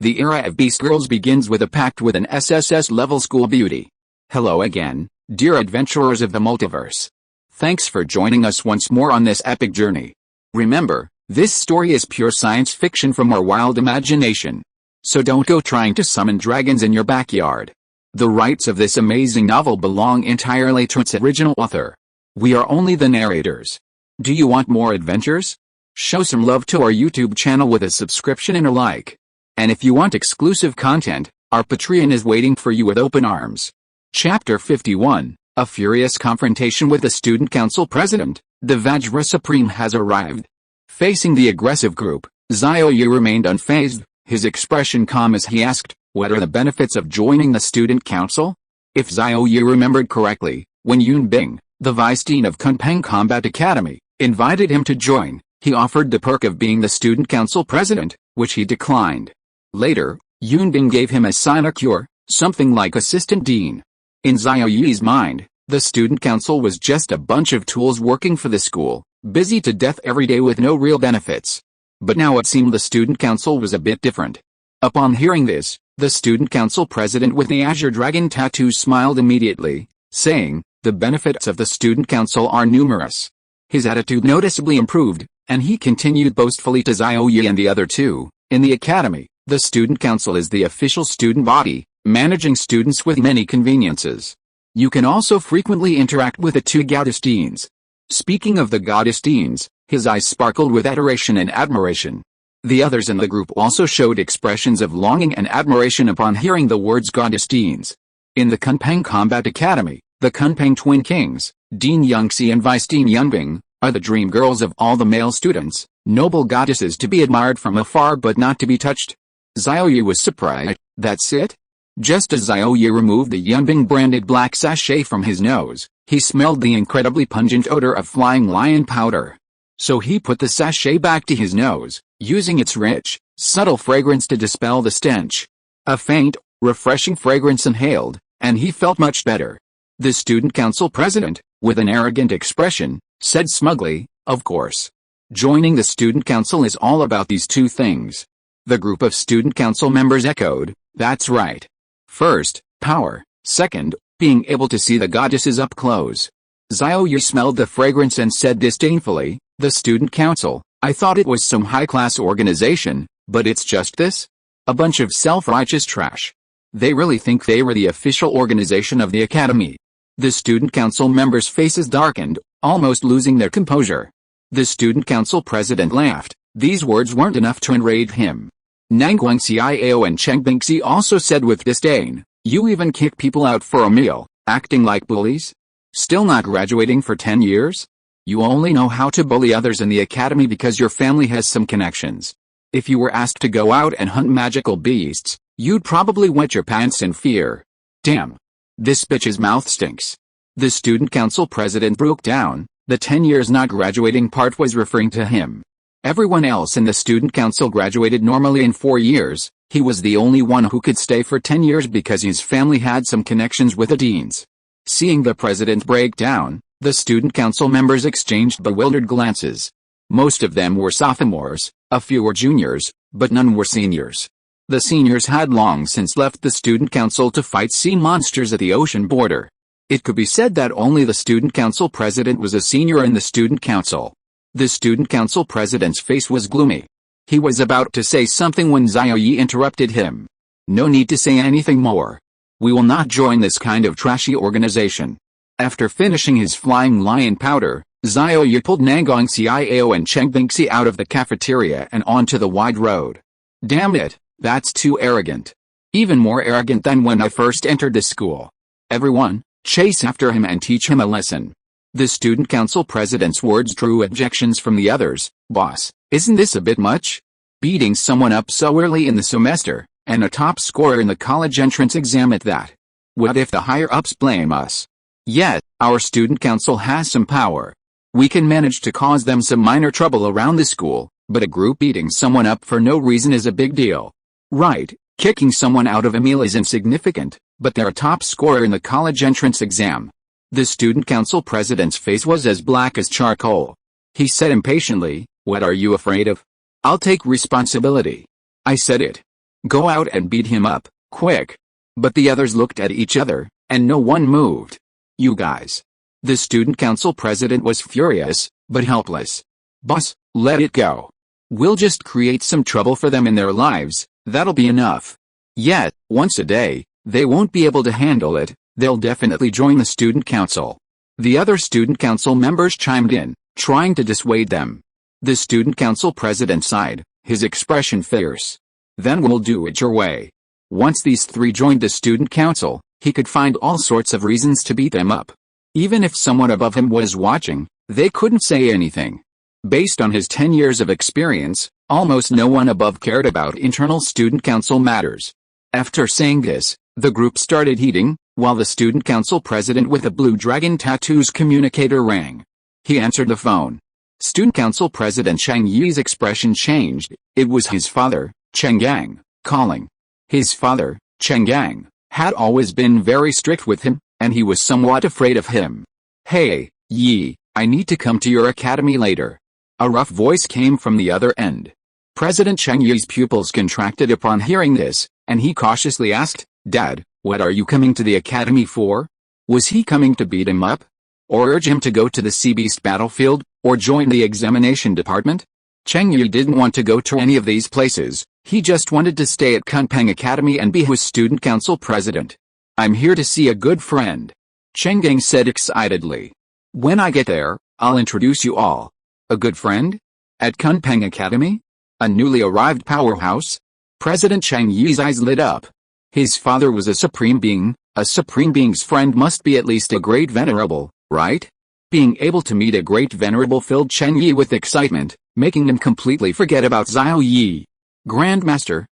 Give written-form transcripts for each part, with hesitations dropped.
The era of Beast Girls begins with a pact with an SSS-Level School Beauty. Hello again, dear adventurers of the multiverse. Thanks for joining us once more on this epic journey. Remember, this story is pure science fiction from our wild imagination. So don't go trying to summon dragons in your backyard. The rights of this amazing novel belong entirely to its original author. We are only the narrators. Do you want more adventures? Show some love to our YouTube channel with a subscription and a like. And if you want exclusive content, our Patreon is waiting for you with open arms. Chapter 51, A Furious Confrontation with the Student Council President, the Vajra Supreme has arrived. Facing the aggressive group, Xiao Ye remained unfazed, his expression calm as he asked, "What are the benefits of joining the Student Council?" If Xiao Ye remembered correctly, when Yun Bing, the Vice Dean of Kunpeng Combat Academy, invited him to join, he offered the perk of being the Student Council President, which he declined. Later, Yun Bing gave him a sinecure, something like Assistant Dean. In Xiao Ye's mind, the Student Council was just a bunch of tools working for the school, busy to death every day with no real benefits. But now it seemed the Student Council was a bit different. Upon hearing this, the Student Council President with the Azure Dragon tattoo smiled immediately, saying, "The benefits of the Student Council are numerous." His attitude noticeably improved, and he continued boastfully to Xiao Ye and the other two, "In the academy, the Student Council is the official student body, managing students with many conveniences. You can also frequently interact with the two goddess deans." Speaking of the goddess deans, his eyes sparkled with adoration and admiration. The others in the group also showed expressions of longing and admiration upon hearing the words goddess deans. In the Kunpeng Combat Academy, the Kunpeng Twin Kings, Dean Yangxi and Vice Dean Yunbing, are the dream girls of all the male students, noble goddesses to be admired from afar but not to be touched. Xiao Ye was surprised. "That's it?" Just as Xiao Ye removed the Yunbing branded black sachet from his nose, he smelled the incredibly pungent odor of flying lion powder. So he put the sachet back to his nose, using its rich, subtle fragrance to dispel the stench. A faint, refreshing fragrance inhaled, and he felt much better. The Student Council President, with an arrogant expression, said smugly, "Of course. Joining the Student Council is all about these two things." The group of Student Council members echoed, "That's right. First, power. Second, being able to see the goddesses up close." Xiao Ye smelled the fragrance and said disdainfully, "The Student Council, I thought it was some high-class organization, but it's just this? A bunch of self-righteous trash. They really think they were the official organization of the academy." The Student Council members' faces darkened, almost losing their composure. The Student Council President laughed. These words weren't enough to enrage him. Nanguang Xiao and Cheng Bingxi also said with disdain, "You even kick people out for a meal, acting like bullies? Still not graduating for 10 years? You only know how to bully others in the academy because your family has some connections. If you were asked to go out and hunt magical beasts, you'd probably wet your pants in fear. Damn. This bitch's mouth stinks." The Student Council President broke down. The 10 years not graduating part was referring to him. Everyone else in the Student Council graduated normally in 4 years. He was the only one who could stay for 10 years because his family had some connections with the deans. Seeing the president break down, the Student Council members exchanged bewildered glances. Most of them were sophomores, a few were juniors, but none were seniors. The seniors had long since left the Student Council to fight sea monsters at the ocean border. It could be said that only the Student Council President was a senior in the Student Council. The Student Council President's face was gloomy. He was about to say something when Xiao Ye interrupted him. "No need to say anything more. We will not join this kind of trashy organization." After finishing his flying lion powder, Xiao Ye pulled Nanguang Xiao and Cheng Bingxi out of the cafeteria and onto the wide road. "Damn it, that's too arrogant. Even more arrogant than when I first entered the school. Everyone, chase after him and teach him a lesson." The Student Council President's words drew objections from the others. "Boss, isn't this a bit much? Beating someone up so early in the semester, and a top scorer in the college entrance exam at that. What if the higher-ups blame us? Yet, our Student Council has some power. We can manage to cause them some minor trouble around the school, but a group beating someone up for no reason is a big deal. Right, kicking someone out of a meal is insignificant, but they're a top scorer in the college entrance exam." The Student Council President's face was as black as charcoal. He said impatiently, "What are you afraid of? I'll take responsibility. I said it. Go out and beat him up, quick. But the others looked at each other, and no one moved. You guys. The student council president was furious, but helpless. Boss, let it go. We'll just create some trouble for them in their lives, that'll be enough. Yet, once a day, they won't be able to handle it, they'll definitely join the student council. The other student council members chimed in, trying to dissuade them. The student council president sighed, his expression fierce. Then we'll do it your way. Once these three joined the student council, he could find all sorts of reasons to beat them up. Even if someone above him was watching, they couldn't say anything. Based on his 10 years of experience, almost no one above cared about internal student council matters. After saying this, the group started heating, while the student council president with the blue dragon tattoos communicator rang. He answered the phone. Student council president Xiao Ye's expression changed. It was his father, Cheng Yang, calling. His father, Cheng Yang, had always been very strict with him, and he was somewhat afraid of him. Hey, Yi, I need to come to your academy later. A rough voice came from the other end. President Cheng Yi's pupils contracted upon hearing this, and he cautiously asked, Dad, what are you coming to the academy for? Was he coming to beat him up? Or urge him to go to the Sea Beast battlefield, or join the examination department? Cheng Ye didn't want to go to any of these places, he just wanted to stay at Kunpeng Academy and be his student council president. I'm here to see a good friend. Cheng Gang said excitedly. When I get there, I'll introduce you all. A good friend? At Kunpeng Academy? A newly arrived powerhouse? President Cheng Yi's eyes lit up. His father was a supreme being, a supreme being's friend must be at least a great venerable, right? Being able to meet a great venerable filled Cheng Ye with excitement, making him completely forget about Xiao Ye. Grandmaster,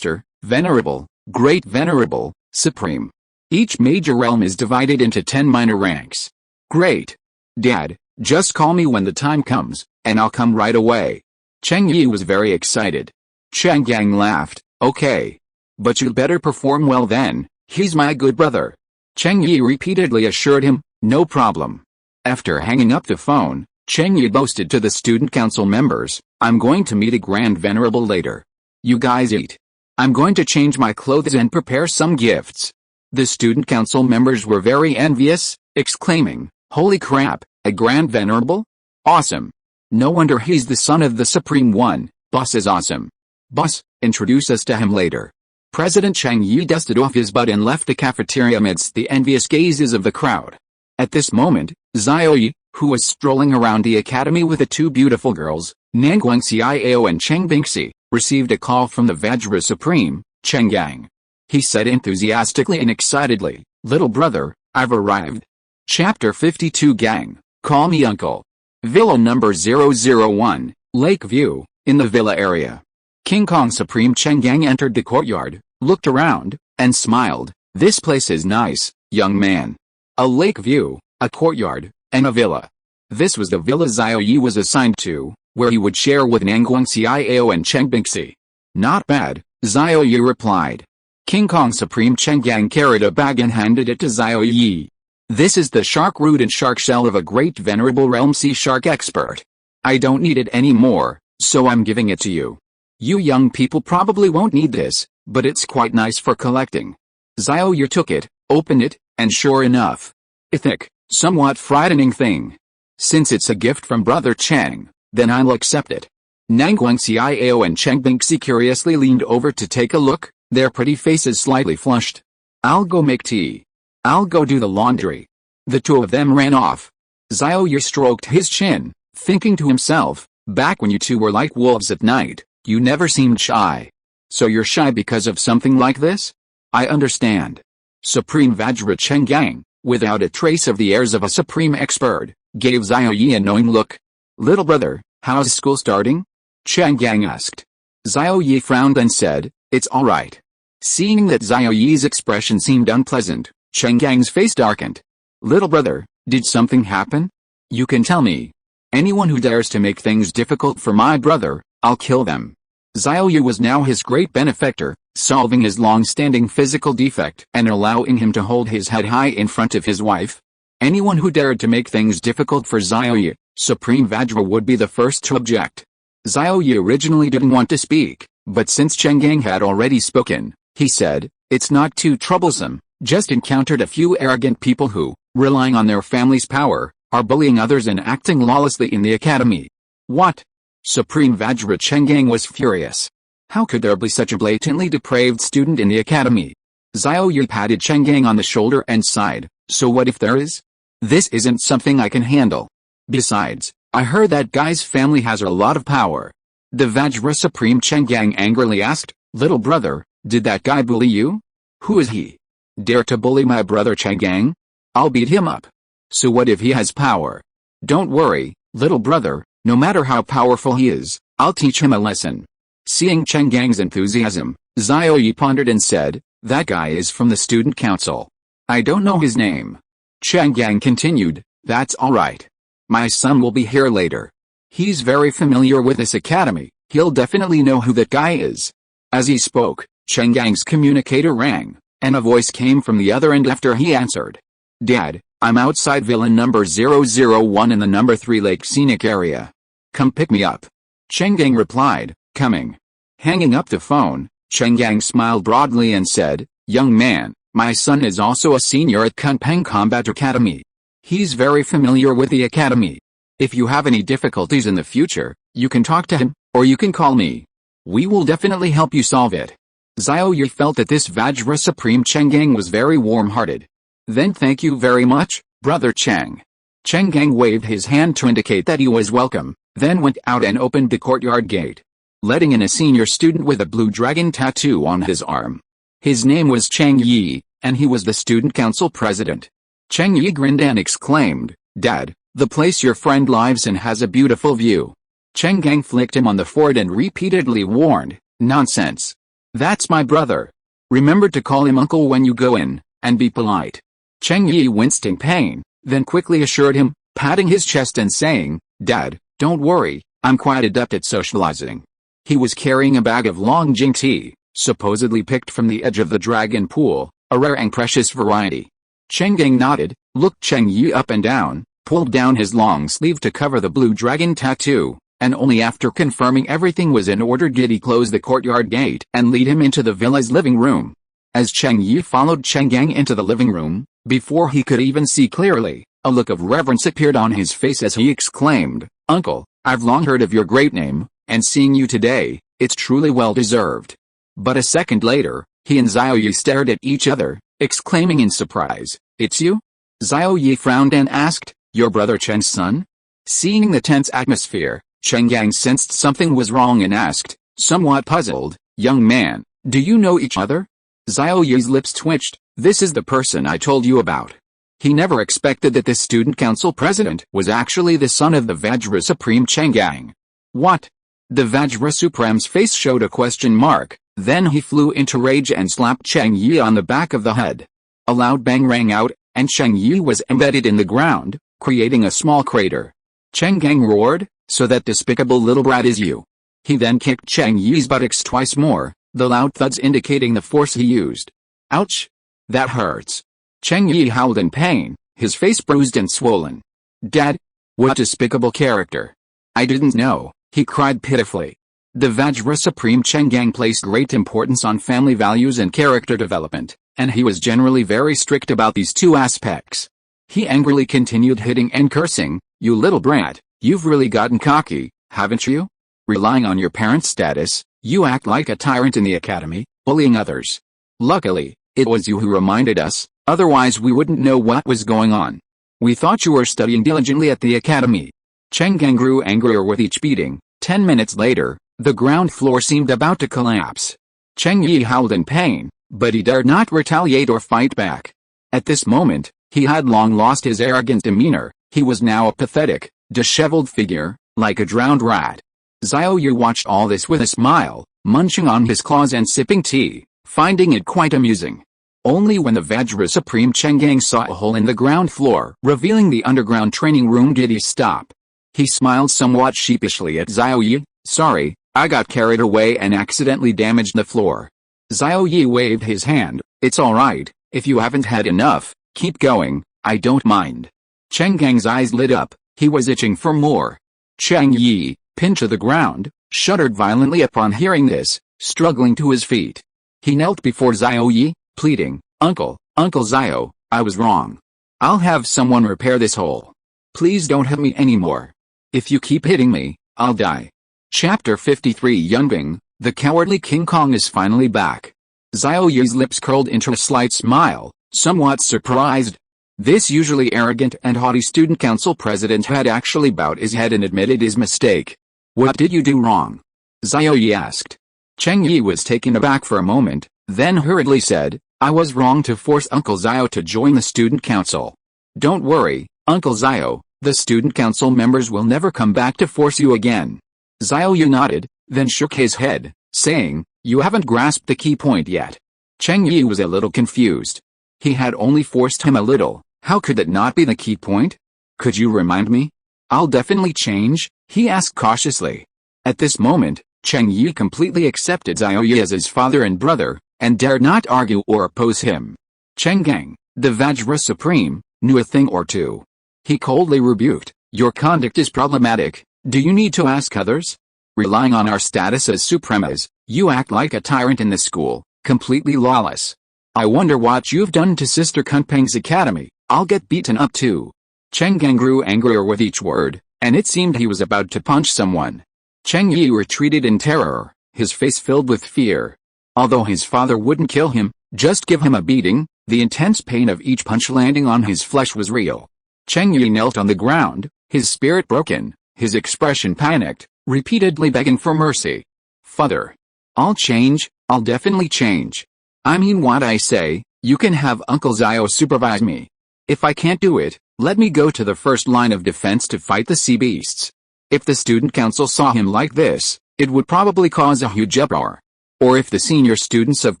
venerable, great venerable, supreme. Each major realm is divided into 10 minor ranks. Great. Dad, just call me when the time comes, and I'll come right away. Cheng Ye was very excited. Cheng Yang laughed, okay. But you'd better perform well then, he's my good brother. Cheng Ye repeatedly assured him, no problem. After hanging up the phone, Cheng Ye boasted to the student council members, I'm going to meet a grand venerable later. You guys eat. I'm going to change my clothes and prepare some gifts. The student council members were very envious, exclaiming, holy crap, a grand venerable? Awesome. No wonder he's the son of the Supreme One, boss is awesome. Boss, introduce us to him later. President Cheng Ye dusted off his butt and left the cafeteria amidst the envious gazes of the crowd. At this moment, Xiao Ye, who was strolling around the academy with the two beautiful girls, Nanguang Xiao and Cheng Bingxi, received a call from the Vajra Supreme, Cheng Yang. He said enthusiastically and excitedly, little brother, I've arrived. Chapter 52 Gang, call me uncle. Villa number 001, Lakeview, in the villa area. King Kong Supreme Cheng Yang entered the courtyard, looked around, and smiled. This place is nice, young man. A lake view, a courtyard, and a villa. This was the villa Xiao Ye was assigned to, where he would share with Nanguang Xiao and Cheng Bingxi. Not bad, Xiao Ye replied. King Kong Supreme Cheng Yang carried a bag and handed it to Xiao Ye. This is the shark root and shark shell of a great venerable realm sea shark expert. I don't need it anymore, so I'm giving it to you. You young people probably won't need this, but it's quite nice for collecting. Xiao Ye took it, opened it, and sure enough, a thick, somewhat frightening thing. Since it's a gift from Brother Cheng, then I'll accept it. Nanguang Xiao and Cheng Bingxi curiously leaned over to take a look, their pretty faces slightly flushed. I'll go make tea. I'll go do the laundry. The two of them ran off. Xiao Ye stroked his chin, thinking to himself, back when you two were like wolves at night, you never seemed shy. So you're shy because of something like this? I understand. Supreme Vajra Cheng Yang, without a trace of the airs of a supreme expert, gave Xiao Ye a knowing look. Little brother, how's school starting? Cheng Yang asked. Xiao Ye frowned and said, it's alright. Seeing that Xiao Ye's expression seemed unpleasant, Cheng Yang's face darkened. Little brother, did something happen? You can tell me. Anyone who dares to make things difficult for my brother, I'll kill them. Xiao Ye was now his great benefactor, solving his long-standing physical defect and allowing him to hold his head high in front of his wife. Anyone who dared to make things difficult for Xiao Ye, Supreme Vajra would be the first to object. Xiao Ye originally didn't want to speak, But since Chang'an had already spoken, he said, "It's not too troublesome, just encountered a few arrogant people who, relying on their family's power, are bullying others and acting lawlessly in the academy." What? Supreme Vajra Chang'an was furious. How could there be such a blatantly depraved student in the academy? Xiao Ye patted Chang'an on the shoulder and sighed, "So what if there is? This isn't something I can handle. Besides, I heard that guy's family has a lot of power." The Vajra Supreme Chang'an angrily asked, "Little brother, did that guy bully you? Who is he? Dare to bully my brother Chang'an? I'll beat him up. So what if he has power? Don't worry, little brother, no matter how powerful he is, I'll teach him a lesson." Seeing Chang'an's enthusiasm, Xiao Ye pondered and said, "That guy is from the student council. I don't know his name." Chang'an continued, "That's alright. My son will be here later. He's very familiar with this academy, he'll definitely know who that guy is." As he spoke, Chang'an's communicator rang, and a voice came from the other end after he answered. "Dad, I'm outside villa number 001 in the number 3 Lake Scenic area. Come pick me up." Chang'an replied, "Coming." Hanging up the phone, Chang'an smiled broadly and said, "Young man, my son is also a senior at Kunpeng Combat Academy. He's very familiar with the academy. If you have any difficulties in the future, you can talk to him, or you can call me. We will definitely help you solve it." Xiao Ye felt that this Vajra Supreme Chang'an was very warm-hearted. "Then thank you very much, Brother Chang." Chang'an waved his hand to indicate that he was welcome, then went out and opened the courtyard gate, letting in a senior student with a blue dragon tattoo on his arm. His name was Chang Ye, and he was the student council president. Chang Ye grinned and exclaimed, "Dad, the place your friend lives in has a beautiful view." Chang'an flicked him on the forehead and repeatedly warned, "Nonsense. That's my brother. Remember to call him uncle when you go in, and be polite." Chang Ye winced in pain, then quickly assured him, patting his chest and saying, "Dad, don't worry, I'm quite adept at socializing." He was carrying a bag of long jing tea, supposedly picked from the edge of the dragon pool, a rare and precious variety. Chang'an nodded, looked Chang Ye up and down, pulled down his long sleeve to cover the blue dragon tattoo, and only after confirming everything was in order did he close the courtyard gate and lead him into the villa's living room. As Chang Ye followed Chang'an into the living room, before he could even see clearly, a look of reverence appeared on his face as he exclaimed, "Uncle, I've long heard of your great name, and seeing you today, it's truly well deserved." But a second later, he and Xiao Ye stared at each other, exclaiming in surprise, "It's you?" Xiao Ye frowned and asked, "Your brother Chen's son?" Seeing the tense atmosphere, Chang'an sensed something was wrong and asked, somewhat puzzled, "Young man, do you know each other?" Xiao Ye's lips twitched, "This is the person I told you about." He never expected that this student council president was actually the son of the Vajra Supreme Chang'an. "What?" The Vajra Supreme's face showed a question mark, then he flew into rage and slapped Chang Ye on the back of the head. A loud bang rang out, and Chang Ye was embedded in the ground, creating a small crater. Chang'an roared, "So that despicable little brat is you." He then kicked Chang Ye's buttocks twice more, the loud thuds indicating the force he used. "Ouch! That hurts." Chang Ye howled in pain, his face bruised and swollen. "Dad? What despicable character! I didn't know," he cried pitifully. The Vajra Supreme Chang'an placed great importance on family values and character development, and he was generally very strict about these two aspects. He angrily continued hitting and cursing, "You little brat, you've really gotten cocky, haven't you? Relying on your parents' status, you act like a tyrant in the academy, bullying others. Luckily, it was you who reminded us, otherwise we wouldn't know what was going on. We thought you were studying diligently at the academy." Chang'an grew angrier with each beating. 10 minutes later, the ground floor seemed about to collapse. Chang Ye howled in pain, but he dared not retaliate or fight back. At this moment, he had long lost his arrogant demeanor. He was now a pathetic, disheveled figure, like a drowned rat. Xiao Ye watched all this with a smile, munching on his claws and sipping tea, finding it quite amusing. Only when the Vajra Supreme Chang'an saw a hole in the ground floor, revealing the underground training room, did he stop. He smiled somewhat sheepishly at Xiao Ye, "Sorry, I got carried away and accidentally damaged the floor." Xiao Ye waved his hand, "It's alright, if you haven't had enough, keep going, I don't mind." Chang'an's eyes lit up, he was itching for more. "Chang Ye, pin to the ground, shuddered violently upon hearing this, struggling to his feet. He knelt before Xiao Ye, pleading, Uncle Xiao, I was wrong. I'll have someone repair this hole. Please don't hit me anymore. If you keep hitting me, I'll die. Chapter 53 Yunbing, the cowardly King Kong is finally back. Xiao Ye's lips curled into a slight smile, somewhat surprised. This usually arrogant and haughty student council president had actually bowed his head and admitted his mistake. What did you do wrong? Xiao Ye asked. Cheng Yi was taken aback for a moment, then hurriedly said, I was wrong to force Uncle Xiao to join the student council. Don't worry, Uncle Xiao, the student council members will never come back to force you again. Xiao Ye nodded, then shook his head, saying, You haven't grasped the key point yet. Cheng Yi was a little confused. He had only forced him a little, how could that not be the key point? Could you remind me? I'll definitely change, he asked cautiously. At this moment, Cheng Yi completely accepted Xiao Ye as his father and brother, and dared not argue or oppose him. Cheng Gang, the Vajra Supreme, knew a thing or two. He coldly rebuked, Your conduct is problematic, do you need to ask others? Relying on our status as Supremas, you act like a tyrant in the school, completely lawless. I wonder what you've done to Sister Kunpeng's academy, I'll get beaten up too. Cheng Gang grew angrier with each word, and it seemed he was about to punch someone. Cheng Yi retreated in terror, his face filled with fear. Although his father wouldn't kill him, just give him a beating, the intense pain of each punch landing on his flesh was real. Cheng Yi knelt on the ground, his spirit broken, his expression panicked, repeatedly begging for mercy. Father. I'll change, I'll definitely change. I mean what I say, you can have Uncle Xiao supervise me. If I can't do it, let me go to the first line of defense to fight the sea beasts. If the student council saw him like this, it would probably cause a huge uproar. Or if the senior students of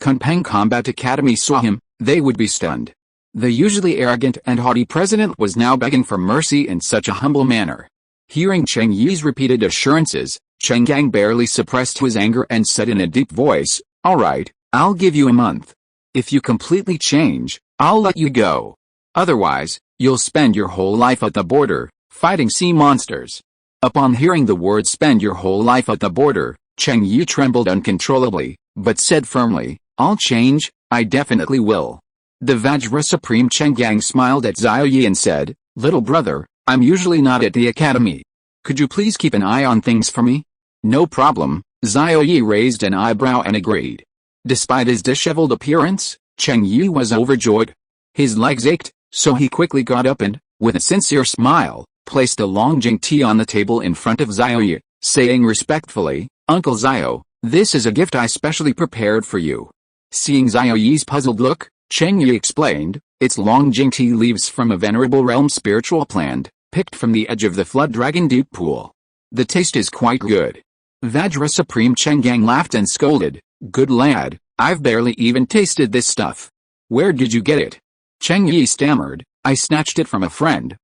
Kunpeng Combat Academy saw him, they would be stunned. The usually arrogant and haughty president was now begging for mercy in such a humble manner. Hearing Cheng Yi's repeated assurances, Cheng Gang barely suppressed his anger and said in a deep voice, All right, I'll give you a month. If you completely change, I'll let you go. Otherwise, you'll spend your whole life at the border, fighting sea monsters. Upon hearing the words spend your whole life at the border, Cheng Yi trembled uncontrollably, but said firmly, I'll change, I definitely will. The Vajra Supreme Cheng Gang smiled at Xiao Ye and said, Little brother, I'm usually not at the academy. Could you please keep an eye on things for me? No problem, Xiao Ye raised an eyebrow and agreed. Despite his disheveled appearance, Cheng Yi was overjoyed. His legs ached, so he quickly got up and, with a sincere smile, placed a long Jing tea on the table in front of Xiao Ye, saying respectfully, Uncle Xiao, this is a gift I specially prepared for you. Seeing Xiao Ye's puzzled look, Cheng Yi explained, it's long Jing tea leaves from a venerable realm spiritual plant, picked from the edge of the flood dragon deep pool. The taste is quite good. Vajra Supreme Cheng Gang laughed and scolded, Good lad, I've barely even tasted this stuff. Where did you get it? Cheng Yi stammered, I snatched it from a friend.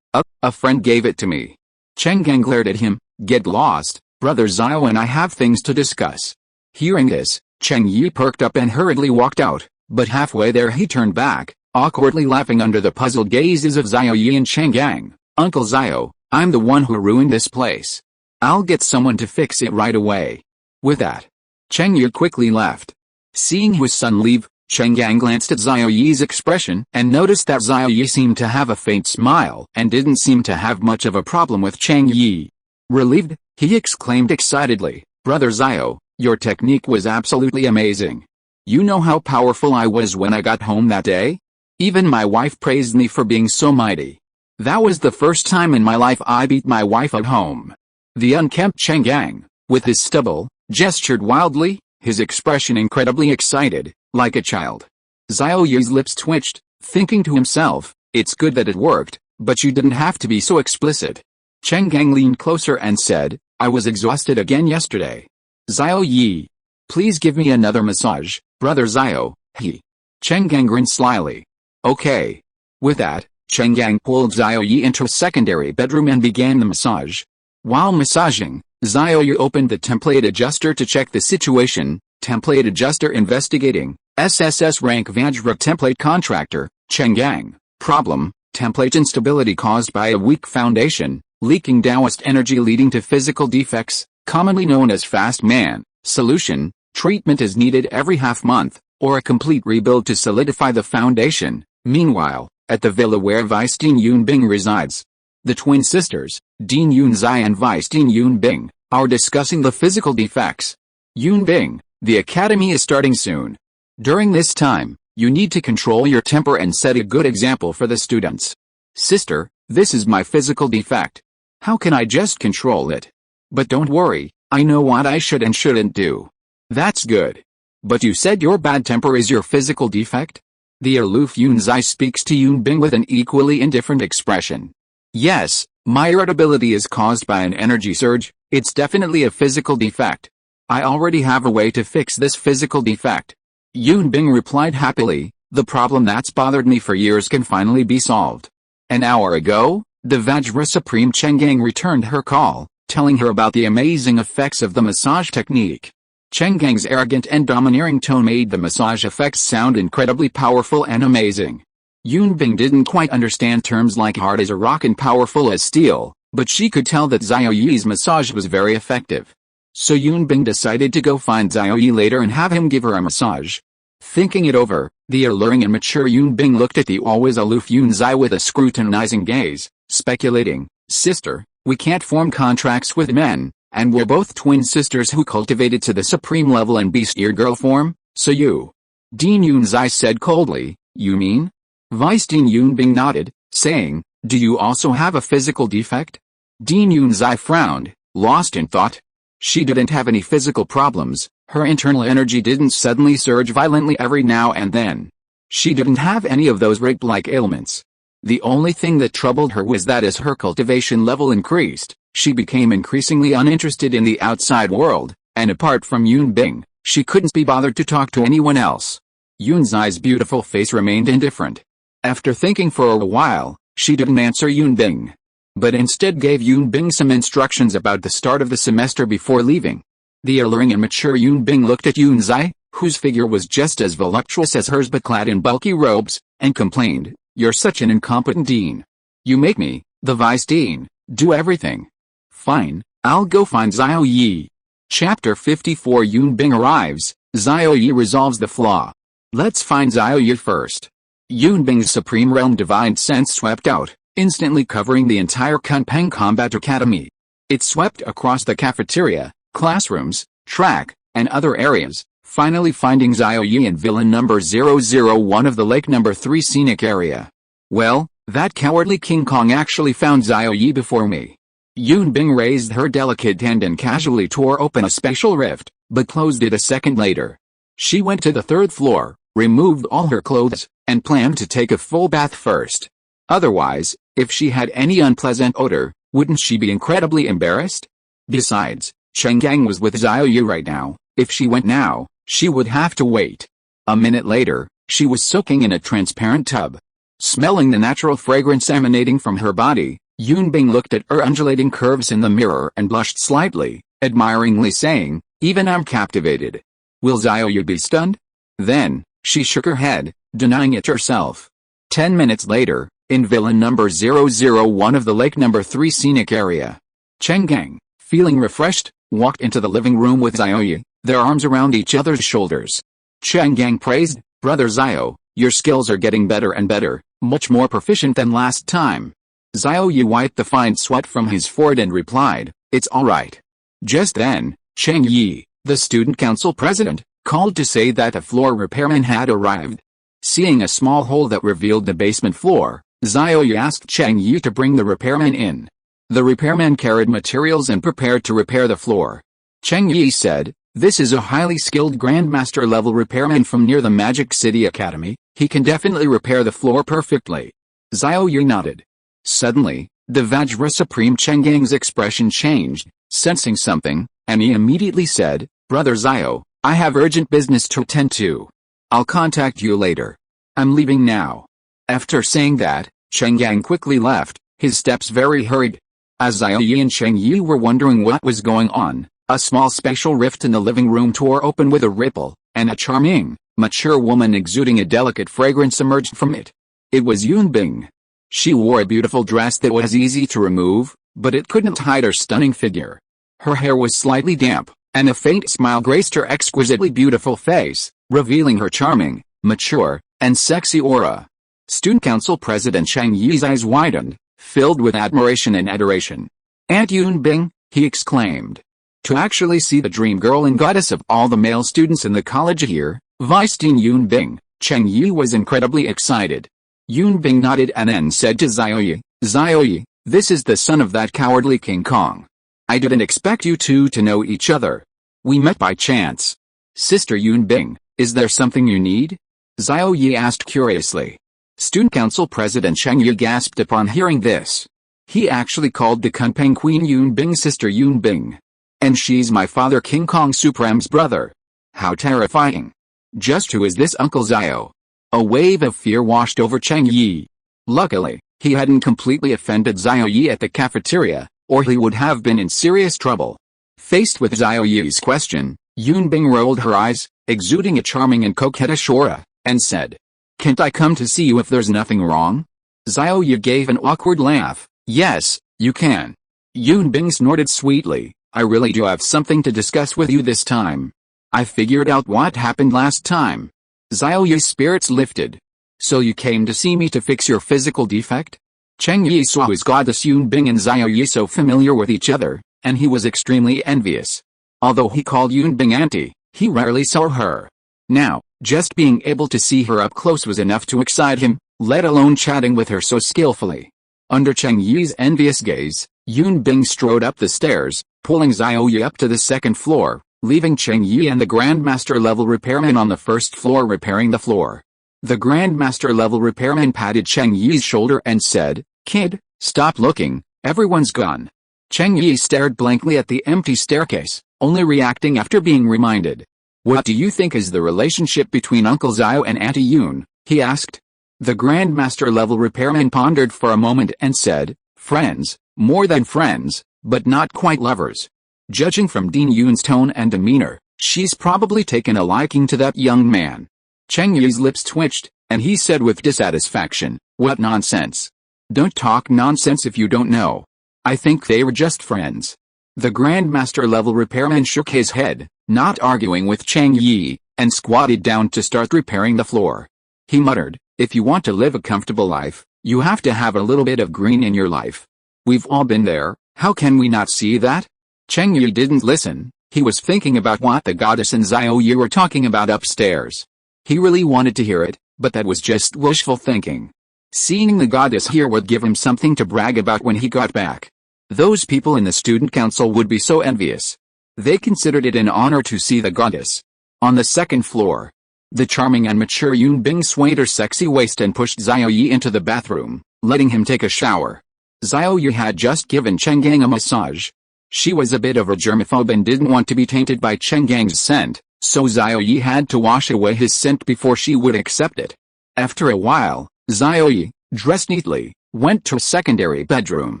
A friend gave it to me. Cheng Gang glared at him, Get lost, Brother Xiao and I have things to discuss. Hearing this, Cheng Yi perked up and hurriedly walked out, but halfway there he turned back, awkwardly laughing under the puzzled gazes of Xiao Ye and Cheng Gang. Uncle Xiao, I'm the one who ruined this place. I'll get someone to fix it right away. With that, Cheng Yi quickly left. Seeing his son leave, Cheng Gang glanced at Xiao Ye's expression and noticed that Xiao Ye seemed to have a faint smile and didn't seem to have much of a problem with Cheng Yi. Relieved, he exclaimed excitedly, Brother Xiao, your technique was absolutely amazing. You know how powerful I was when I got home that day? Even my wife praised me for being so mighty. That was the first time in my life I beat my wife at home. The unkempt Cheng Gang, with his stubble, gestured wildly, his expression incredibly excited, like a child. Xiao Ye's lips twitched, thinking to himself, it's good that it worked, but you didn't have to be so explicit. Cheng Gang leaned closer and said, I was exhausted again yesterday. Xiao Ye. Please give me another massage, Brother Xiao, he. Cheng Gang grinned slyly. Okay. With that, Cheng Gang pulled Xiao Ye into a secondary bedroom and began the massage. While massaging, Xiao Ye opened the template adjuster to check the situation. Template adjuster investigating, SSS rank Vajra template contractor, Cheng Gang. Problem, template instability caused by a weak foundation, leaking Taoist energy leading to physical defects, commonly known as fast man. Solution: treatment is needed every half-month, or a complete rebuild to solidify the foundation. Meanwhile, at the villa where Vice Dean Yunbing resides, the twin sisters, Dean Yunzai and Vice Dean Yunbing, are discussing the physical defects. Yunbing, the academy is starting soon. During this time, you need to control your temper and set a good example for the students. Sister, this is my physical defect. How can I just control it? But don't worry, I know what I should and shouldn't do. That's good. But you said your bad temper is your physical defect? The aloof Yunzai speaks to Yunbing with an equally indifferent expression. Yes, my irritability is caused by an energy surge. It's definitely a physical defect. I already have a way to fix this physical defect. Yunbing replied happily, the problem that's bothered me for years can finally be solved. An hour ago, the Vajra Supreme Chenggang returned her call, telling her about the amazing effects of the massage technique. Chenggang's arrogant and domineering tone made the massage effects sound incredibly powerful and amazing. Yunbing didn't quite understand terms like hard as a rock and powerful as steel, but she could tell that Xiao Ye's massage was very effective. So Yunbing decided to go find Xiao Ye later and have him give her a massage. Thinking it over, the alluring and mature Yunbing looked at the always aloof Yunzai with a scrutinizing gaze, speculating, Sister, we can't form contracts with men, and we're both twin sisters who cultivated to the supreme level in beast ear girl form, so you. Dean Yunzai said coldly, you mean? Vice Dean Yunbing nodded, saying, do you also have a physical defect? Dean Yunzai frowned, lost in thought. She didn't have any physical problems, her internal energy didn't suddenly surge violently every now and then. She didn't have any of those rape-like ailments. The only thing that troubled her was that as her cultivation level increased, she became increasingly uninterested in the outside world, and apart from Yunbing, she couldn't be bothered to talk to anyone else. Yunzai's beautiful face remained indifferent. After thinking for a while, she didn't answer Yunbing, but instead gave Yunbing some instructions about the start of the semester before leaving. The alluring and mature Yunbing looked at Yunzai, whose figure was just as voluptuous as hers but clad in bulky robes, and complained, you're such an incompetent dean. You make me, the vice dean, do everything. Fine, I'll go find Xiao Ye. Chapter 54 Yunbing arrives, Xiao Ye resolves the flaw. Let's find Xiao Ye first. Yunbing's supreme realm divine sense swept out, instantly covering the entire Kunpeng Combat Academy. It swept across the cafeteria, classrooms, track, and other areas, finally finding Xiao Ye in Villa number 001 of the Lake number 3 scenic area. Well, that cowardly King Kong actually found Xiao Ye before me. Yunbing raised her delicate hand and casually tore open a special rift, but closed it a second later. She went to the third floor, removed all her clothes, and planned to take a full bath first. Otherwise, if she had any unpleasant odor, wouldn't she be incredibly embarrassed? Besides, Chenggang was with Xiao Ye right now. If she went now, she would have to wait. A minute later, she was soaking in a transparent tub. Smelling the natural fragrance emanating from her body, Yunbing looked at her undulating curves in the mirror and blushed slightly, admiringly saying, even I'm captivated. Will Xiao Ye be stunned? Then, she shook her head, denying it herself. 10 minutes later, in Villa number 001 of the Lake number 3 scenic area, Chenggang, feeling refreshed, walked into the living room with Xiao Ye, their arms around each other's shoulders. Chenggang praised, Brother Xiao, your skills are getting better and better, much more proficient than last time. Xiao Ye wiped the fine sweat from his forehead and replied, it's alright. Just then, Cheng Yi, the student council president, called to say that a floor repairman had arrived. Seeing a small hole that revealed the basement floor, Xiao Ye asked Cheng Yi to bring the repairman in. The repairman carried materials and prepared to repair the floor. Cheng Yi said, this is a highly skilled Grandmaster level repairman from near the Magic City Academy, he can definitely repair the floor perfectly. Xiao Ye nodded. Suddenly, the Vajra Supreme Chenggang's expression changed, sensing something, and he immediately said, Brother Xiao, I have urgent business to attend to. I'll contact you later. I'm leaving now. After saying that, Chenggang quickly left, his steps very hurried. As Xiao Ye and Cheng Yi were wondering what was going on, a small spatial rift in the living room tore open with a ripple, and a charming, mature woman exuding a delicate fragrance emerged from it. It was Yunbing. She wore a beautiful dress that was easy to remove, but it couldn't hide her stunning figure. Her hair was slightly damp, and a faint smile graced her exquisitely beautiful face, revealing her charming, mature, and sexy aura. Student Council President Chang Ye's eyes widened, filled with admiration and adoration. "Aunt Yunbing," he exclaimed. To actually see the dream girl and goddess of all the male students in the college here, Vice Dean Yunbing, Chang Ye was incredibly excited. Yunbing nodded and then said to Xiao Ye, "Xiao Ye, this is the son of that cowardly King Kong. I didn't expect you two to know each other. We met by chance." "Sister Yunbing, is there something you need?" Xiao Ye asked curiously. Student Council President Chang Ye gasped upon hearing this. He actually called the Kunpeng Queen Yunbing Sister Yunbing. "And she's my father King Kong Supreme's brother. How terrifying. Just who is this Uncle Xiao?" A wave of fear washed over Chang Ye. Luckily, he hadn't completely offended Xiao Ye at the cafeteria, or he would have been in serious trouble. Faced with Xiao Ye's question, Yunbing rolled her eyes, exuding a charming and coquettish aura, and said, "Can't I come to see you if there's nothing wrong?" Xiao Ye gave an awkward laugh. "Yes, you can." Yunbing snorted sweetly. "I really do have something to discuss with you this time. I figured out what happened last time." Xiao Ye's spirits lifted. "So you came to see me to fix your physical defect?" Chang Ye saw his goddess Yunbing and Xiao Ye so familiar with each other, and he was extremely envious. Although he called Yunbing auntie, he rarely saw her. Now, just being able to see her up close was enough to excite him, let alone chatting with her so skillfully. Under Chang Ye's envious gaze, Yunbing strode up the stairs, pulling Xiao Ye up to the second floor, leaving Chang Ye and the Grandmaster level repairman on the first floor repairing the floor. The Grandmaster level repairman patted Chang Ye's shoulder and said, "Kid, stop looking, everyone's gone." Chang Ye stared blankly at the empty staircase, only reacting after being reminded. "What do you think is the relationship between Uncle Xiao and Auntie Yun?" he asked. The Grandmaster level repairman pondered for a moment and said, "Friends, more than friends, but not quite lovers. Judging from Dean Yun's tone and demeanor, she's probably taken a liking to that young man." Chang Ye's lips twitched, and he said with dissatisfaction, "What nonsense. Don't talk nonsense if you don't know. I think they were just friends." The Grandmaster level repairman shook his head, not arguing with Chang Ye, and squatted down to start repairing the floor. He muttered, "If you want to live a comfortable life, you have to have a little bit of green in your life. We've all been there, how can we not see that?" Chang Ye didn't listen. He was thinking about what the goddess and Xiao Ye were talking about upstairs. He really wanted to hear it, but that was just wishful thinking. Seeing the goddess here would give him something to brag about when he got back. Those people in the student council would be so envious. They considered it an honor to see the goddess. On the second floor, the charming and mature Yunbing swayed her sexy waist and pushed Xiao Ye into the bathroom, letting him take a shower. Xiao Ye had just given Cheng Gang a massage. She was a bit of a germaphobe and didn't want to be tainted by Cheng Gang's scent, so Xiao Ye had to wash away his scent before she would accept it. After a while, Xiao Ye, dressed neatly, went to a secondary bedroom.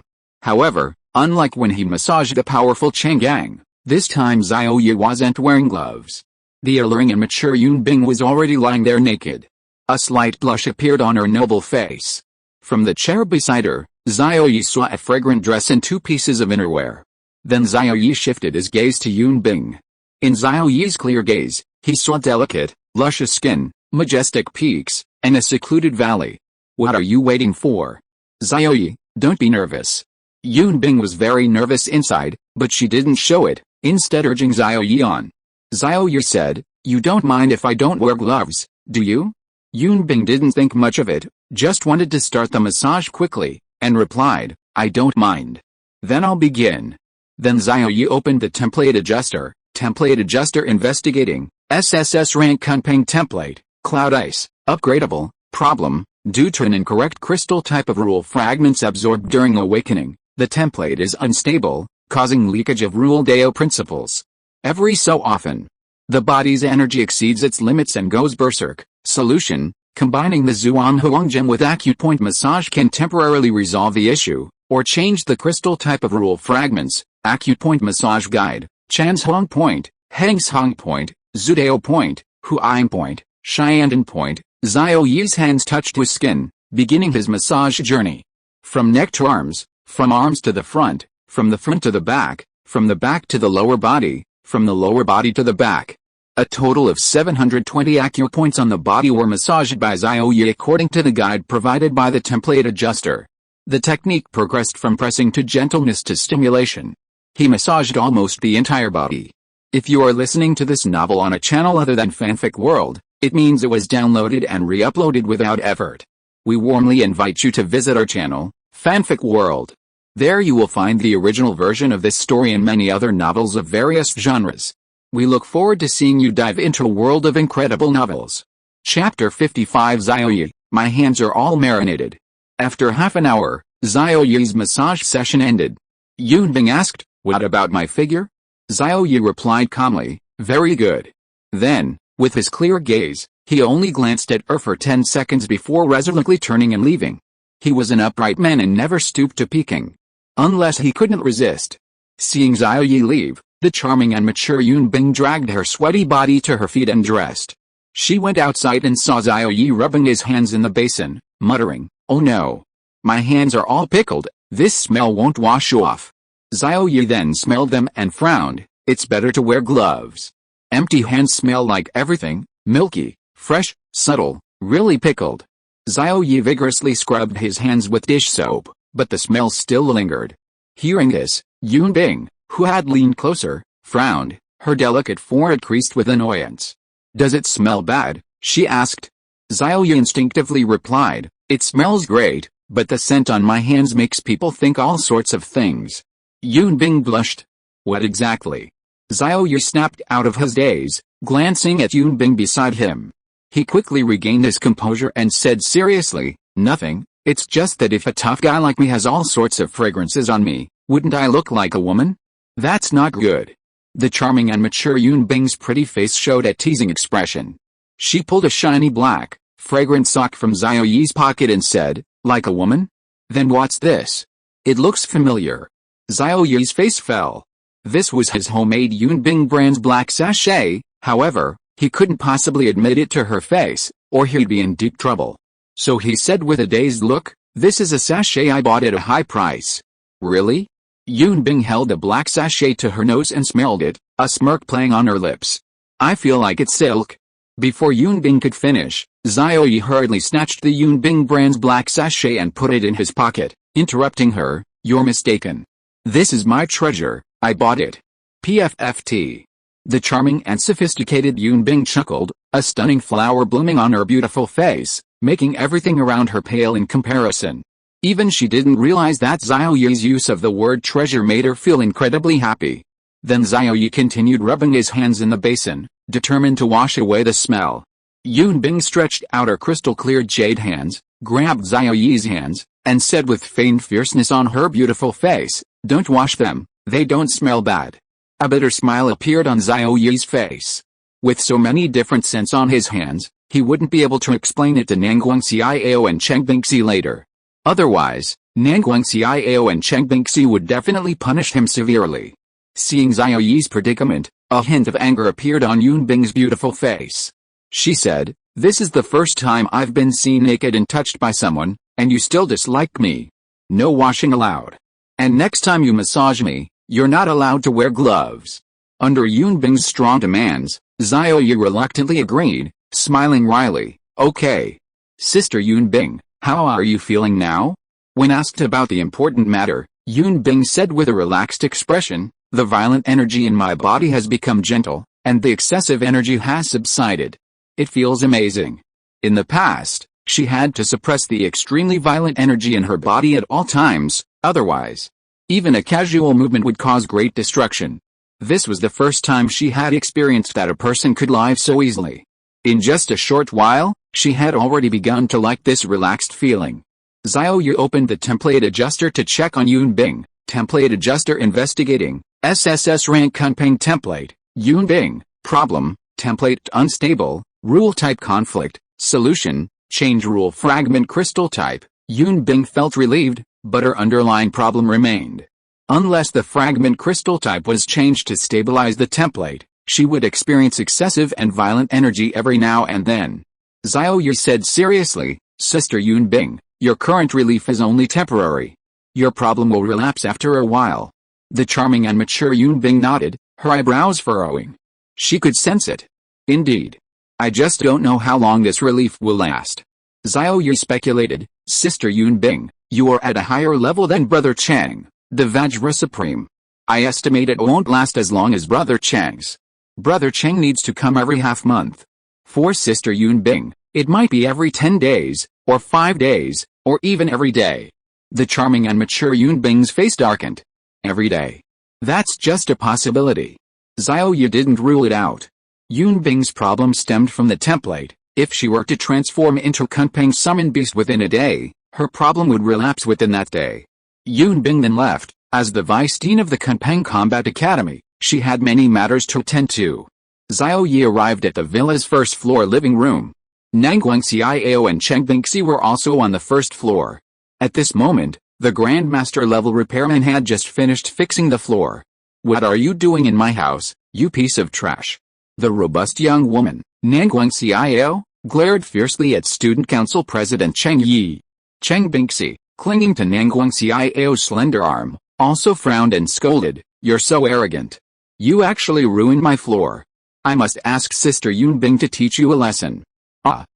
However, unlike when he massaged the powerful Cheng Gang, this time Xiao Ye wasn't wearing gloves. The alluring and mature Yunbing was already lying there naked. A slight blush appeared on her noble face. From the chair beside her, Xiao Ye saw a fragrant dress and 2 pieces of innerwear. Then Xiao Ye shifted his gaze to Yunbing. In Xiao Ye's clear gaze, he saw delicate, luscious skin, majestic peaks, and a secluded valley. "What are you waiting for? Xiao Ye, don't be nervous." Yunbing was very nervous inside, but she didn't show it, instead urging Xiao Ye on. Xiao Ye said, "You don't mind if I don't wear gloves, do you?" Yunbing didn't think much of it, just wanted to start the massage quickly, and replied, "I don't mind." "Then I'll begin." Then Xiao Ye opened the template adjuster investigating, SSS rank Kunpeng template, cloud ice, upgradable, problem, due to an incorrect crystal type of rule fragments absorbed during awakening, the template is unstable, causing leakage of rule Dao principles. Every so often, the body's energy exceeds its limits and goes berserk. Solution: combining the Zhuan Huang gem with acupoint massage can temporarily resolve the issue, or change the crystal type of rule fragments. Acupoint massage guide, Chan's Huang point, Heng's Hong point, Zudao point, Huaing point, Xiandan point. Xiao Ye's hands touched his skin, beginning his massage journey. From neck to arms, from arms to the front, from the front to the back, from the back to the lower body, from the lower body to the back. A total of 720 acupoints on the body were massaged by Xiao Ye according to the guide provided by the template adjuster. The technique progressed from pressing to gentleness to stimulation. He massaged almost the entire body. If you are listening to this novel on a channel other than Fanfic World, it means it was downloaded and re-uploaded without effort. We warmly invite you to visit our channel, Fanfic World. There you will find the original version of this story and many other novels of various genres. We look forward to seeing you dive into a world of incredible novels. Chapter 55 Xiao Ye, my hands are all marinated. After half an hour, Xiao Ye's massage session ended. Yunbing asked, "What about my figure?" Xiao Ye replied calmly, "Very good." Then, with his clear gaze, he only glanced at her for 10 seconds before resolutely turning and leaving. He was an upright man and never stooped to peeking. Unless he couldn't resist. Seeing Xiao Ye leave, the charming and mature Yunbing dragged her sweaty body to her feet and dressed. She went outside and saw Xiao Ye rubbing his hands in the basin, muttering, "Oh no. My hands are all pickled, this smell won't wash off." Xiao Ye then smelled them and frowned, "It's better to wear gloves. Empty hands smell like everything, milky, fresh, subtle, really pickled." Xiao Ye vigorously scrubbed his hands with dish soap, but the smell still lingered. Hearing this, Yunbing, who had leaned closer, frowned, her delicate forehead creased with annoyance. "Does it smell bad?" she asked. Xiao Ye instinctively replied, "It smells great, but the scent on my hands makes people think all sorts of things." Yunbing blushed. "What exactly?" Xiao Ye snapped out of his daze, glancing at Yunbing beside him. He quickly regained his composure and said seriously, "Nothing, it's just that if a tough guy like me has all sorts of fragrances on me, wouldn't I look like a woman? That's not good." The charming and mature Yunbing's pretty face showed a teasing expression. She pulled a shiny black, fragrant sock from Xiao Ye's pocket and said, "Like a woman? Then what's this? It looks familiar." Xiao Ye's face fell. This was his homemade Yunbing brand's black sachet, however, he couldn't possibly admit it to her face, or he'd be in deep trouble. So he said with a dazed look, "This is a sachet I bought at a high price." "Really?" Yunbing held a black sachet to her nose and smelled it, a smirk playing on her lips. "I feel like it's silk." Before Yunbing could finish, Xiao Ye hurriedly snatched the Yunbing brand's black sachet and put it in his pocket, interrupting her, "You're mistaken. This is my treasure, I bought it. PFFT." The charming and sophisticated Yunbing chuckled, a stunning flower blooming on her beautiful face, making everything around her pale in comparison. Even she didn't realize that Xiao Ye's use of the word treasure made her feel incredibly happy. Then Xiao Ye continued rubbing his hands in the basin, determined to wash away the smell. Yunbing stretched out her crystal-clear jade hands, grabbed Xiao Ye's hands, and said with feigned fierceness on her beautiful face, "Don't wash them, they don't smell bad." A bitter smile appeared on Xiao Ye's face. With so many different scents on his hands, he wouldn't be able to explain it to Nangguangxiao and Chengbingxi later. Otherwise, Nangguangxiao and Chengbingxi would definitely punish him severely. Seeing Xiao Ye's predicament, a hint of anger appeared on Yunbing's beautiful face. She said, "This is the first time I've been seen naked and touched by someone, and you still dislike me. No washing allowed. And next time you massage me, you're not allowed to wear gloves." Under Yunbing's strong demands, Xiao Ye reluctantly agreed, smiling wryly, "Okay. Sister Yunbing, how are you feeling now?" When asked about the important matter, Yunbing said with a relaxed expression, "The violent energy in my body has become gentle, and the excessive energy has subsided. It feels amazing." In the past, she had to suppress the extremely violent energy in her body at all times, otherwise, even a casual movement would cause great destruction. This was the first time she had experienced that a person could live so easily. In just a short while, she had already begun to like this relaxed feeling. Xiao Ye opened the template adjuster to check on Yunbing. Template adjuster investigating, SSS rank campaign template, Yunbing, problem, template unstable, rule type conflict, solution, change rule fragment crystal type. Yunbing felt relieved, but her underlying problem remained. Unless the fragment crystal type was changed to stabilize the template, she would experience excessive and violent energy every now and then. Xiao Ye said seriously, "Sister Yunbing, your current relief is only temporary. Your problem will relapse after a while." The charming and mature Yun Bing nodded, her eyebrows furrowing. She could sense it. Indeed. I just don't know how long this relief will last. Xiao Ye speculated, Sister Yun Bing, you are at a higher level than Brother Chang, the Vajra Supreme. I estimate it won't last as long as Brother Chang's. Brother Chang needs to come every half month. For Sister Yun Bing, it might be every 10 days, or 5 days, or even every day. The charming and mature Yun Bing's face darkened. Every day. That's just a possibility. Xiao Ye didn't rule it out. Yun Bing's problem stemmed from the template. If she were to transform into Kunpeng's summoned beast within a day, her problem would relapse within that day. Yun Bing then left. As the vice dean of the Kunpeng Combat Academy, she had many matters to attend to. Xiao Ye arrived at the villa's first-floor living room. Nangguang Xiao and Cheng Bingxi were also on the first floor. At this moment, the Grandmaster-level repairman had just finished fixing the floor. What are you doing in my house, you piece of trash? The robust young woman, Nangguang Xiao, glared fiercely at Student Council President Cheng Yi. Cheng Bingxi, clinging to Nangguang Xiao's slender arm, also frowned and scolded, You're so arrogant. You actually ruined my floor. I must ask Sister Yun Bing to teach you a lesson.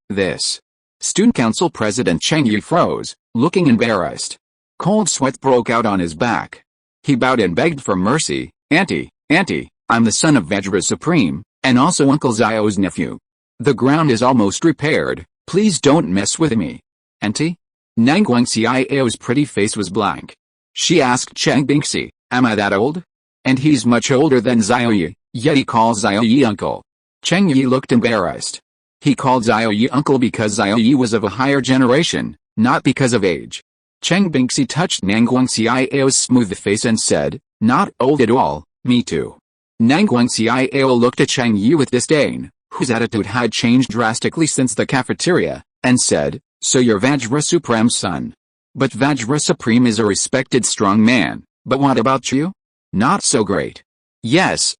This. Student Council President Cheng Yi froze, looking embarrassed. Cold sweat broke out on his back. He bowed and begged for mercy, Auntie, I'm the son of Vajra Supreme, and also Uncle Xiao's nephew. The ground is almost repaired, please don't mess with me. Auntie? Nangguang Xiao's pretty face was blank. She asked Cheng Bingxi, Am I that old? And he's much older than Xiao Ye, yet he calls Xiao Ye uncle. Cheng Yi looked embarrassed. He called Xiao Ye uncle because Xiao Ye was of a higher generation, not because of age. Cheng Bingxi touched Nangguang Xiao's smooth face and said, Not old at all, me too. Nangguang Xiao looked at Cheng Yi with disdain, whose attitude had changed drastically since the cafeteria, and said, So you're Vajra Supreme's son. But Vajra Supreme is a respected strong man, but what about you? Not so great. Yes.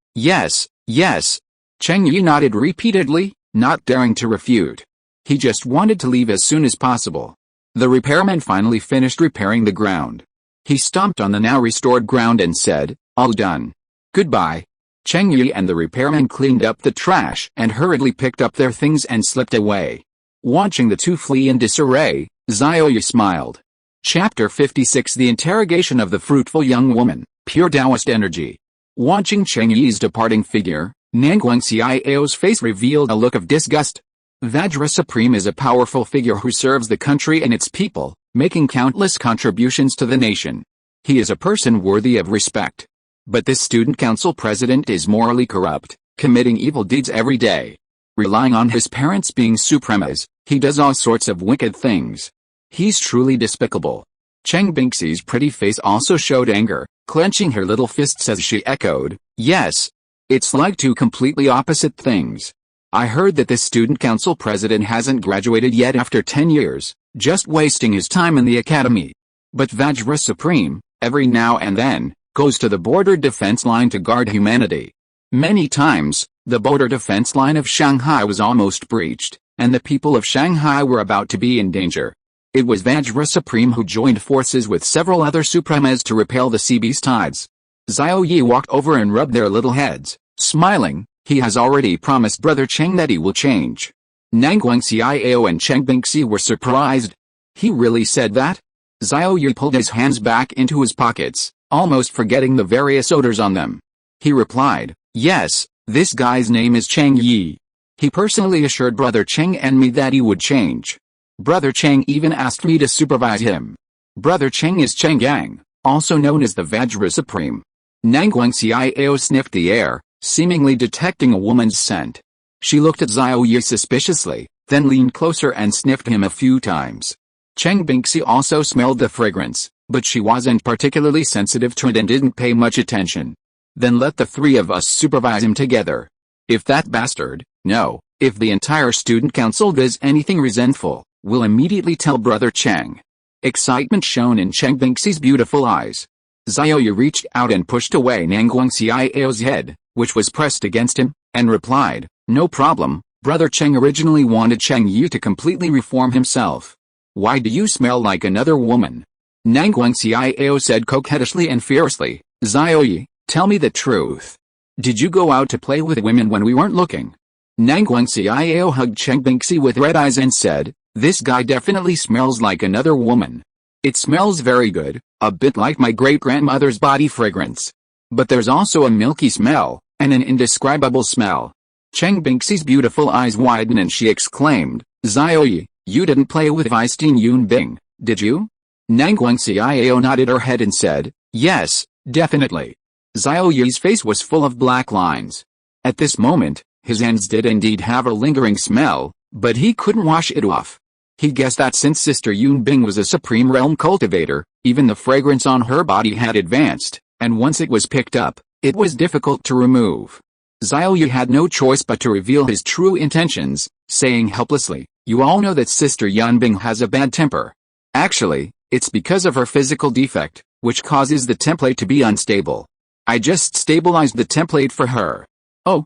Cheng Yi nodded repeatedly, not daring to refute. He just wanted to leave as soon as possible. The repairman finally finished repairing the ground. He stomped on the now restored ground and said, All done. Goodbye. Cheng Yi and the repairman cleaned up the trash and hurriedly picked up their things and slipped away. Watching the two flee in disarray, Xiao Ye smiled. Chapter 56 The Interrogation of the Fruitful Young Woman, Pure Taoist Energy. Watching Cheng Yi's departing figure, Nangguang Xiao's face revealed a look of disgust. Vajra Supreme is a powerful figure who serves the country and its people, making countless contributions to the nation. He is a person worthy of respect. But this student council president is morally corrupt, committing evil deeds every day. Relying on his parents being supremas, he does all sorts of wicked things. He's truly despicable. Cheng Bingxi's pretty face also showed anger, clenching her little fists as she echoed, Yes. It's like two completely opposite things. I heard that this student council president hasn't graduated yet after 10 years, just wasting his time in the academy. But Vajra Supreme, every now and then, goes to the border defense line to guard humanity. Many times, the border defense line of Shanghai was almost breached, and the people of Shanghai were about to be in danger. It was Vajra Supreme who joined forces with several other supremas to repel the sea beast tides. Xiao Ye walked over and rubbed their little heads, smiling. He has already promised Brother Cheng that he will change. Nangguang Xiao and Cheng Bingxi were surprised. He really said that? Xiao Ye pulled his hands back into his pockets, almost forgetting the various odors on them. He replied, Yes, this guy's name is Cheng Yi. He personally assured Brother Cheng and me that he would change. Brother Cheng even asked me to supervise him. Brother Cheng is Cheng Yang, also known as the Vajra Supreme. Nangguang Xiao sniffed the air, seemingly detecting a woman's scent. She looked at Xiao Ye suspiciously, then leaned closer and sniffed him a few times. Cheng Bingxi also smelled the fragrance, but she wasn't particularly sensitive to it and didn't pay much attention. Then let the three of us supervise him together. If that bastard, no, if the entire student council does anything resentful, we'll immediately tell Brother Cheng. Excitement shone in Cheng Bingxi's beautiful eyes. Xiao Ye reached out and pushed away Nangguang Xiao's head, which was pressed against him, and replied, No problem, Brother Cheng originally wanted Cheng Yi to completely reform himself. Why do you smell like another woman? Nangguang Xiao said coquettishly and fiercely. Xiao Ye, tell me the truth. Did you go out to play with women when we weren't looking? Nangguangxiao hugged Cheng Bingxi with red eyes and said, this guy definitely smells like another woman. It smells very good, a bit like my great-grandmother's body fragrance. But there's also a milky smell, and an indescribable smell. Cheng Bingxi's beautiful eyes widened and she exclaimed, Xiao Ye, you didn't play with Weisteen Yunbing, did you? Nangguangxiao nodded her head and said, yes, definitely. Xiao Ye's face was full of black lines. At this moment, his hands did indeed have a lingering smell, but he couldn't wash it off. He guessed that since Sister Yunbing was a supreme realm cultivator, even the fragrance on her body had advanced, and once it was picked up, it was difficult to remove. Xiao Ye had no choice but to reveal his true intentions, saying helplessly, you all know that Sister Yunbing has a bad temper. Actually, it's because of her physical defect, which causes the template to be unstable. I just stabilized the template for her. Oh.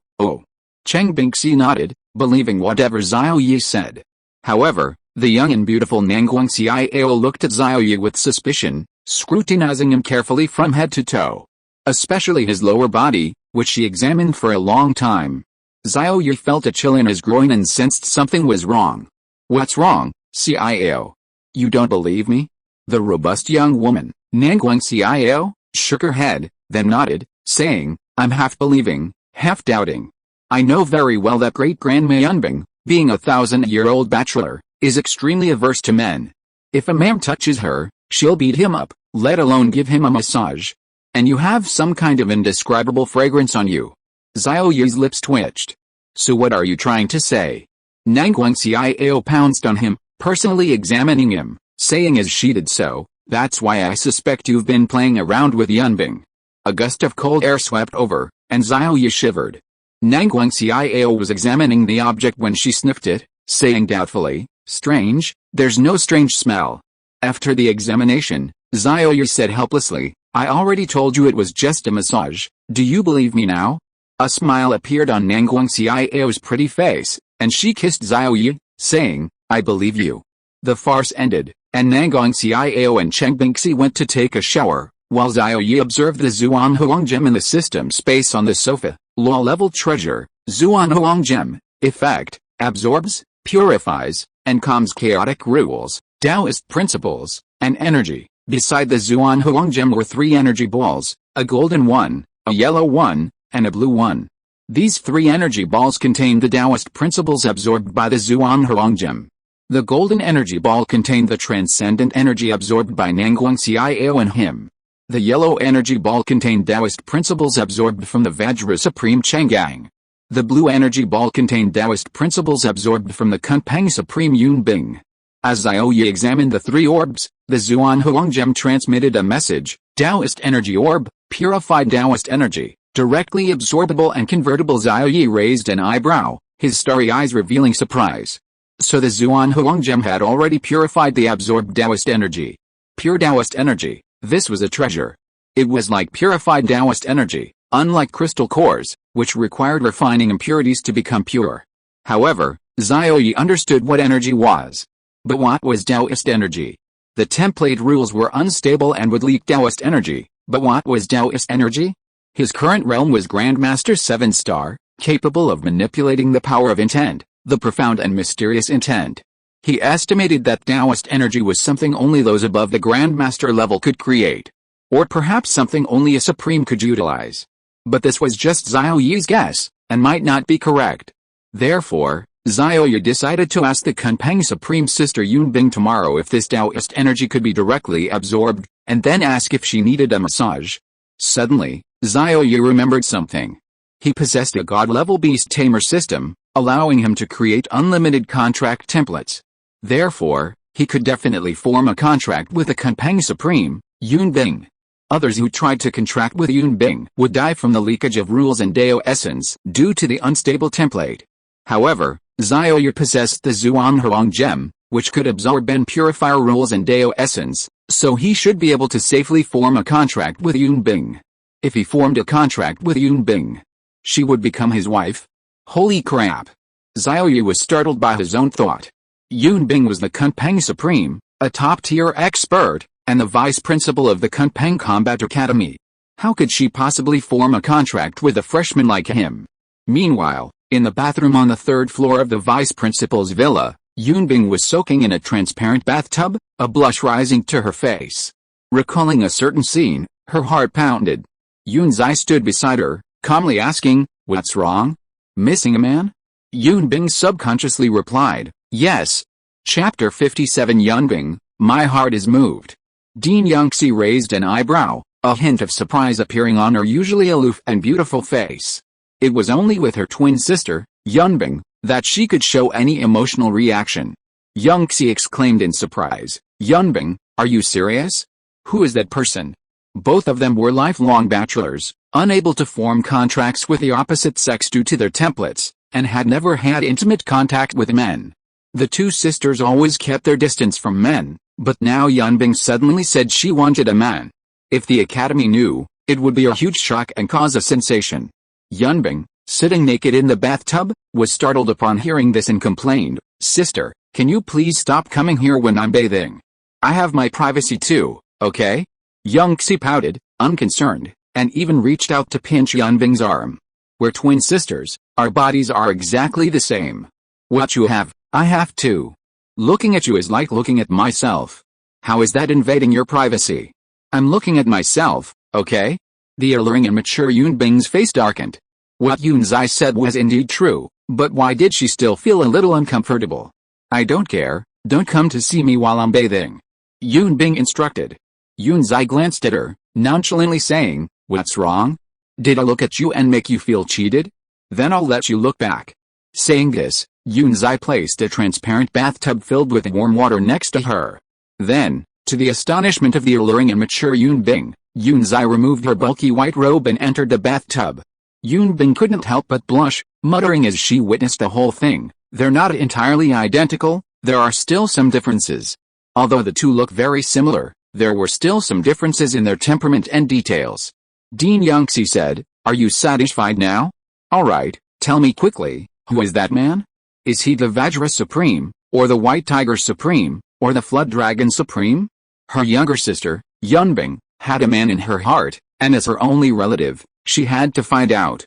Cheng Bingxi nodded, believing whatever Xiao Ye said. However, the young and beautiful Nangguangxiao looked at Xiao Ye with suspicion, scrutinizing him carefully from head to toe. Especially his lower body, which she examined for a long time. Xiao Ye felt a chill in his groin and sensed something was wrong. What's wrong, Xiao? You don't believe me? The robust young woman, Nangguangxiao, shook her head, then nodded, saying, I'm half believing, half doubting. I know very well that great-grandma Yunbing, being a 1,000-year-old bachelor, is extremely averse to men. If a man touches her, she'll beat him up, let alone give him a massage. And you have some kind of indescribable fragrance on you. Xiao Ye's lips twitched. So what are you trying to say? Nangguangxiao pounced on him, personally examining him, saying as she did so, that's why I suspect you've been playing around with Yunbing. A gust of cold air swept over, and Xiao Ye shivered. Nangguangxiao was examining the object when she sniffed it, saying doubtfully, strange, there's no strange smell. After the examination, Xiao Ye said helplessly, I already told you it was just a massage, do you believe me now? A smile appeared on Nangguangxiao's pretty face, and she kissed Xiao Ye, saying, I believe you. The farce ended, and Nangguangxiao and Cheng Bingxi went to take a shower, while Xiao Ye observed the Zhuan Huang gem in the system space on the sofa. Low-level treasure, Zhuan Huang gem, effect, absorbs, purifies, and calms chaotic rules, Taoist principles, and energy. Beside the Zhuan Huang gem were 3 energy balls, a golden one, a yellow one, and a blue one. These 3 energy balls contained the Taoist principles absorbed by the Zhuan Huang gem. The golden energy ball contained the transcendent energy absorbed by Nangguangxiao and him. The yellow energy ball contained Taoist principles absorbed from the Vajra Supreme Chang'an. The blue energy ball contained Taoist principles absorbed from the Kunpeng Supreme Yunbing. As Xiao Ye examined the 3 orbs, the Zhuan Huang gem transmitted a message, Taoist energy orb, purified Taoist energy, directly absorbable and convertible. Xiao Ye raised an eyebrow, his starry eyes revealing surprise. So the Zhuan Huang gem had already purified the absorbed Taoist energy. Pure Taoist energy. This was a treasure. It was like purified Taoist energy, unlike crystal cores, which required refining impurities to become pure. However, Xiao Ye understood what energy was. But what was Taoist energy? The template rules were unstable and would leak Taoist energy, but what was Taoist energy? His current realm was Grandmaster 7-star, capable of manipulating the power of intent, the profound and mysterious intent. He estimated that Taoist energy was something only those above the Grandmaster level could create. Or perhaps something only a Supreme could utilize. But this was just Xiao Ye's guess, and might not be correct. Therefore, Xiao Ye decided to ask the Kunpeng Supreme Sister Yunbing tomorrow if this Taoist energy could be directly absorbed, and then ask if she needed a massage. Suddenly, Xiao Ye remembered something. He possessed a God-level Beast Tamer system, allowing him to create unlimited contract templates. Therefore, he could definitely form a contract with the Kunpeng Supreme, Yunbing. Others who tried to contract with Yunbing would die from the leakage of rules and Dao essence due to the unstable template. However, Xiao Ye possessed the Zhuan Huang gem, which could absorb and purify rules and Dao essence, so he should be able to safely form a contract with Yunbing. If he formed a contract with Yunbing, she would become his wife. Holy crap! Xiao Ye was startled by his own thought. Yunbing was the Kunpeng Supreme, a top-tier expert, and the vice principal of the Kunpeng Combat Academy. How could she possibly form a contract with a freshman like him? Meanwhile, in the bathroom on the third floor of the vice principal's villa, Yunbing was soaking in a transparent bathtub, a blush rising to her face. Recalling a certain scene, her heart pounded. Yunzai stood beside her, calmly asking, "What's wrong? Missing a man?" Yunbing subconsciously replied, "Yes." Chapter 57 Yunbing, my heart is moved. Dean Youngxi raised an eyebrow, a hint of surprise appearing on her usually aloof and beautiful face. It was only with her twin sister, Yunbing, that she could show any emotional reaction. Youngxi exclaimed in surprise, "Yunbing, are you serious? Who is that person?" Both of them were lifelong bachelors, unable to form contracts with the opposite sex due to their templates, and had never had intimate contact with men. The two sisters always kept their distance from men, but now Yunbing suddenly said she wanted a man. If the academy knew, it would be a huge shock and cause a sensation. Yunbing, sitting naked in the bathtub, was startled upon hearing this and complained, "Sister, can you please stop coming here when I'm bathing? I have my privacy too, okay?" Youngxi pouted, unconcerned, and even reached out to pinch Yunbing's arm. "We're twin sisters, our bodies are exactly the same. What you have, I have too. Looking at you is like looking at myself. How is that invading your privacy? I'm looking at myself, okay?" The alluring and mature Yunbing's face darkened. What Yunzai said was indeed true, but why did she still feel a little uncomfortable? "I don't care, don't come to see me while I'm bathing," Yunbing instructed. Yunzai glanced at her, nonchalantly saying, "What's wrong? Did I look at you and make you feel cheated? Then I'll let you look back." Saying this, Yunzai placed a transparent bathtub filled with warm water next to her. Then, to the astonishment of the alluring and mature Yunbing, Yunzai removed her bulky white robe and entered the bathtub. Yunbing couldn't help but blush, muttering as she witnessed the whole thing, "They're not entirely identical, there are still some differences." Although the two look very similar, there were still some differences in their temperament and details. Dean Youngxi said, "Are you satisfied now? Alright, tell me quickly, who is that man? Is he the Vajra Supreme, or the White Tiger Supreme, or the Flood Dragon Supreme?" Her younger sister, Yunbing, had a man in her heart, and as her only relative, she had to find out.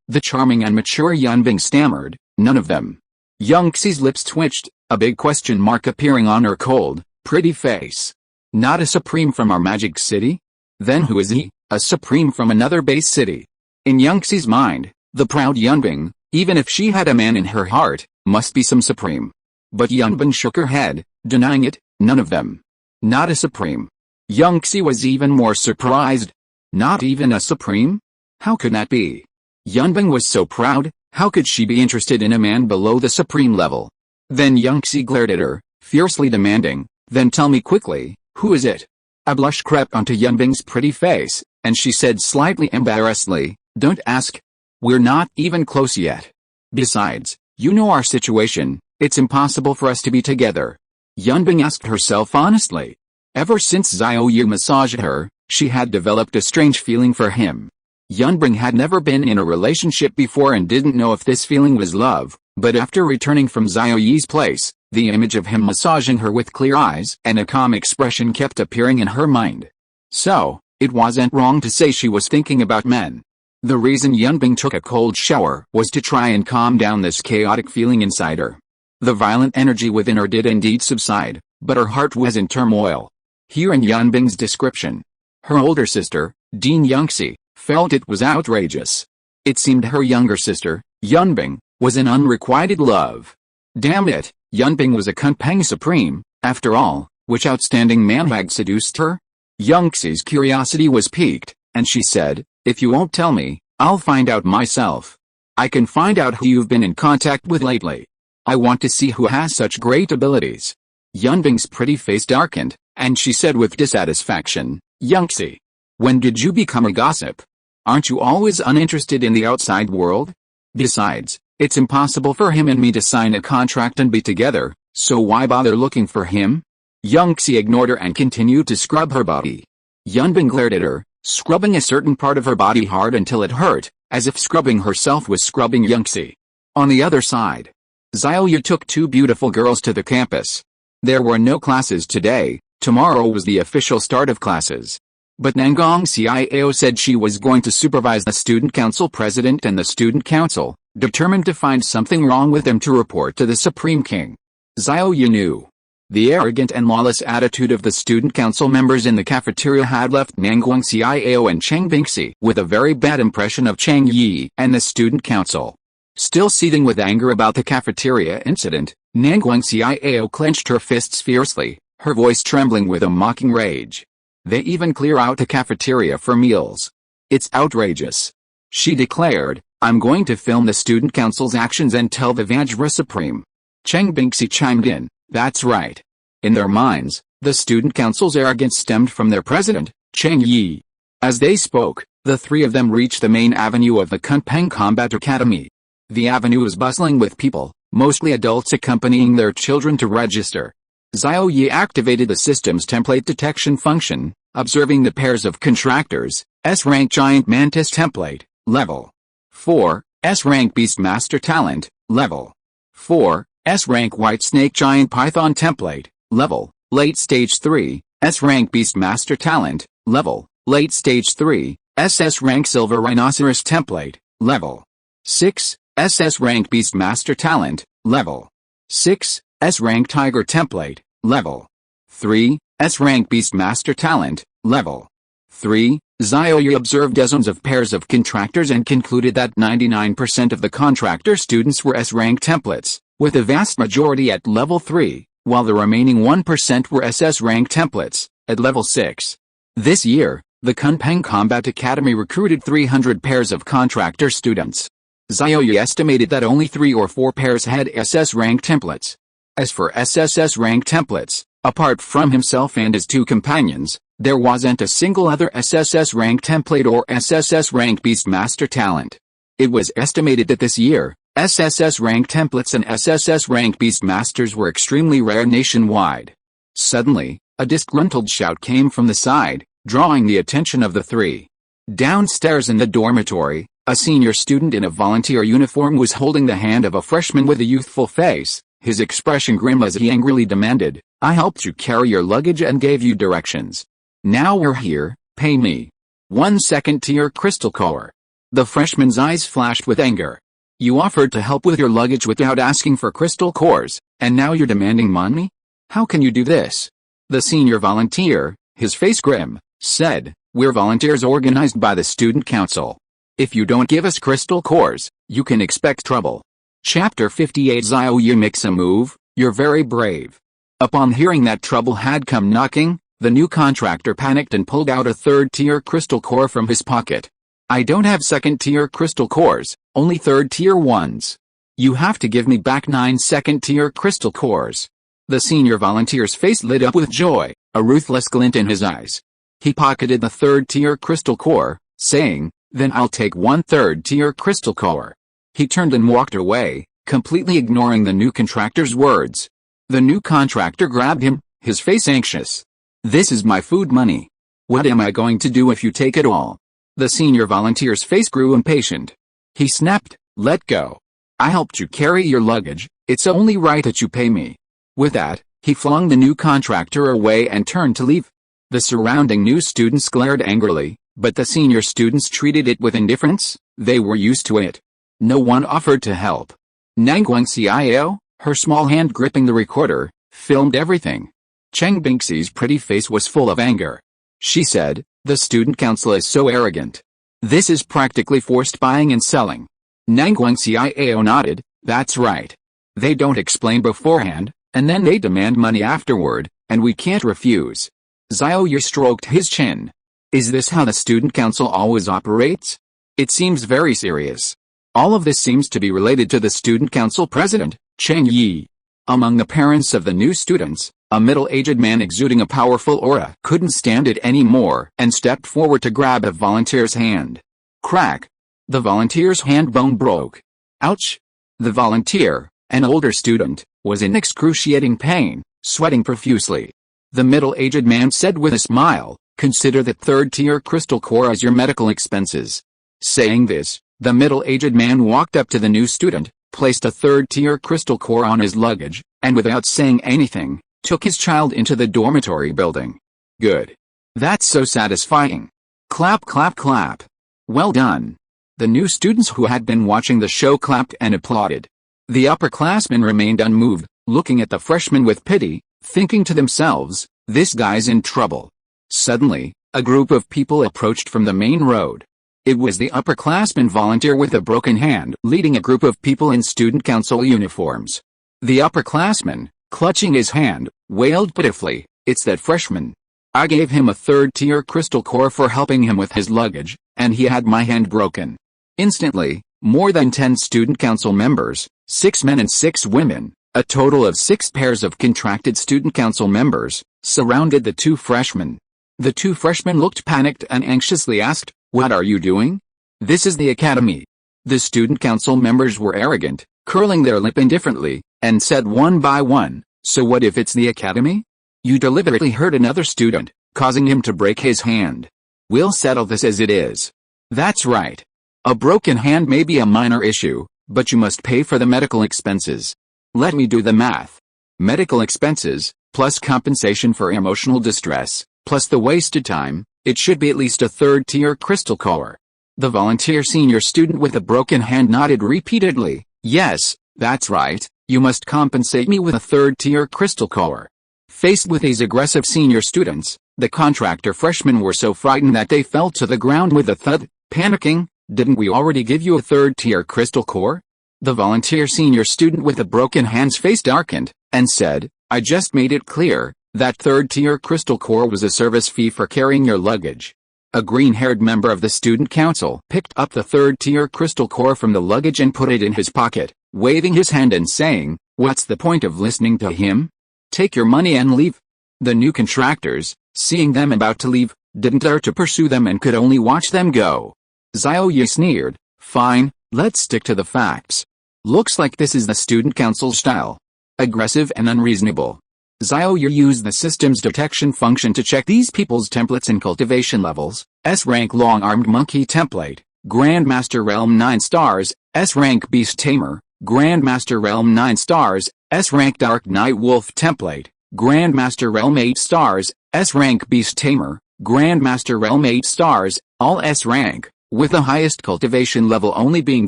The charming and mature Yunbing stammered, "None of them." Youngxi's lips twitched, a big question mark appearing on her cold, pretty face. "Not a supreme from our magic city? Then who is he? A supreme from another base city?" In Youngxi's mind, the proud Yunbing, even if she had a man in her heart, must be some supreme. But Yunbing shook her head, denying it, "None of them. Not a supreme." Youngxi was even more surprised. Not even a supreme? How could that be? Yunbing was so proud, how could she be interested in a man below the supreme level? Then Youngxi glared at her, fiercely demanding, "Then tell me quickly, who is it?" A blush crept onto Yunbing's pretty face, and she said slightly embarrassedly, "Don't ask. We're not even close yet. Besides, you know our situation, it's impossible for us to be together." Yunbing asked herself honestly. Ever since Xiao Ye massaged her, she had developed a strange feeling for him. Yunbing had never been in a relationship before and didn't know if this feeling was love, but after returning from Xiao Ye's place, the image of him massaging her with clear eyes and a calm expression kept appearing in her mind. So, it wasn't wrong to say she was thinking about men. The reason Yunbing took a cold shower was to try and calm down this chaotic feeling inside her. The violent energy within her did indeed subside, but her heart was in turmoil. Here in Yunbing's description, her older sister, Dean Youngxi, felt it was outrageous. It seemed her younger sister, Yunbing, was in unrequited love. Damn it, Yunbing was a Kunpeng Supreme, after all. Which outstanding man had seduced her? Youngxi's curiosity was piqued, and she said, "If you won't tell me, I'll find out myself. I can find out who you've been in contact with lately. I want to see who has such great abilities." Yunbing's pretty face darkened, and she said with dissatisfaction, "Youngxi, when did you become a gossip? Aren't you always uninterested in the outside world? Besides, it's impossible for him and me to sign a contract and be together, so why bother looking for him?" Youngxi ignored her and continued to scrub her body. Yunbing glared at her, scrubbing a certain part of her body hard until it hurt, as if scrubbing herself was scrubbing Youngxi. On the other side, Xiao Ye took two beautiful girls to the campus. There were no classes today, tomorrow was the official start of classes. But Nangong Xiao said she was going to supervise the student council president and the student council, determined to find something wrong with them to report to the Supreme King. Xiao Ye knew. The arrogant and lawless attitude of the student council members in the cafeteria had left Nangong Xiao and Cheng Bingxi with a very bad impression of Cheng Yi and the student council. Still seething with anger about the cafeteria incident, Nangong Xiao clenched her fists fiercely, her voice trembling with a mocking rage. They even clear out the cafeteria for meals. It's outrageous. She declared, I'm going to film the student council's actions and tell the Vajra Supreme. Cheng Bingxi chimed in, that's right. In their minds, the student council's arrogance stemmed from their president, Cheng Yi. As they spoke, the three of them reached the main avenue of the Kunpeng Combat Academy. The avenue was bustling with people, mostly adults accompanying their children to register. Xiao Ye activated the system's template detection function, observing the pairs of contractors, S-rank Giant Mantis Template, Level 4, S-rank Beast Master Talent, Level 4, S-rank White Snake Giant Python Template, Level, Late Stage 3, S-rank Beast Master Talent, Level, Late Stage 3, SS rank Silver Rhinoceros Template, Level 6, SS rank Beast Master Talent, Level 6, S rank Tiger Template, Level 3, S rank Beast Master Talent, Level 3. Xiao Ye observed dozens of pairs of contractors and concluded that 99% of the contractor students were S-rank templates, with the vast majority at Level 3, while the remaining 1% were SS-rank templates, at Level 6. This year, the Kunpeng Combat Academy recruited 300 pairs of contractor students. Xiao Ye estimated that only 3 or 4 pairs had SS-rank templates. As for SSS-rank templates, apart from himself and his 2 companions, there wasn't a single other SSS-rank template or SSS-rank Beast Master talent. It was estimated that this year, SSS-rank templates and SSS-rank Beast Masters were extremely rare nationwide. Suddenly, a disgruntled shout came from the side, drawing the attention of the 3. Downstairs in the dormitory, a senior student in a volunteer uniform was holding the hand of a freshman with a youthful face, his expression grim as he angrily demanded, I helped you carry your luggage and gave you directions. Now we're here, pay me 1 second-tier crystal core. The freshman's eyes flashed with anger. You offered to help with your luggage without asking for crystal cores, and now you're demanding money? How can you do this? The senior volunteer, his face grim, said, we're volunteers organized by the student council. If you don't give us crystal cores, you can expect trouble. Chapter 58 Xiao Ye makes a move, you're very brave. Upon hearing that trouble had come knocking, the new contractor panicked and pulled out a 3rd-tier crystal core from his pocket. I don't have 2nd-tier crystal cores, only 3rd-tier ones. You have to give me back 9 2nd-tier crystal cores. The senior volunteer's face lit up with joy, a ruthless glint in his eyes. He pocketed the 3rd-tier crystal core, saying, then I'll take 1 3rd-tier crystal core. He turned and walked away, completely ignoring the new contractor's words. The new contractor grabbed him, his face anxious. This is my food money. What am I going to do if you take it all? The senior volunteer's face grew impatient. He snapped, let go. I helped you carry your luggage, it's only right that you pay me. With that, he flung the new contractor away and turned to leave. The surrounding new students glared angrily, but the senior students treated it with indifference, they were used to it. No one offered to help. Nangguang Xiao, her small hand gripping the recorder, filmed everything. Cheng Bingxi's pretty face was full of anger. She said, the student council is so arrogant. This is practically forced buying and selling. Nangguang Xiao nodded, that's right. They don't explain beforehand, and then they demand money afterward, and we can't refuse. Xiao Ye stroked his chin. Is this how the student council always operates? It seems very serious. All of this seems to be related to the student council president, Cheng Yi. Among the parents of the new students, a middle-aged man exuding a powerful aura couldn't stand it anymore and stepped forward to grab a volunteer's hand. Crack! The volunteer's hand bone broke. Ouch! The volunteer, an older student, was in excruciating pain, sweating profusely. The middle-aged man said with a smile, consider that 3rd-tier crystal core as your medical expenses. Saying this, the middle-aged man walked up to the new student, placed a 3rd-tier crystal core on his luggage, and without saying anything, took his child into the dormitory building. Good. That's so satisfying. Clap, clap, clap. Well done. The new students who had been watching the show clapped and applauded. The upperclassmen remained unmoved, looking at the freshmen with pity, thinking to themselves, this guy's in trouble. Suddenly, a group of people approached from the main road. It was the upperclassman volunteer with a broken hand leading a group of people in student council uniforms. The upperclassman, clutching his hand, wailed pitifully, "It's that freshman. I gave him a third-tier crystal core for helping him with his luggage, and he had my hand broken." Instantly, more than 10 student council members, 6 men and 6 women, a total of 6 pairs of contracted student council members, surrounded the 2 freshmen. The 2 freshmen looked panicked and anxiously asked, "What are you doing?" "This is the academy." The student council members were arrogant, curling their lip indifferently, and said one by one, "So what if it's the academy? You deliberately hurt another student, causing him to break his hand. We'll settle this as it is." "That's right. A broken hand may be a minor issue, but you must pay for the medical expenses. Let me do the math. Medical expenses, plus compensation for emotional distress, plus the wasted time, it should be at least a third-tier crystal core." The volunteer senior student with a broken hand nodded repeatedly, "Yes, that's right, you must compensate me with a third-tier crystal core." Faced with these aggressive senior students, the contractor freshmen were so frightened that they fell to the ground with a thud, panicking, "Didn't we already give you a third-tier crystal core?" The volunteer senior student with a broken hand's face darkened, and said, "I just made it clear, that third-tier crystal core was a service fee for carrying your luggage." A green-haired member of the student council picked up the third-tier crystal core from the luggage and put it in his pocket, waving his hand and saying, "What's the point of listening to him? Take your money and leave." The new contractors, seeing them about to leave, didn't dare to pursue them and could only watch them go. Xiao Ye sneered, "Fine, let's stick to the facts. Looks like this is the student council style. Aggressive and unreasonable." Xiao Ye used the system's detection function to check these people's templates and cultivation levels. S-rank long-armed monkey template, Grandmaster Realm 9 stars, S-rank Beast Tamer, Grandmaster Realm 9 stars, S-rank Dark Night Wolf template, Grandmaster Realm 8 stars, S-rank Beast Tamer, Grandmaster Realm 8 stars, all S-rank, with the highest cultivation level only being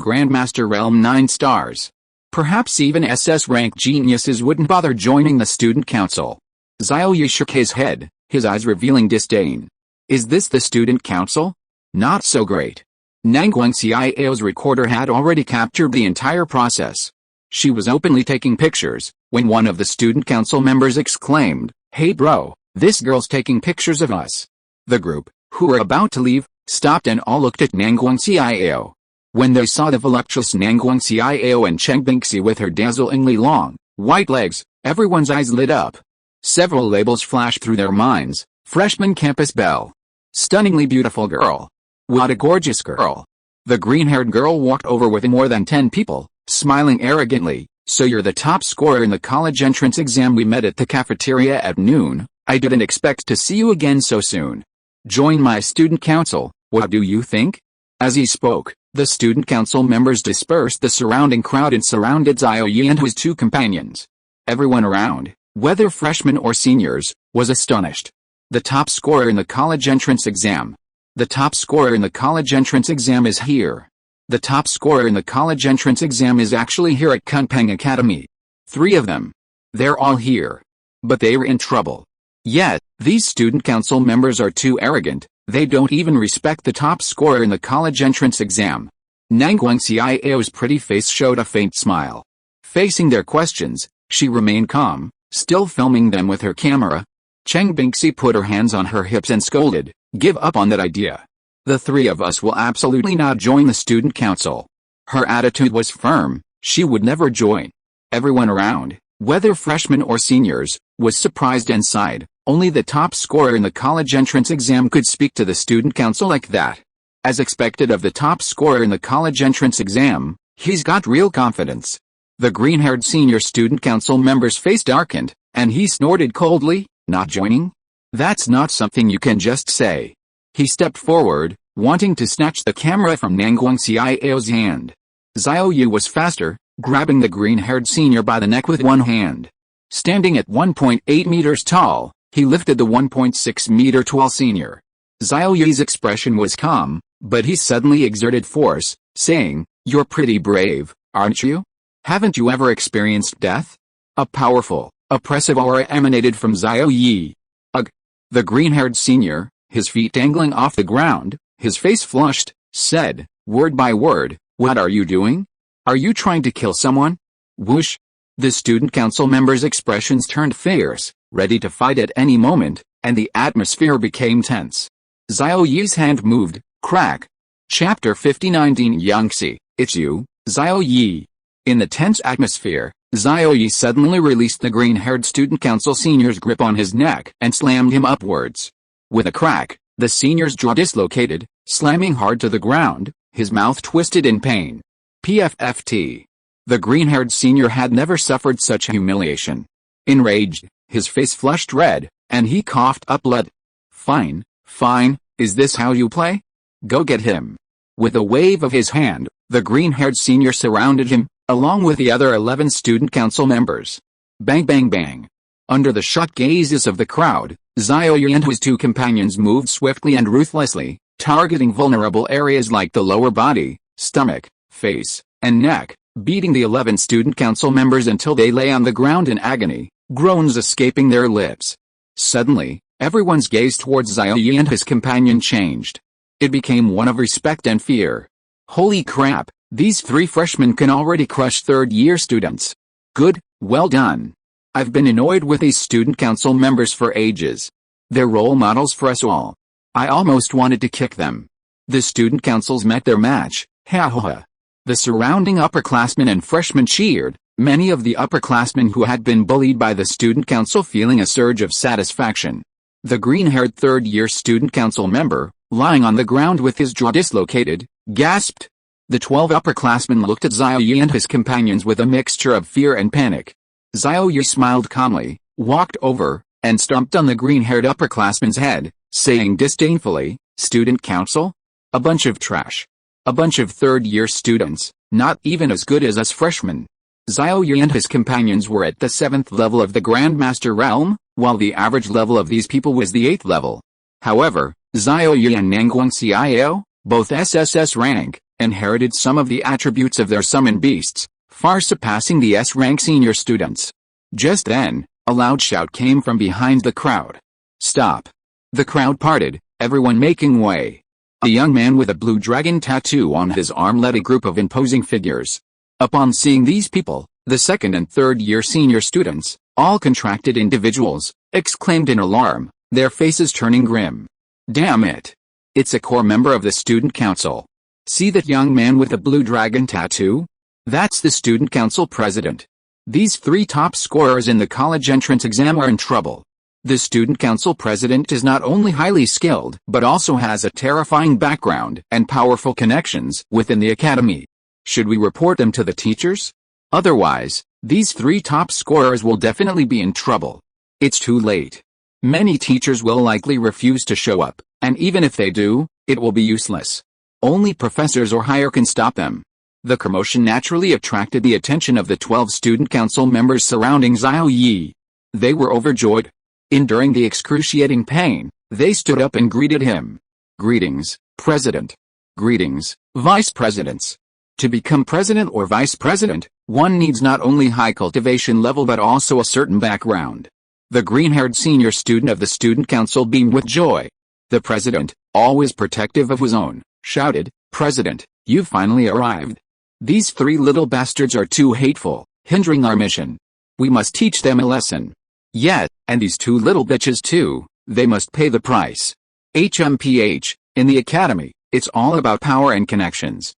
Grandmaster Realm 9 stars. Perhaps even SS rank geniuses wouldn't bother joining the student council. Xiao Ye shook his head, his eyes revealing disdain. Is this the student council? Not so great. Nangguang Xiao's recorder had already captured the entire process. She was openly taking pictures, when one of the student council members exclaimed, "Hey bro, this girl's taking pictures of us." The group, who were about to leave, stopped and all looked at Nangguang Xiao. When they saw the voluptuous Nangguang Xiao and Cheng Bingxi with her dazzlingly long, white legs, everyone's eyes lit up. Several labels flashed through their minds. Freshman campus belle. Stunningly beautiful girl. What a gorgeous girl. The green-haired girl walked over with more than 10 people, smiling arrogantly. "So you're the top scorer in the college entrance exam we met at the cafeteria at noon. I didn't expect to see you again so soon. Join my student council, what do you think?" As he spoke, the student council members dispersed the surrounding crowd and surrounded Xiao Ye and his 2 companions. Everyone around, whether freshmen or seniors, was astonished. The top scorer in the college entrance exam. The top scorer in the college entrance exam is here. The top scorer in the college entrance exam is actually here at Kunpeng Academy. 3 of them. They're all here. But they were in trouble. Yet, these student council members are too arrogant. They don't even respect the top scorer in the college entrance exam. Nangguang Xiao's pretty face showed a faint smile. Facing their questions, she remained calm, still filming them with her camera. Cheng Bingxi put her hands on her hips and scolded, "Give up on that idea. The 3 of us will absolutely not join the student council." Her attitude was firm, she would never join. Everyone around, whether freshmen or seniors, was surprised and sighed. Only the top scorer in the college entrance exam could speak to the student council like that. As expected of the top scorer in the college entrance exam, he's got real confidence. The green-haired senior student council member's face darkened, and he snorted coldly, "Not joining? That's not something you can just say." He stepped forward, wanting to snatch the camera from Nangguang Xiao's hand. Xiao Ye was faster, grabbing the green-haired senior by the neck with one hand. Standing at 1.8 meters tall, He lifted the 1.6-meter tall senior. Xiao Ye's expression was calm, but he suddenly exerted force, saying, "You're pretty brave, aren't you? Haven't you ever experienced death?" A powerful, oppressive aura emanated from Xiao Ye. Ugh! The green-haired senior, his feet dangling off the ground, his face flushed, said, word by word, "What are you doing? Are you trying to kill someone?" Whoosh! The student council members' expressions turned fierce, ready to fight at any moment, and the atmosphere became tense. Xiao Ye's hand moved, crack. Chapter 50-19 Yangtze, it's you, Xiao Ye. In the tense atmosphere, Xiao Ye suddenly released the green-haired student council senior's grip on his neck and slammed him upwards. With a crack, the senior's jaw dislocated, slamming hard to the ground, his mouth twisted in pain. PFFT. The green-haired senior had never suffered such humiliation. Enraged, his face flushed red, and he coughed up blood. Fine, fine, is this how you play? Go get him. With a wave of his hand, the green-haired senior surrounded him, along with the other 11 student council members. Bang bang bang. Under the shocked gazes of the crowd, Xiao Ye and his two companions moved swiftly and ruthlessly, targeting vulnerable areas like the lower body, stomach, face, and neck, beating the 11 student council members until they lay on the ground in agony, groans escaping their lips. Suddenly, everyone's gaze towards Xiao Ye and his companion changed. It became one of respect and fear. Holy crap, these 3 freshmen can already crush third-year students. Good, well done. I've been annoyed with these student council members for ages. They're role models for us all. I almost wanted to kick them. The student councils met their match, ha ha ha. The surrounding upperclassmen and freshmen cheered, many of the upperclassmen who had been bullied by the student council feeling a surge of satisfaction. The green-haired third-year student council member, lying on the ground with his jaw dislocated, gasped. The 12 upperclassmen looked at Xiao Ye and his companions with a mixture of fear and panic. Xiao Ye smiled calmly, walked over, and stomped on the green-haired upperclassman's head, saying disdainfully, "Student council? A bunch of trash. A bunch of third-year students, not even as good as us freshmen." Xiao Ye and his companions were at the 7th level of the Grandmaster realm, while the average level of these people was the 8th level. However, Xiao Ye and Nangguang Xiao, both SSS rank, inherited some of the attributes of their summon beasts, far surpassing the S-rank senior students. Just then, a loud shout came from behind the crowd. "Stop!" The crowd parted, everyone making way. A young man with a blue dragon tattoo on his arm led a group of imposing figures. Upon seeing these people, the 2nd and 3rd-year senior students, all contracted individuals, exclaimed in alarm, their faces turning grim. "Damn it! It's a core member of the student council. See that young man with a blue dragon tattoo? That's the student council president. These 3 top scorers in the college entrance exam are in trouble. The student council president is not only highly skilled but also has a terrifying background and powerful connections within the academy. Should we report them to the teachers? Otherwise, these 3 top scorers will definitely be in trouble. It's too late. Many teachers will likely refuse to show up, and even if they do, it will be useless. Only professors or higher can stop them." The commotion naturally attracted the attention of the 12 student council members surrounding Xiao Ye. They were overjoyed. Enduring the excruciating pain, they stood up and greeted him. "Greetings, President. Greetings, Vice Presidents." To become president or vice president, one needs not only high cultivation level but also a certain background. The green-haired senior student of the student council beamed with joy. The president, always protective of his own, shouted, "President, you've finally arrived. These 3 little bastards are too hateful, hindering our mission. We must teach them a lesson. Yet, and these 2 little bitches too, they must pay the price. HMPH, in the academy, it's all about power and connections."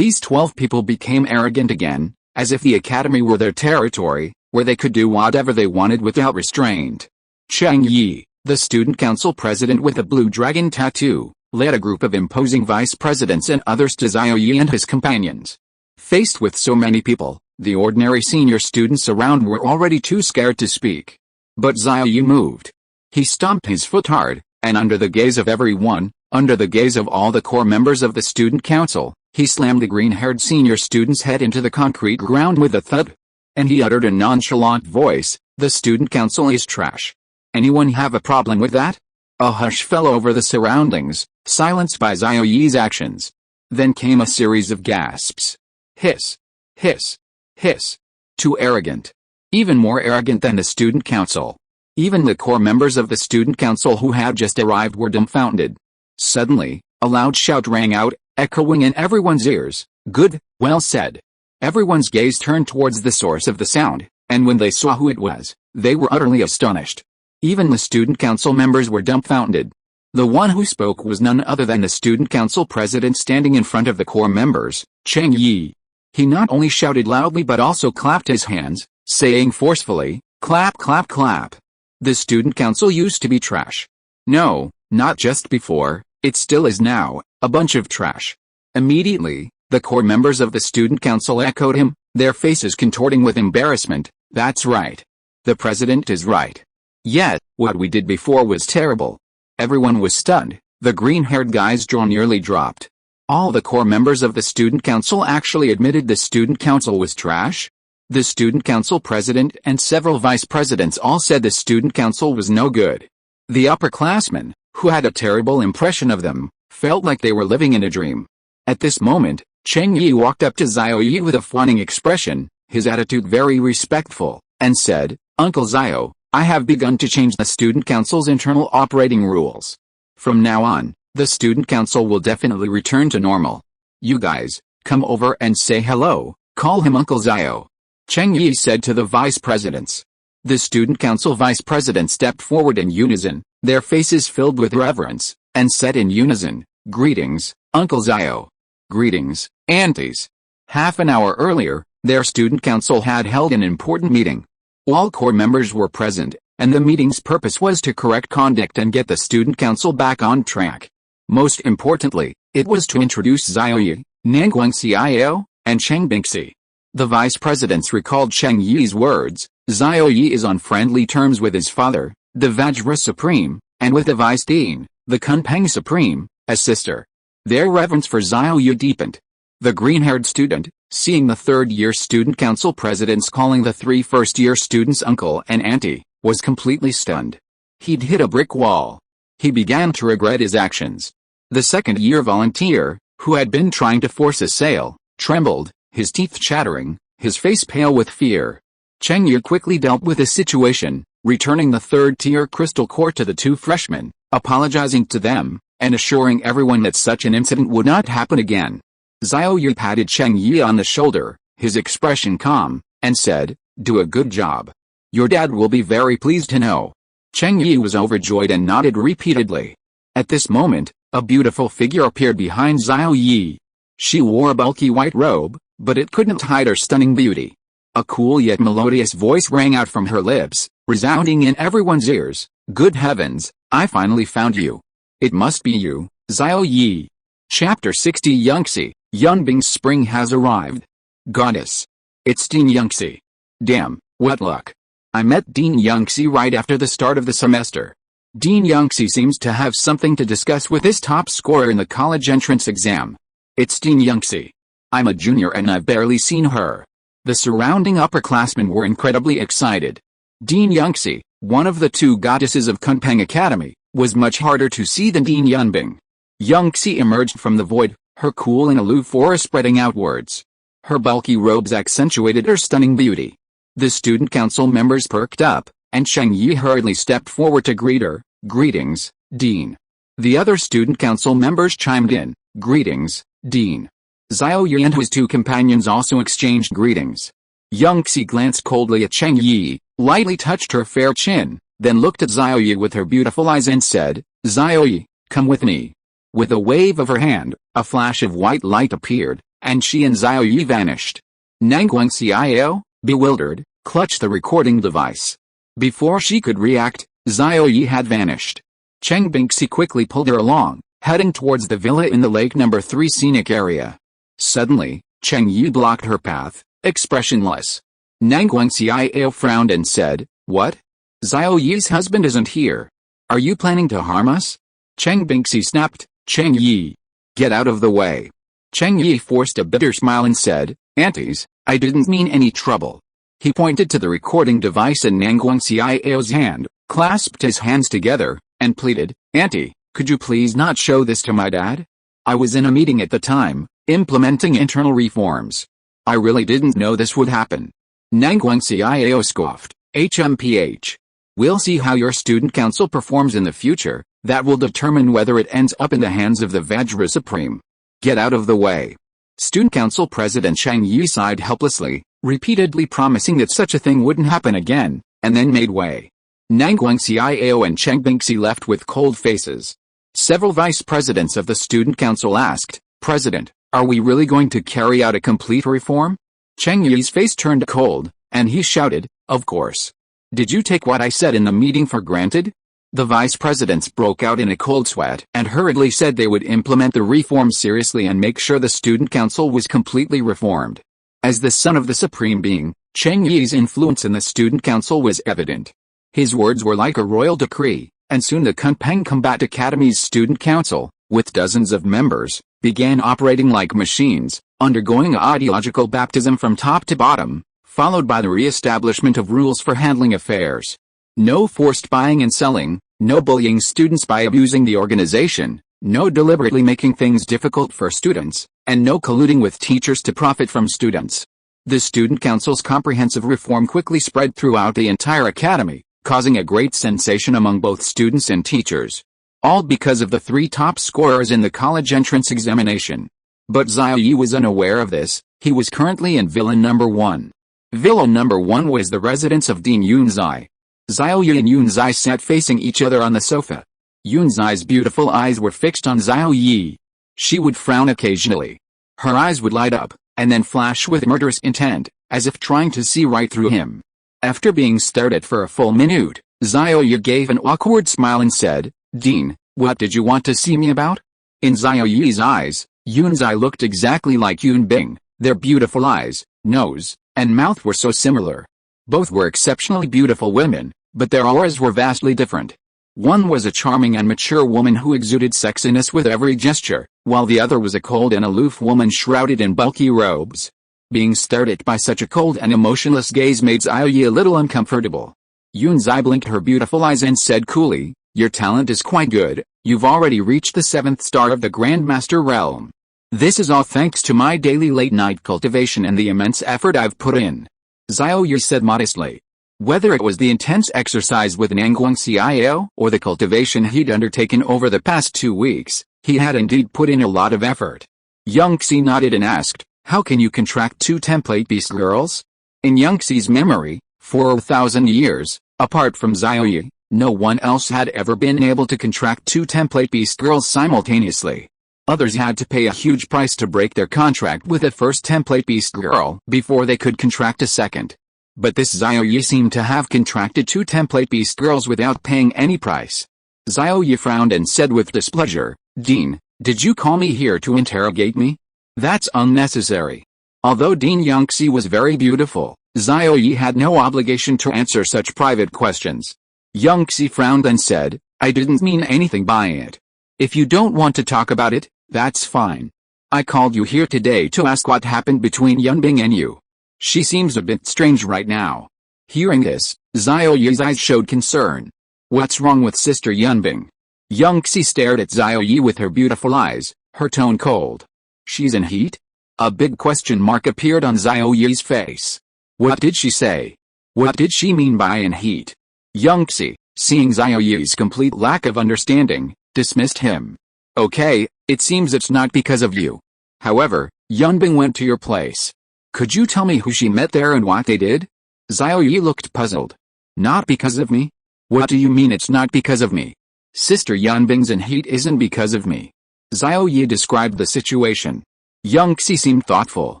These 12 people became arrogant again, as if the academy were their territory, where they could do whatever they wanted without restraint. Cheng Yi, the student council president with a blue dragon tattoo, led a group of imposing vice presidents and others to Xiao Ye and his companions. Faced with so many people, the ordinary senior students around were already too scared to speak. But Xiao Ye moved. He stomped his foot hard, and under the gaze of everyone, under the gaze of all the core members of the student council, he slammed the green-haired senior student's head into the concrete ground with a thud. And he uttered a nonchalant voice, "The student council is trash. Anyone have a problem with that? A hush fell over the surroundings, silenced by Xiao Ye's actions. Then came a series of gasps. Hiss. Hiss. Hiss. Too arrogant. Even more arrogant than the student council. Even the core members of the student council who had just arrived were dumbfounded. Suddenly, a loud shout rang out, echoing in everyone's ears. Good, well said. Everyone's gaze turned towards the source of the sound, and when they saw who it was, they were utterly astonished. Even the student council members were dumbfounded. The one who spoke was none other than the student council president standing in front of the core members, Xiao Ye. He not only shouted loudly but also clapped his hands, saying forcefully, clap clap clap. The student council used to be trash. No, not just before, it still is now, a bunch of trash. Immediately, the core members of the student council echoed him, their faces contorting with embarrassment. That's right. The president is right. Yet, what we did before was terrible. Everyone was stunned. The green-haired guy's jaw nearly dropped. All the core members of the student council actually admitted the student council was trash? The student council president and several vice presidents all said the student council was no good. The upperclassmen, who had a terrible impression of them, felt like they were living in a dream. At this moment, Xiao Ye walked up to Xiao Ye with a fawning expression, his attitude very respectful, and said, Uncle Xiao, I have begun to change the student council's internal operating rules. From now on, the student council will definitely return to normal. You guys, come over and say hello, call him Uncle Xiao. Xiao Ye said to the vice presidents. The student council vice presidents stepped forward in unison, their faces filled with reverence, and said in unison, Greetings, Uncle Xiao. Greetings, aunties. Half an hour earlier, their student council had held an important meeting. All core members were present, and the meeting's purpose was to correct conduct and get the student council back on track. Most importantly, it was to introduce Xiao Ye, Nangguangxiao, and Cheng Bingxi. The vice presidents recalled Xiao Ye's words, Xiao Ye is on friendly terms with his father, the Vajra Supreme, and with the vice dean, the Kunpeng Supreme, as sister. Their reverence for Xiao Ye deepened. The green-haired student, seeing the third-year student council presidents calling the 3 first-year students uncle and auntie, was completely stunned. He'd hit a brick wall. He began to regret his actions. The second-year volunteer, who had been trying to force a sale, trembled, his teeth chattering, his face pale with fear. Xiao Ye quickly dealt with the situation, returning the third-tier crystal core to the 2 freshmen, apologizing to them, and assuring everyone that such an incident would not happen again. Xiao Ye patted Xiao Ye on the shoulder, his expression calm, and said, Do a good job. Your dad will be very pleased to know. Xiao Ye was overjoyed and nodded repeatedly. At this moment, a beautiful figure appeared behind Xiao Ye. She wore a bulky white robe, but it couldn't hide her stunning beauty. A cool yet melodious voice rang out from her lips, resounding in everyone's ears. Good heavens, I finally found you. It must be you, Xiao Ye. Chapter 60 Yangxi, Yunbing's spring has arrived. Goddess. It's Dean Yangxi. Damn, what luck. I met Dean Yangxi right after the start of the semester. Dean Yangxi seems to have something to discuss with his top scorer in the college entrance exam. It's Dean Yangxi. I'm a junior and I've barely seen her. The surrounding upperclassmen were incredibly excited. Dean Yangxi, one of the 2 goddesses of Kunpeng Academy, was much harder to see than Dean Yunbing. Yangxi emerged from the void, her cool and aloof aura spreading outwards. Her bulky robes accentuated her stunning beauty. The student council members perked up, and Xiao Ye hurriedly stepped forward to greet her. Greetings, Dean. The other student council members chimed in. Greetings, Dean. Xiao Ye and his 2 companions also exchanged greetings. Yangxi glanced coldly at Xiao Ye, lightly touched her fair chin, then looked at Xiao Ye with her beautiful eyes and said, Xiao Ye, come with me. With a wave of her hand, a flash of white light appeared, and she and Xiao Ye vanished. Nangguangxiao, bewildered, clutched the recording device. Before she could react, Xiao Ye had vanished. Cheng Bingxi quickly pulled her along, heading towards the villa in the lake number 3 scenic area. Suddenly, Xiao Ye blocked her path, expressionless. Nangguangxiao frowned and said, What? Xiao Ye's husband isn't here. Are you planning to harm us? Cheng Bingxi snapped, Xiao Ye. Get out of the way. Xiao Ye forced a bitter smile and said, Aunties, I didn't mean any trouble. He pointed to the recording device in Nangguangxiao's hand, clasped his hands together, and pleaded, "Auntie, could you please not show this to my dad? I was in a meeting at the time, implementing internal reforms. I really didn't know this would happen." Nangguang Xiao scoffed, "HMPH. We'll see how your student council performs in the future, that will determine whether it ends up in the hands of the Vajra Supreme. Get out of the way." Student Council President Xiao Ye sighed helplessly, repeatedly promising that such a thing wouldn't happen again, and then made way. Nangguang Xiao and Cheng Bingxi left with cold faces. Several vice presidents of the Student Council asked, "President, are we really going to carry out a complete reform?" Cheng Ye's face turned cold, and he shouted, "Of course. Did you take what I said in the meeting for granted?" The vice presidents broke out in a cold sweat and hurriedly said they would implement the reform seriously and make sure the student council was completely reformed. As the son of the supreme being, Cheng Ye's influence in the student council was evident. His words were like a royal decree, and soon the Kunpeng Combat Academy's student council, with dozens of members, began operating like machines, undergoing ideological baptism from top to bottom, followed by the re-establishment of rules for handling affairs. No forced buying and selling, no bullying students by abusing the organization, no deliberately making things difficult for students, and no colluding with teachers to profit from students. The Student Council's comprehensive reform quickly spread throughout the entire academy, causing a great sensation among both students and teachers. All because of the 3 top scorers in the college entrance examination. But Xiao Ye was unaware of this. He was currently in Villa number 1. Villa number 1 was the residence of Dean Yunzai. Xiao Ye and Yunzai sat facing each other on the sofa. Yunzai's beautiful eyes were fixed on Xiao Ye. She would frown occasionally. Her eyes would light up, and then flash with murderous intent, as if trying to see right through him. After being stared at for a full minute, Xiao Ye gave an awkward smile and said, "Dean, what did you want to see me about?" In Xiao Ye's eyes, Yunzai looked exactly like Yunbing. Their beautiful eyes, nose, and mouth were so similar. Both were exceptionally beautiful women, but their auras were vastly different. One was a charming and mature woman who exuded sexiness with every gesture, while the other was a cold and aloof woman shrouded in bulky robes. Being stared at by such a cold and emotionless gaze made Xiao Ye a little uncomfortable. Yunzai blinked her beautiful eyes and said coolly, "Your talent is quite good, you've already reached the 7th star of the Grandmaster realm. This is all thanks to my daily late-night cultivation and the immense effort I've put in." Xiao Ye said modestly. Whether it was the intense exercise with Nangguang Xiao or the cultivation he'd undertaken over the past 2 weeks, he had indeed put in a lot of effort. Young Xie nodded and asked, "How can you contract 2 template beast girls?" In Young Xie's memory, for 1,000 years, apart from Xiao Ye, no one else had ever been able to contract 2 template beast girls simultaneously. Others had to pay a huge price to break their contract with a first template beast girl before they could contract a second. But this Xiao Ye seemed to have contracted 2 template beast girls without paying any price. Xiao Ye frowned and said with displeasure, "Dean, did you call me here to interrogate me? That's unnecessary." Although Dean Yangxi was very beautiful, Xiao Ye had no obligation to answer such private questions. Yangxi frowned and said, "I didn't mean anything by it. If you don't want to talk about it, that's fine. I called you here today to ask what happened between Yunbing and you. She seems a bit strange right now." Hearing this, Xiao Ye's eyes showed concern. "What's wrong with Sister Yunbing?" Yangxi stared at Xiao Ye with her beautiful eyes, her tone cold. "She's in heat?" A big question mark appeared on Xiao Ye's face. What did she say? What did she mean by in heat? Yangxi, seeing Xiao Ye's complete lack of understanding, dismissed him. "Okay, it seems it's not because of you. However, Yunbing went to your place. Could you tell me who she met there and what they did?" Xiao Ye looked puzzled. "Not because of me? What do you mean it's not because of me? Sister Yunbing's in heat isn't because of me." Xiao Ye described the situation. Yangxi seemed thoughtful.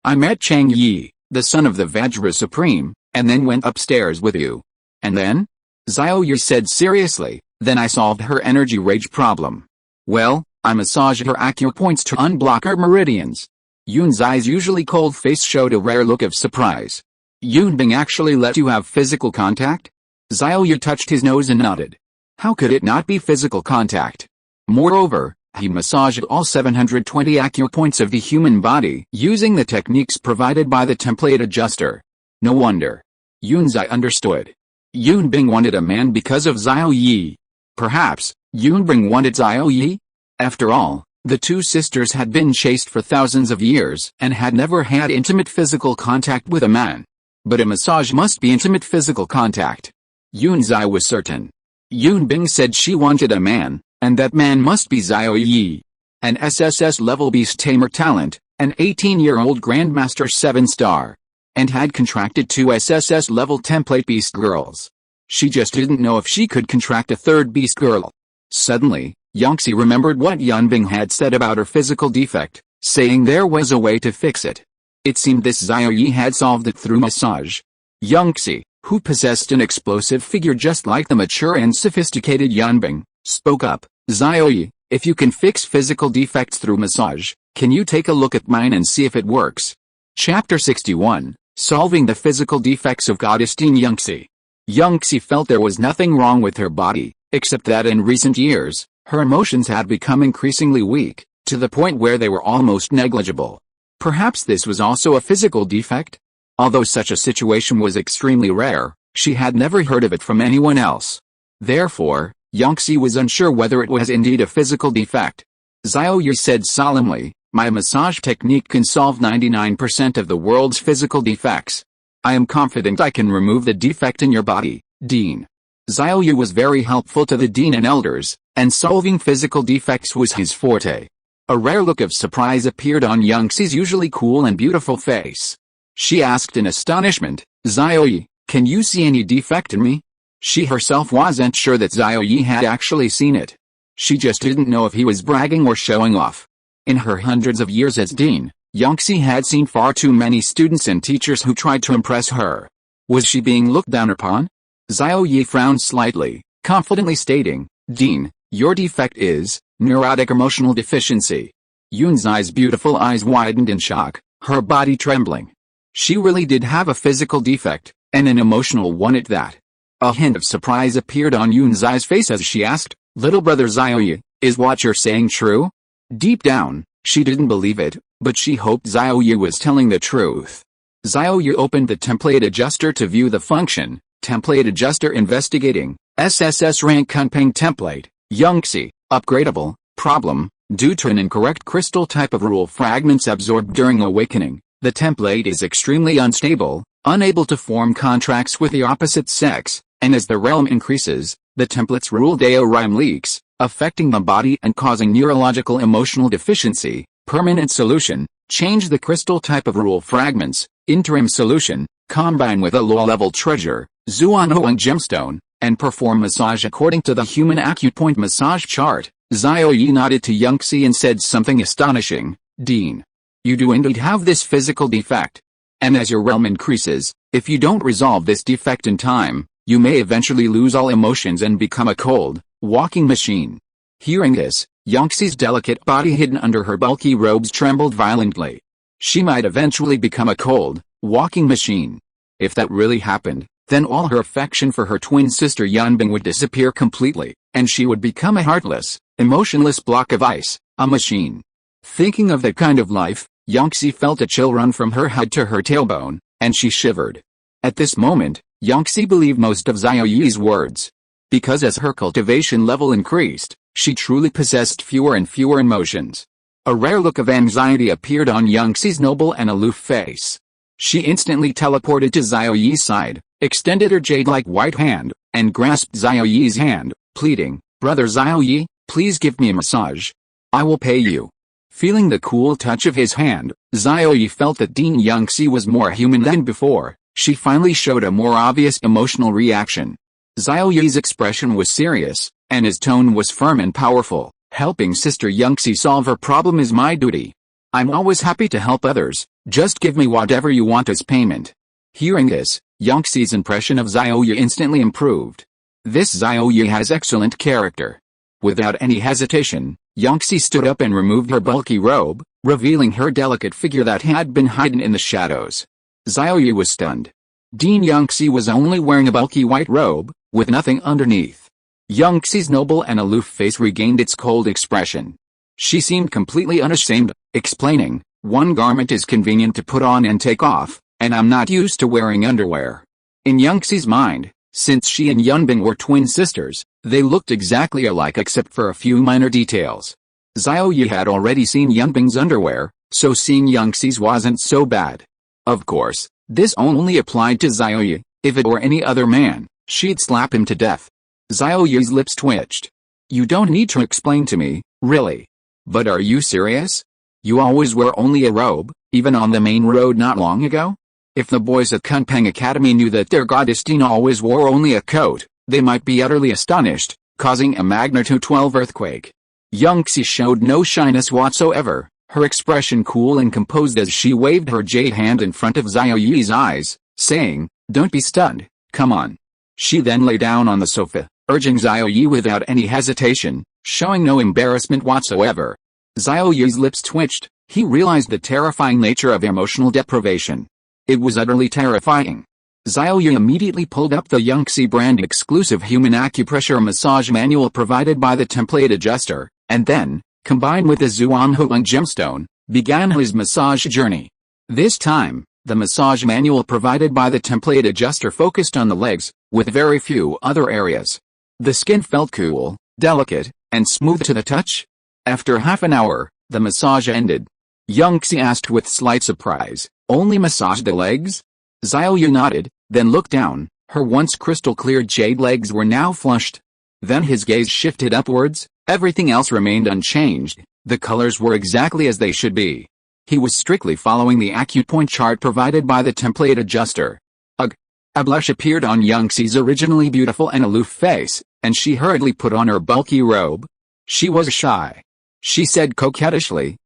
"I met Cheng Yi, the son of the Vajra Supreme, and then went upstairs with you." "And then?" Xiao Ye said seriously, "Then I solved her energy rage problem. Well, I massaged her acupoints to unblock her meridians." Yunzai's usually cold face showed a rare look of surprise. "Yunbing actually let you have physical contact?" Xiao Ye touched his nose and nodded. How could it not be physical contact? Moreover, he massaged all 720 acupoints of the human body using the techniques provided by the template adjuster. No wonder. Yunzai understood. Yunbing wanted a man because of Xiao Ye. Perhaps, Yunbing wanted Xiao Ye? After all, the two sisters had been chaste for thousands of years and had never had intimate physical contact with a man. But a massage must be intimate physical contact. Yunzai was certain. Yunbing said she wanted a man, and that man must be Xiao Ye. An SSS-level Beast Tamer talent, an 18-year-old Grandmaster 7-star. And had contracted 2 SSS-level template Beast girls. She just didn't know if she could contract a third Beast girl. Suddenly, Yangxi remembered what Yunbing had said about her physical defect, saying there was a way to fix it. It seemed this Xiao Ye had solved it through massage. Yangxi, who possessed an explosive figure just like the mature and sophisticated Yunbing, spoke up. Xiao Ye, if you can fix physical defects through massage, can you take a look at mine and see if it works? Chapter 61. Solving the physical defects of Goddess Teen Yangxi. Yangxi felt there was nothing wrong with her body, except that in recent years, her emotions had become increasingly weak, to the point where they were almost negligible. Perhaps this was also a physical defect? Although such a situation was extremely rare, she had never heard of it from anyone else. Therefore, Yangxi was unsure whether it was indeed a physical defect. Xiao Ye said solemnly, my massage technique can solve 99% of the world's physical defects. I am confident I can remove the defect in your body, Dean. Xiao Ye was very helpful to the Dean and elders, and solving physical defects was his forte. A rare look of surprise appeared on Yangxi's usually cool and beautiful face. She asked in astonishment, Xiao Ye, can you see any defect in me? She herself wasn't sure that Xiao Ye had actually seen it. She just didn't know if he was bragging or showing off. In her hundreds of years as dean, Yangxi had seen far too many students and teachers who tried to impress her. Was she being looked down upon? Xiao Ye frowned slightly, confidently stating, Dean, your defect is neurotic emotional deficiency. Yunzai's beautiful eyes widened in shock, her body trembling. She really did have a physical defect, and an emotional one at that. A hint of surprise appeared on Yunzai's face as she asked, little brother Xiao Ye, is what you're saying true? Deep down, she didn't believe it, but she hoped Xiao Ye was telling the truth. Xiao Ye opened the template adjuster to view the function. Template adjuster investigating, SSS rank Kunping template, Yangxi, upgradable, problem, due to an incorrect crystal type of rule fragments absorbed during awakening, the template is extremely unstable, unable to form contracts with the opposite sex, and as the realm increases, the template's rule Dao rhyme leaks, affecting the body and causing neurological emotional deficiency. Permanent solution, change the crystal type of rule fragments. Interim solution, combine with a low-level treasure, Zuanhuang gemstone, and perform massage according to the human acupoint massage chart. Xiao Ye nodded to Yangxi and said something astonishing, Dean. You do indeed have this physical defect. And as your realm increases, if you don't resolve this defect in time, you may eventually lose all emotions and become a cold, walking machine. Hearing this, Yangxi's delicate body hidden under her bulky robes trembled violently. She might eventually become a cold, walking machine. If that really happened, then all her affection for her twin sister Yunbing would disappear completely, and she would become a heartless, emotionless block of ice, a machine. Thinking of that kind of life, Yangxi felt a chill run from her head to her tailbone, and she shivered. At this moment, Yangxi believed most of Xiao Ye's words. Because as her cultivation level increased, she truly possessed fewer and fewer emotions. A rare look of anxiety appeared on Yangxi's noble and aloof face. She instantly teleported to Xiao Ye's side, extended her jade-like white hand, and grasped Xiao Ye's hand, pleading, Brother Xiao Ye, please give me a massage. I will pay you. Feeling the cool touch of his hand, Xiao Ye felt that Dean Yangxi was more human than before. She finally showed a more obvious emotional reaction. Xiao Ye's expression was serious, and his tone was firm and powerful. Helping Sister Yangxi solve her problem is my duty. I'm always happy to help others, just give me whatever you want as payment. Hearing this, Yangxi's impression of Xiao Ye instantly improved. This Xiao Ye has excellent character. Without any hesitation, Yangxi stood up and removed her bulky robe, revealing her delicate figure that had been hidden in the shadows. Xiao Ye was stunned. Dean Yangxi was only wearing a bulky white robe, with nothing underneath. Yangxi's noble and aloof face regained its cold expression. She seemed completely unashamed, explaining, one garment is convenient to put on and take off, and I'm not used to wearing underwear. In Yangxi's mind, Since she and Yunbing were twin sisters, they looked exactly alike except for a few minor details. Xiao Ye had already seen Yunbing's underwear, so seeing Yangxi's wasn't so bad. Of course, this only applied to Xiao Ye. If it were any other man, she'd slap him to death. Xiao Ye's lips twitched. You don't need to explain to me, really. But are you serious? You always wear only a robe, even on the main road not long ago? If the boys at Kunpeng Academy knew that their goddess Dean always wore only a coat, they might be utterly astonished, causing a magnitude 12 earthquake. Yangxi showed no shyness whatsoever, her expression cool and composed as she waved her jade hand in front of Xiao Ye's eyes, saying, "Don't be stunned, come on." She then lay down on the sofa, urging Xiao Ye without any hesitation, showing no embarrassment whatsoever. Xiao Ye's lips twitched. He realized the terrifying nature of emotional deprivation. It was utterly terrifying. Xiao Ye immediately pulled up the Yangxi brand exclusive human acupressure massage manual provided by the template adjuster, and then, combined with the Zhuanghuang gemstone, began his massage journey. This time, the massage manual provided by the template adjuster focused on the legs, with very few other areas. The skin felt cool, delicate, and smooth to the touch. After half an hour, the massage ended. Yangxi asked with slight surprise, "Only massage the legs?" Xiao Ye nodded, then looked down. Her once crystal-clear jade legs were now flushed. Then his gaze shifted upwards. Everything else remained unchanged. The colors were exactly as they should be. He was strictly following the acupoint chart provided by the template adjuster. Ugh! A blush appeared on Yangxi's originally beautiful and aloof face, and she hurriedly put on her bulky robe. She was shy. She said coquettishly,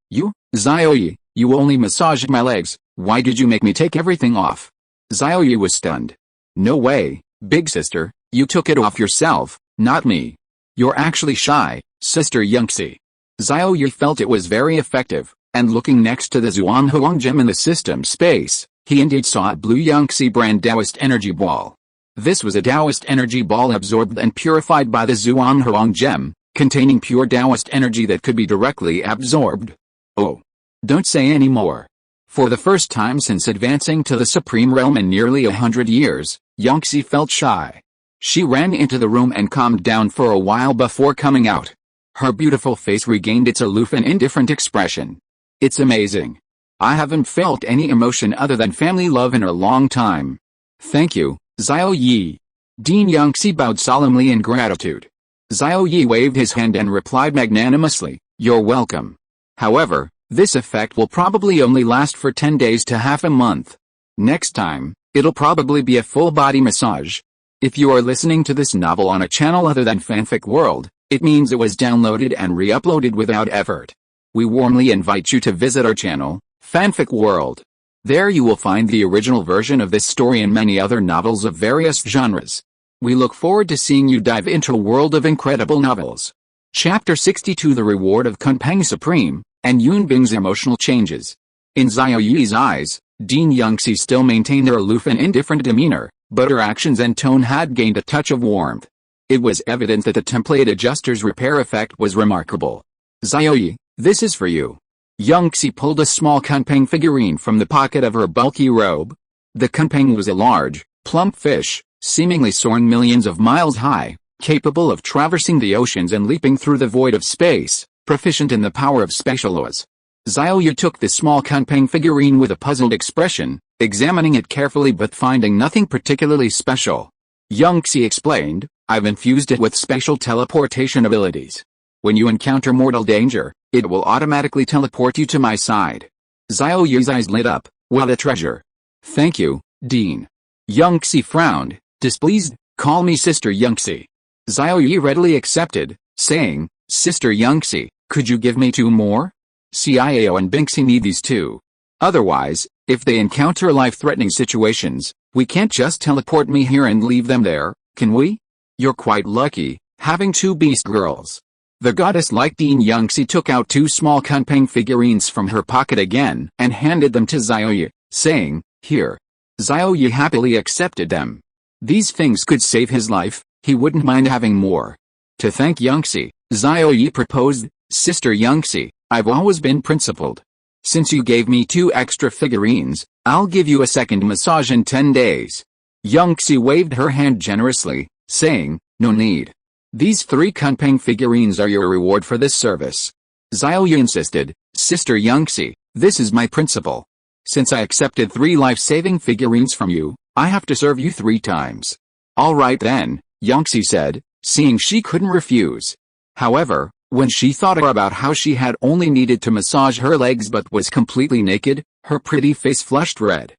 Xiao Ye, you only massaged my legs, why did you make me take everything off?" Xiao Ye was stunned. "No way, big sister, you took it off yourself, not me. You're actually shy, Sister Yangxi." Xiao Ye felt it was very effective, and looking next to the Zhuanghuang gem in the system space, he indeed saw a blue Yangxi brand Taoist energy ball. This was a Taoist energy ball absorbed and purified by the Zhuanghuang gem, containing pure Taoist energy that could be directly absorbed. Oh, don't say any more. For the first time since advancing to the Supreme Realm in nearly 100 years, Yangxi felt shy. She ran into the room and calmed down for a while before coming out. Her beautiful face regained its aloof and indifferent expression. "It's amazing. I haven't felt any emotion other than family love in a long time. Thank you, Xiao Ye." Dean Yangxi bowed solemnly in gratitude. Xiao Ye waved his hand and replied magnanimously, "You're welcome. However, this effect will probably only last for 10 days to half a month. Next time, it'll probably be a full-body massage." If you are listening to this novel on a channel other than Fanfic World, it means it was downloaded and re-uploaded without effort. We warmly invite you to visit our channel, Fanfic World. There you will find the original version of this story and many other novels of various genres. We look forward to seeing you dive into a world of incredible novels. Chapter 62: The Reward of Kunpeng Supreme, and Yunbing's Emotional Changes. In Xiao Ye's eyes, Dean Yangxi still maintained her aloof and indifferent demeanor, but her actions and tone had gained a touch of warmth. It was evident that the template adjuster's repair effect was remarkable. "Xiao Ye, this is for you." Yangxi pulled a small Kunpeng figurine from the pocket of her bulky robe. The Kunpeng was a large, plump fish, seemingly soaring millions of miles high, capable of traversing the oceans and leaping through the void of space, proficient in the power of spatial laws. Xiao Ye took the small Kunpeng figurine with a puzzled expression, examining it carefully but finding nothing particularly special. Yangxi explained, "I've infused it with special teleportation abilities. When you encounter mortal danger, it will automatically teleport you to my side." Xiao Ye's eyes lit up. "What a treasure." "Thank you, Dean." Yangxi frowned, displeased. "Call me Sister Yangxi." Xiao Ye readily accepted, saying, "Sister Yangxi, could you give me 2 more? Xiao and Bingxi need these 2. Otherwise, if they encounter life-threatening situations, we can't just teleport me here and leave them there, can we? You're quite lucky, having 2 beast girls." The goddess-like Dean Yangxi took out 2 small Kunpeng figurines from her pocket again and handed them to Xiao Ye, saying, "Here." Xiao Ye happily accepted them. These things could save his life, he wouldn't mind having more. To thank Yangxi, Xiao Ye proposed, "Sister Yangxi, I've always been principled. Since you gave me 2 extra figurines, I'll give you a second massage in 10 days. Xie waved her hand generously, saying, "No need. These 3 kunpeng figurines are your reward for this service." Xiao Ye insisted, "Sister Xie, this is my principle. Since I accepted 3 life-saving figurines from you, I have to serve you 3 times." "All right then," Xie said, seeing she couldn't refuse. However, when she thought about how she had only needed to massage her legs but was completely naked, her pretty face flushed red.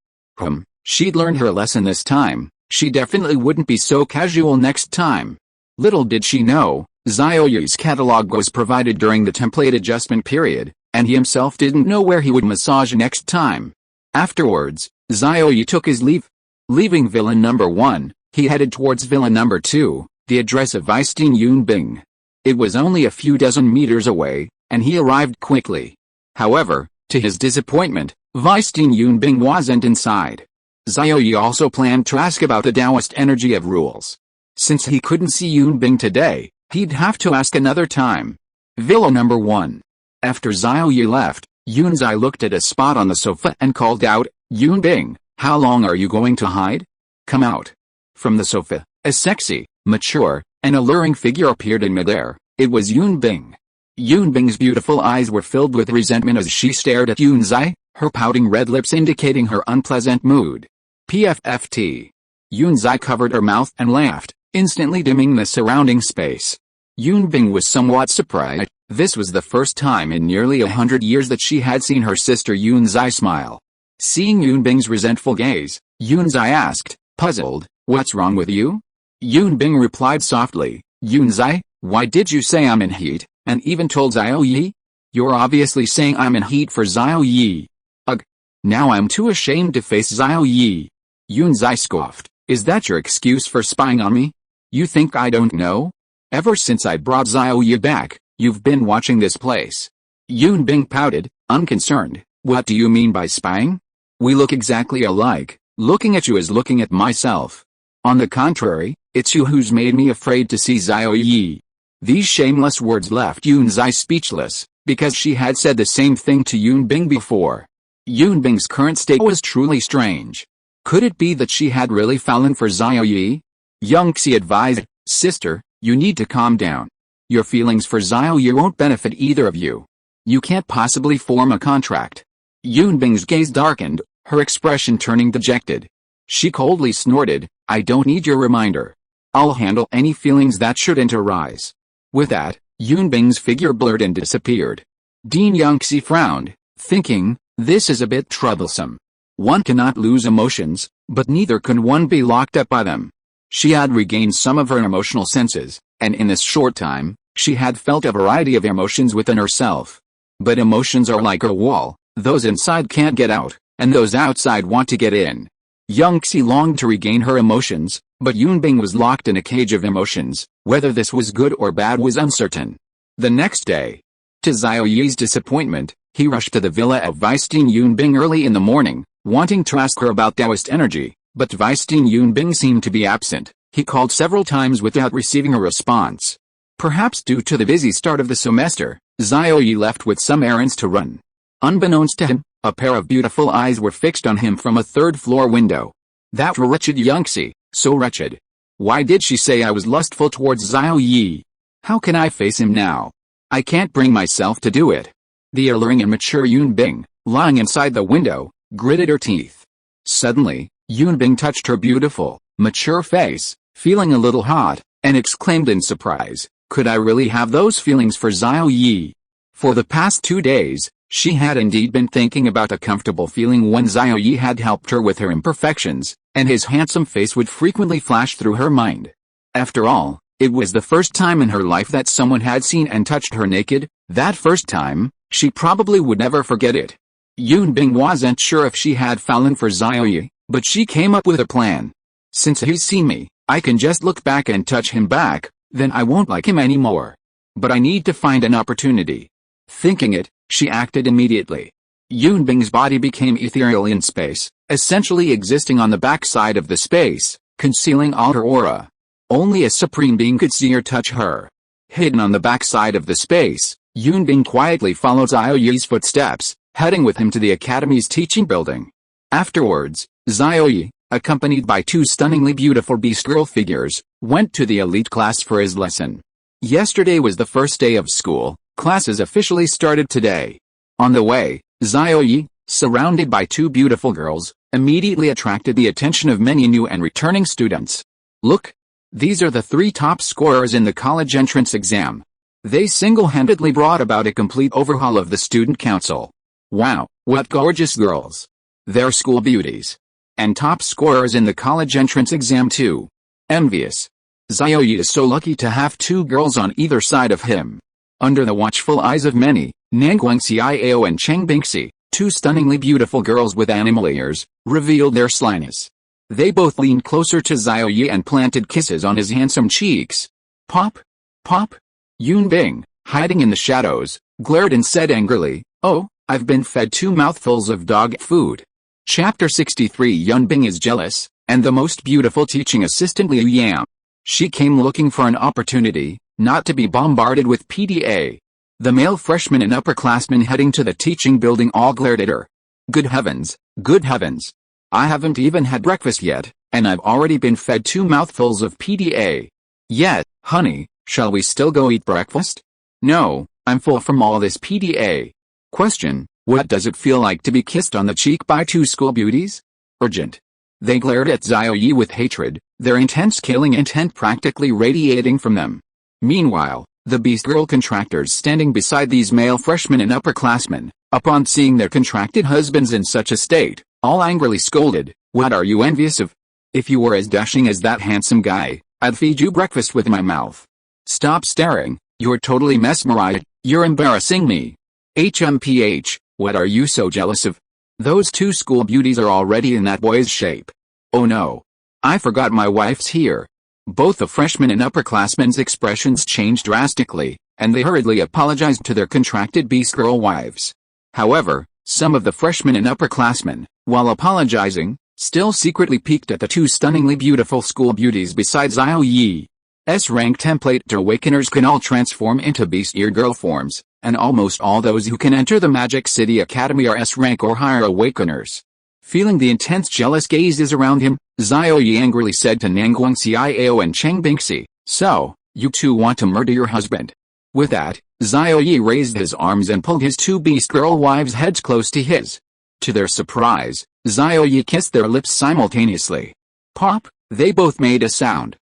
She'd learned her lesson this time. She definitely wouldn't be so casual next time. Little did she know, Xiao Ye's catalog was provided during the template adjustment period, and he himself didn't know where he would massage next time. Afterwards, Xiao Ye took his leave. Leaving Villa Number 1, he headed towards Villa Number 2, the address of Vice Dean Yunbing. It was only a few dozen meters away, and he arrived quickly. However, to his disappointment, Vice Dean Yunbing wasn't inside. Xiao Ye also planned to ask about the Taoist energy of rules. Since he couldn't see Yunbing today, he'd have to ask another time. Villa Number 1. After Xiao Ye left, Yunzai looked at a spot on the sofa and called out, "Yunbing, how long are you going to hide? Come out." From the sofa, a sexy, mature, and alluring figure appeared in midair. It was Yunbing. Yunbing's beautiful eyes were filled with resentment as she stared at Yunzai, her pouting red lips indicating her unpleasant mood. PFFT. Yunzai covered her mouth and laughed, instantly dimming the surrounding space. Yunbing was somewhat surprised. This was the first time in nearly 100 years that she had seen her sister Yunzai smile. Seeing Yunbing's resentful gaze, Yunzai asked, puzzled, "What's wrong with you?" Yunbing replied softly, "Yunzai, why did you say I'm in heat, and even told Xiao Ye? You're obviously saying I'm in heat for Xiao Ye." "Ugh. Now I'm too ashamed to face Xiao Ye." Yunzai scoffed, "Is that your excuse for spying on me? You think I don't know? Ever since I brought Xiao Ye back, you've been watching this place." Yunbing pouted, unconcerned, "What do you mean by spying? We look exactly alike. Looking at you is looking at myself. On the contrary, it's you who's made me afraid to see Xiao Ye." These shameless words left Yunzai speechless, because she had said the same thing to Yunbing before. Yunbing's current state was truly strange. Could it be that she had really fallen for Xiao Ye? Xie advised, "Sister, you need to calm down. Your feelings for Xiao Ye won't benefit either of you. You can't possibly form a contract." Yunbing's gaze darkened, her expression turning dejected. She coldly snorted, "I don't need your reminder. I'll handle any feelings that shouldn't arise." With that, Yunbing's figure blurred and disappeared. Dean Xie frowned, thinking, this is a bit troublesome. One cannot lose emotions, but neither can one be locked up by them. She had regained some of her emotional senses, and in this short time, she had felt a variety of emotions within herself. But emotions are like a wall, those inside can't get out, and those outside want to get in. Xie longed to regain her emotions, but Yunbing was locked in a cage of emotions. Whether this was good or bad was uncertain. The next day, to Xiao Ye's disappointment, he rushed to the villa of Vice Dean Yunbing early in the morning, wanting to ask her about Taoist energy, but Vice Dean Yunbing seemed to be absent. He called several times without receiving a response. Perhaps due to the busy start of the semester, Xiao Ye left with some errands to run. Unbeknownst to him, a pair of beautiful eyes were fixed on him from a third-floor window. That wretched Xie, so wretched. Why did she say I was lustful towards Xiao Ye? How can I face him now? I can't bring myself to do it. The alluring and mature Yunbing, lying inside the window, gritted her teeth. Suddenly, Yunbing touched her beautiful, mature face, feeling a little hot, and exclaimed in surprise, "Could I really have those feelings for Xiao Ye?" For the past 2 days, she had indeed been thinking about a comfortable feeling when Xiao Ye had helped her with her imperfections, and his handsome face would frequently flash through her mind. After all, it was the first time in her life that someone had seen and touched her naked. That first time, she probably would never forget it. Yunbing wasn't sure if she had fallen for Xiao Ye, but she came up with a plan. Since he's seen me, I can just look back and touch him back, then I won't like him anymore. But I need to find an opportunity. Thinking it, she acted immediately. Yunbing's body became ethereal in space, essentially existing on the backside of the space, concealing all her aura. Only a supreme being could see or touch her. Hidden on the backside of the space, Yunbing quietly followed Xiao Ye's footsteps, heading with him to the academy's teaching building. Afterwards, Xiao Ye, accompanied by two stunningly beautiful Beast Girl figures, went to the elite class for his lesson. Yesterday was the first day of school. Classes officially started today. On the way, Xiao Ye, surrounded by two beautiful girls, immediately attracted the attention of many new and returning students. Look! These are the three top scorers in the college entrance exam. They single-handedly brought about a complete overhaul of the student council. Wow, what gorgeous girls! They're school beauties. And top scorers in the college entrance exam too. Envious. Xiao Ye is so lucky to have two girls on either side of him. Under the watchful eyes of many, Nangguang Xiao and Cheng Bingxi, two stunningly beautiful girls with animal ears, revealed their slyness. They both leaned closer to Xiao Ye and planted kisses on his handsome cheeks. Pop! Pop! Yunbing, hiding in the shadows, glared and said angrily, "Oh, I've been fed 2 mouthfuls of dog food." Chapter 63 Yunbing is jealous, and the most beautiful teaching assistant Liu Yam. She came looking for an opportunity, not to be bombarded with PDA. The male freshmen and upperclassmen heading to the teaching building all glared at her. Good heavens, good heavens. I haven't even had breakfast yet, and I've already been fed 2 mouthfuls of PDA. Yet, honey, shall we still go eat breakfast? No, I'm full from all this PDA. Question, what does it feel like to be kissed on the cheek by two school beauties? Urgent. They glared at Xiao Ye with hatred, their intense killing intent practically radiating from them. Meanwhile, the Beast Girl contractors standing beside these male freshmen and upperclassmen, upon seeing their contracted husbands in such a state, all angrily scolded, "What are you envious of? If you were as dashing as that handsome guy, I'd feed you breakfast with my mouth. Stop staring, you're totally mesmerized, you're embarrassing me. HMPH, what are you so jealous of? Those two school beauties are already in that boy's shape. Oh no. I forgot my wife's here." Both the freshmen and upperclassmen's expressions changed drastically, and they hurriedly apologized to their contracted Beast Girl wives. However, some of the freshmen and upperclassmen, while apologizing, still secretly peeked at the two stunningly beautiful school beauties beside Xiao Ye. S-rank template awakeners can all transform into Beast Ear Girl forms, and almost all those who can enter the Magic City Academy are S-rank or higher awakeners. Feeling the intense jealous gazes around him, Xiao Ye angrily said to Nangguang Xiao and Cheng Bingxi, "So, you two want to murder your husband?" With that, Xiao Ye raised his arms and pulled his two Beast Girl wives' heads close to his. To their surprise, Xiao Ye kissed their lips simultaneously. Pop! They both made a sound.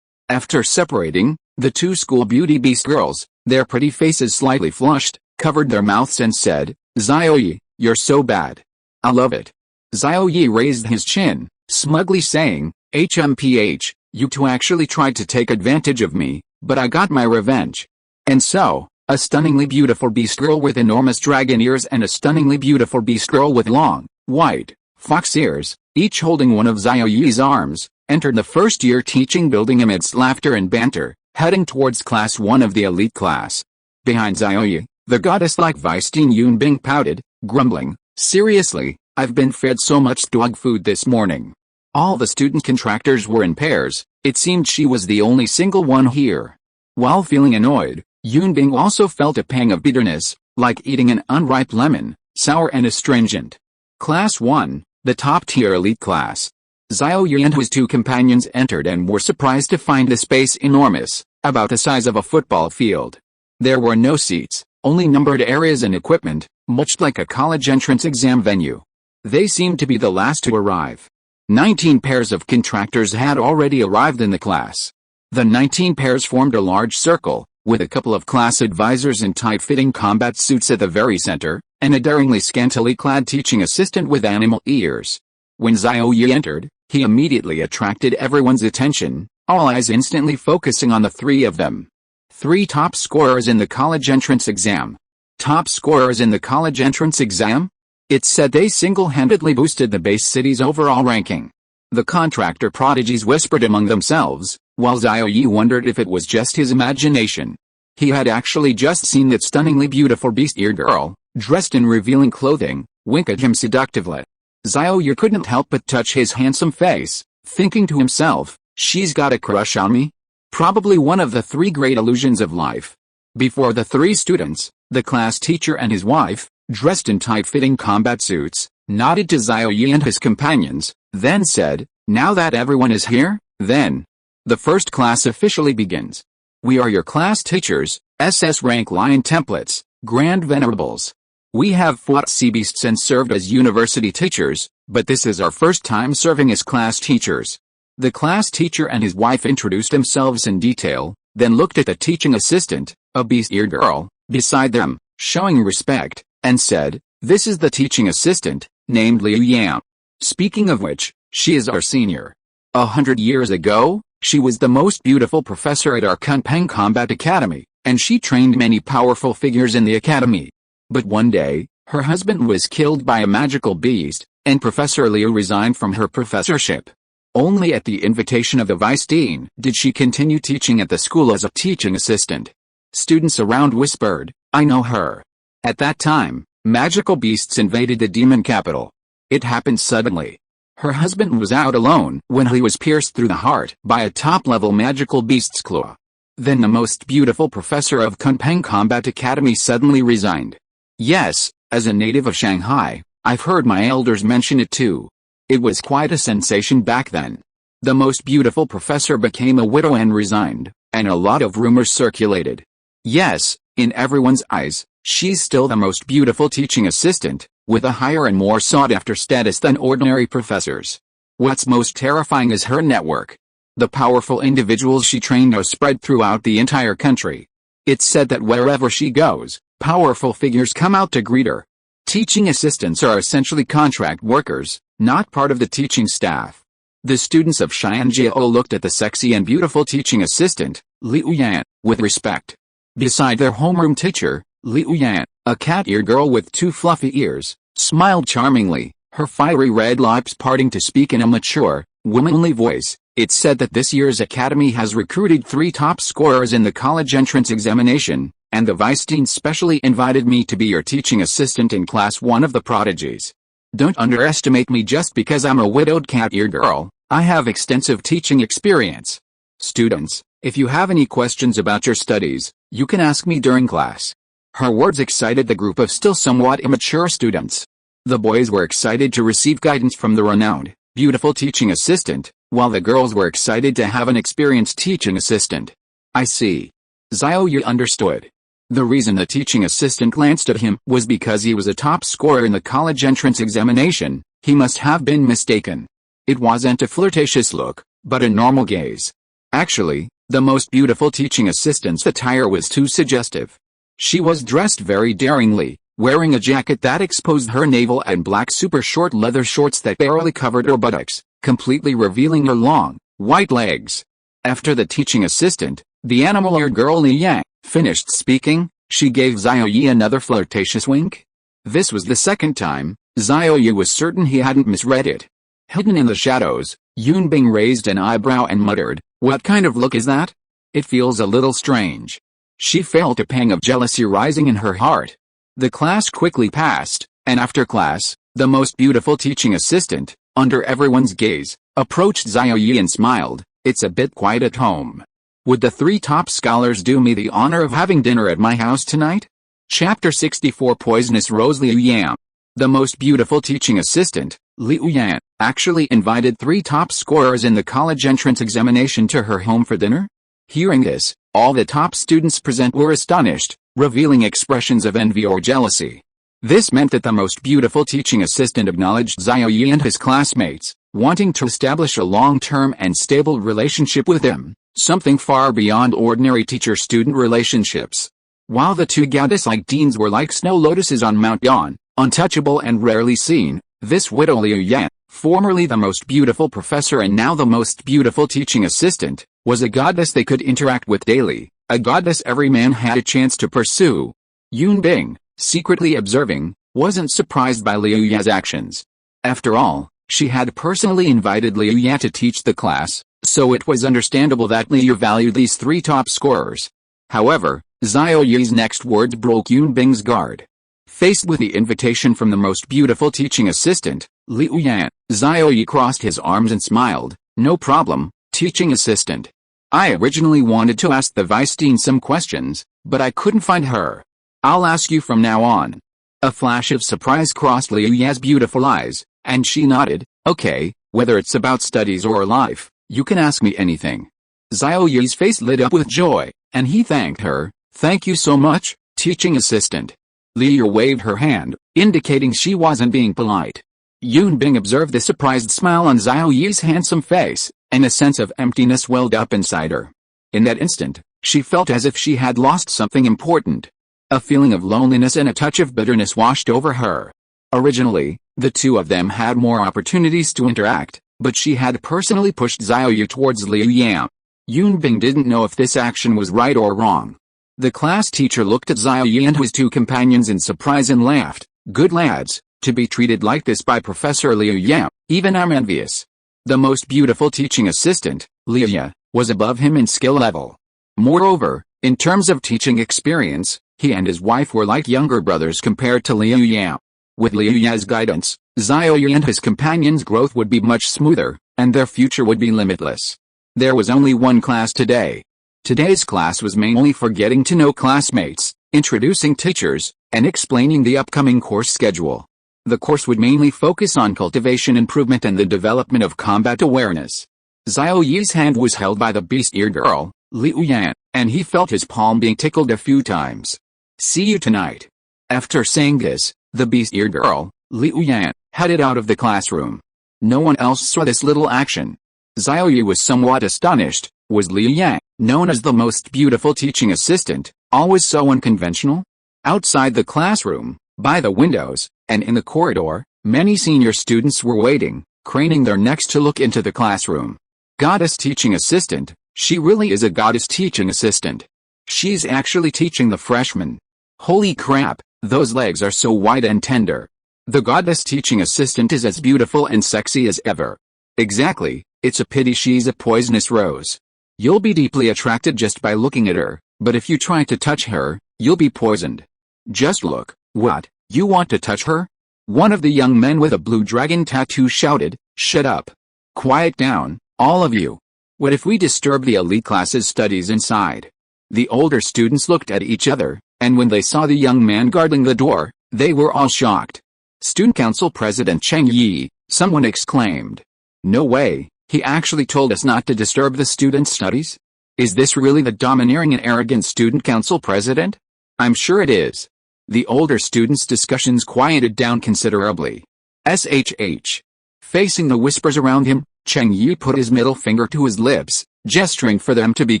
After separating, the two school beauty Beast Girls, their pretty faces slightly flushed, covered their mouths and said, "Xiao Ye, you're so bad. I love it." Xiao Ye raised his chin, smugly saying, "HMPH, you two actually tried to take advantage of me, but I got my revenge." And so, a stunningly beautiful Beast Girl with enormous dragon ears and a stunningly beautiful Beast Girl with long, white, fox ears, each holding one of Xiao Ye's arms, entered the first-year teaching building amidst laughter and banter, heading towards Class 1 of the elite class. Behind Xiao Ye, the goddess-like Weisteen Yunbing pouted, grumbling, "Seriously, I've been fed so much dog food this morning." All the student contractors were in pairs, it seemed she was the only single one here. While feeling annoyed, Yunbing also felt a pang of bitterness, like eating an unripe lemon, sour and astringent. Class 1, the top-tier elite class. Xiao Ye and his two companions entered and were surprised to find the space enormous, about the size of a football field. There were no seats, only numbered areas and equipment, much like a college entrance exam venue. They seemed to be the last to arrive. 19 pairs of contractors had already arrived in the class. The 19 pairs formed a large circle, with a couple of class advisors in tight-fitting combat suits at the very center, and a daringly scantily clad teaching assistant with animal ears. When Xiao Ye entered, he immediately attracted everyone's attention, all eyes instantly focusing on the three of them. 3 top scorers in the college entrance exam. Top scorers in the college entrance exam? It's said they single-handedly boosted the base city's overall ranking. The contractor prodigies whispered among themselves, while Xiao Ye wondered if it was just his imagination. He had actually just seen that stunningly beautiful Beast Ear Girl, dressed in revealing clothing, wink at him seductively. Xiao Ye couldn't help but touch his handsome face, thinking to himself, "She's got a crush on me?" Probably one of the 3 great illusions of life. Before the 3 students, the class teacher and his wife, dressed in tight-fitting combat suits, nodded to Xiao Ye and his companions, then said, "Now that everyone is here, then the first class officially begins. We are your class teachers, SS rank Lion Templates, Grand Venerables. We have fought sea beasts and served as university teachers, but this is our first time serving as class teachers." The class teacher and his wife introduced themselves in detail, then looked at the teaching assistant, a beast-eared girl, beside them, showing respect, and said, "This is the teaching assistant, named Liu Yan. Speaking of which, she is our senior. 100 years ago, she was the most beautiful professor at our Kunpeng Combat Academy, and she trained many powerful figures in the academy. But one day, her husband was killed by a magical beast, and Professor Liu resigned from her professorship. Only at the invitation of the vice dean did she continue teaching at the school as a teaching assistant. Students around whispered, 'I know her.' At that time, magical beasts invaded the demon capital. It happened suddenly. Her husband was out alone when he was pierced through the heart by a top-level magical beast's claw. Then the most beautiful professor of Kunpeng Combat Academy suddenly resigned. Yes, as a native of Shanghai, I've heard my elders mention it too. It was quite a sensation back then. The most beautiful professor became a widow and resigned, and a lot of rumors circulated. Yes, in everyone's eyes, she's still the most beautiful teaching assistant, with a higher and more sought-after status than ordinary professors. What's most terrifying is her network. The powerful individuals she trained are spread throughout the entire country. It's said that wherever she goes, powerful figures come out to greet her. Teaching assistants are essentially contract workers, not part of the teaching staff. The students of Xianjiao looked at the sexy and beautiful teaching assistant, Liu Yan, with respect. Beside their homeroom teacher, Liu Yan, a cat-eared girl with 2 fluffy ears, smiled charmingly, her fiery red lips parting to speak in a mature, womanly voice. It's said that this year's academy has recruited 3 top scorers in the college entrance examination, and the vice dean specially invited me to be your teaching assistant in class 1 of the prodigies. Don't underestimate me just because I'm a widowed cat-eared girl. I have extensive teaching experience. Students, if you have any questions about your studies, you can ask me during class. Her words excited the group of still somewhat immature students. The boys were excited to receive guidance from the renowned, beautiful teaching assistant, while the girls were excited to have an experienced teaching assistant. I see. Xiao Ye understood. The reason the teaching assistant glanced at him was because he was a top scorer in the college entrance examination. He must have been mistaken. It wasn't a flirtatious look, but a normal gaze. Actually, the most beautiful teaching assistant's attire was too suggestive. She was dressed very daringly, wearing a jacket that exposed her navel and black super short leather shorts that barely covered her buttocks, completely revealing her long, white legs. After the teaching assistant, the animal-eared girl Li Yang, finished speaking, she gave Xiao Ye another flirtatious wink. This was the second time. Xiao Ye was certain he hadn't misread it. Hidden in the shadows, Yunbing raised an eyebrow and muttered, "What kind of look is that? It feels a little strange." She felt a pang of jealousy rising in her heart. The class quickly passed, and after class, the most beautiful teaching assistant, under everyone's gaze, approached Xiao Ye and smiled. "It's a bit quiet at home. Would the 3 top scholars do me the honor of having dinner at my house tonight?" Chapter 64 Poisonous Rose. Liu Yan, the most beautiful teaching assistant, Liu Yan, actually invited 3 top scorers in the college entrance examination to her home for dinner? Hearing this, all the top students present were astonished, revealing expressions of envy or jealousy. This meant that the most beautiful teaching assistant acknowledged Xiao Ye and his classmates, wanting to establish a long-term and stable relationship with him, something far beyond ordinary teacher-student relationships. While the 2 goddess-like deans were like snow lotuses on Mount Yan, untouchable and rarely seen, this widow Liu Yan, formerly the most beautiful professor and now the most beautiful teaching assistant, was a goddess they could interact with daily, a goddess every man had a chance to pursue. Yunbing, secretly observing, wasn't surprised by Liu Yan's actions. After all, she had personally invited Liu Yan to teach the class, so it was understandable that Liu valued these 3 top scorers. However, Xiao Ye's next words broke Yunbing's guard. Faced with the invitation from the most beautiful teaching assistant, Liu Yan, Xiao Ye crossed his arms and smiled. "No problem, teaching assistant. I originally wanted to ask the vice dean some questions, but I couldn't find her. I'll ask you from now on." A flash of surprise crossed Liu Ye's beautiful eyes, and she nodded. Okay, whether it's about studies or life, you can ask me anything. Xiao Ye's face lit up with joy, and he thanked her. Thank you so much, teaching assistant. Liu waved her hand, indicating she wasn't being polite. Yunbing observed the surprised smile on Xiao Ye's handsome face, and a sense of emptiness welled up inside her. In that instant, she felt as if she had lost something important. A feeling of loneliness and a touch of bitterness washed over her. Originally, the two of them had more opportunities to interact, but she had personally pushed Xiao Ye towards Liu Yan. Yunbing didn't know if this action was right or wrong. The class teacher looked at Xiao Ye and his two companions in surprise and laughed. Good lads, to be treated like this by Professor Liu Yan, even I'm envious. The most beautiful teaching assistant, Liu Ye, was above him in skill level. Moreover, in terms of teaching experience, he and his wife were like younger brothers compared to Liu Yan. With Liu Ye's guidance, Xiao Ye and his companions' growth would be much smoother, and their future would be limitless. There was only one class today. Today's class was mainly for getting to know classmates, introducing teachers, and explaining the upcoming course schedule. The course would mainly focus on cultivation improvement and the development of combat awareness. Xiao Ye's hand was held by the beast-eared girl, Liu Yan, and he felt his palm being tickled a few times. See you tonight. After saying this, the beast-eared girl, Liu Yan, headed out of the classroom. No one else saw this little action. Xiao Ye was somewhat astonished. Was Liu Yan, known as the most beautiful teaching assistant, always so unconventional? Outside the classroom, by the windows, and in the corridor, many senior students were waiting, craning their necks to look into the classroom. Goddess teaching assistant, she really is a goddess teaching assistant. She's actually teaching the freshmen. Holy crap, those legs are so wide and tender. The goddess teaching assistant is as beautiful and sexy as ever. Exactly, it's a pity she's a poisonous rose. You'll be deeply attracted just by looking at her, but if you try to touch her, you'll be poisoned. Just look. What, you want to touch her? One of the young men with a blue dragon tattoo shouted. Shut up. Quiet down, all of you. What if we disturb the elite class's studies inside? The older students looked at each other, and when they saw the young man guarding the door, they were all shocked. Student Council President Cheng Yi, someone exclaimed. No way, he actually told us not to disturb the students' studies? Is this really the domineering and arrogant Student Council President? I'm sure it is. The older students' discussions quieted down considerably. SHH. Facing the whispers around him, Cheng Yi put his middle finger to his lips, gesturing for them to be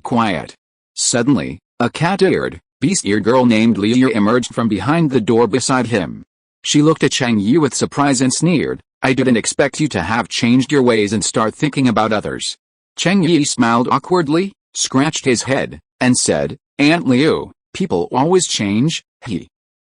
quiet. Suddenly, a cat-eared, beast-eared girl named Liu emerged from behind the door beside him. She looked at Cheng Yi with surprise and sneered. I didn't expect you to have changed your ways and start thinking about others. Cheng Yi smiled awkwardly, scratched his head, and said, Aunt Liu, people always change,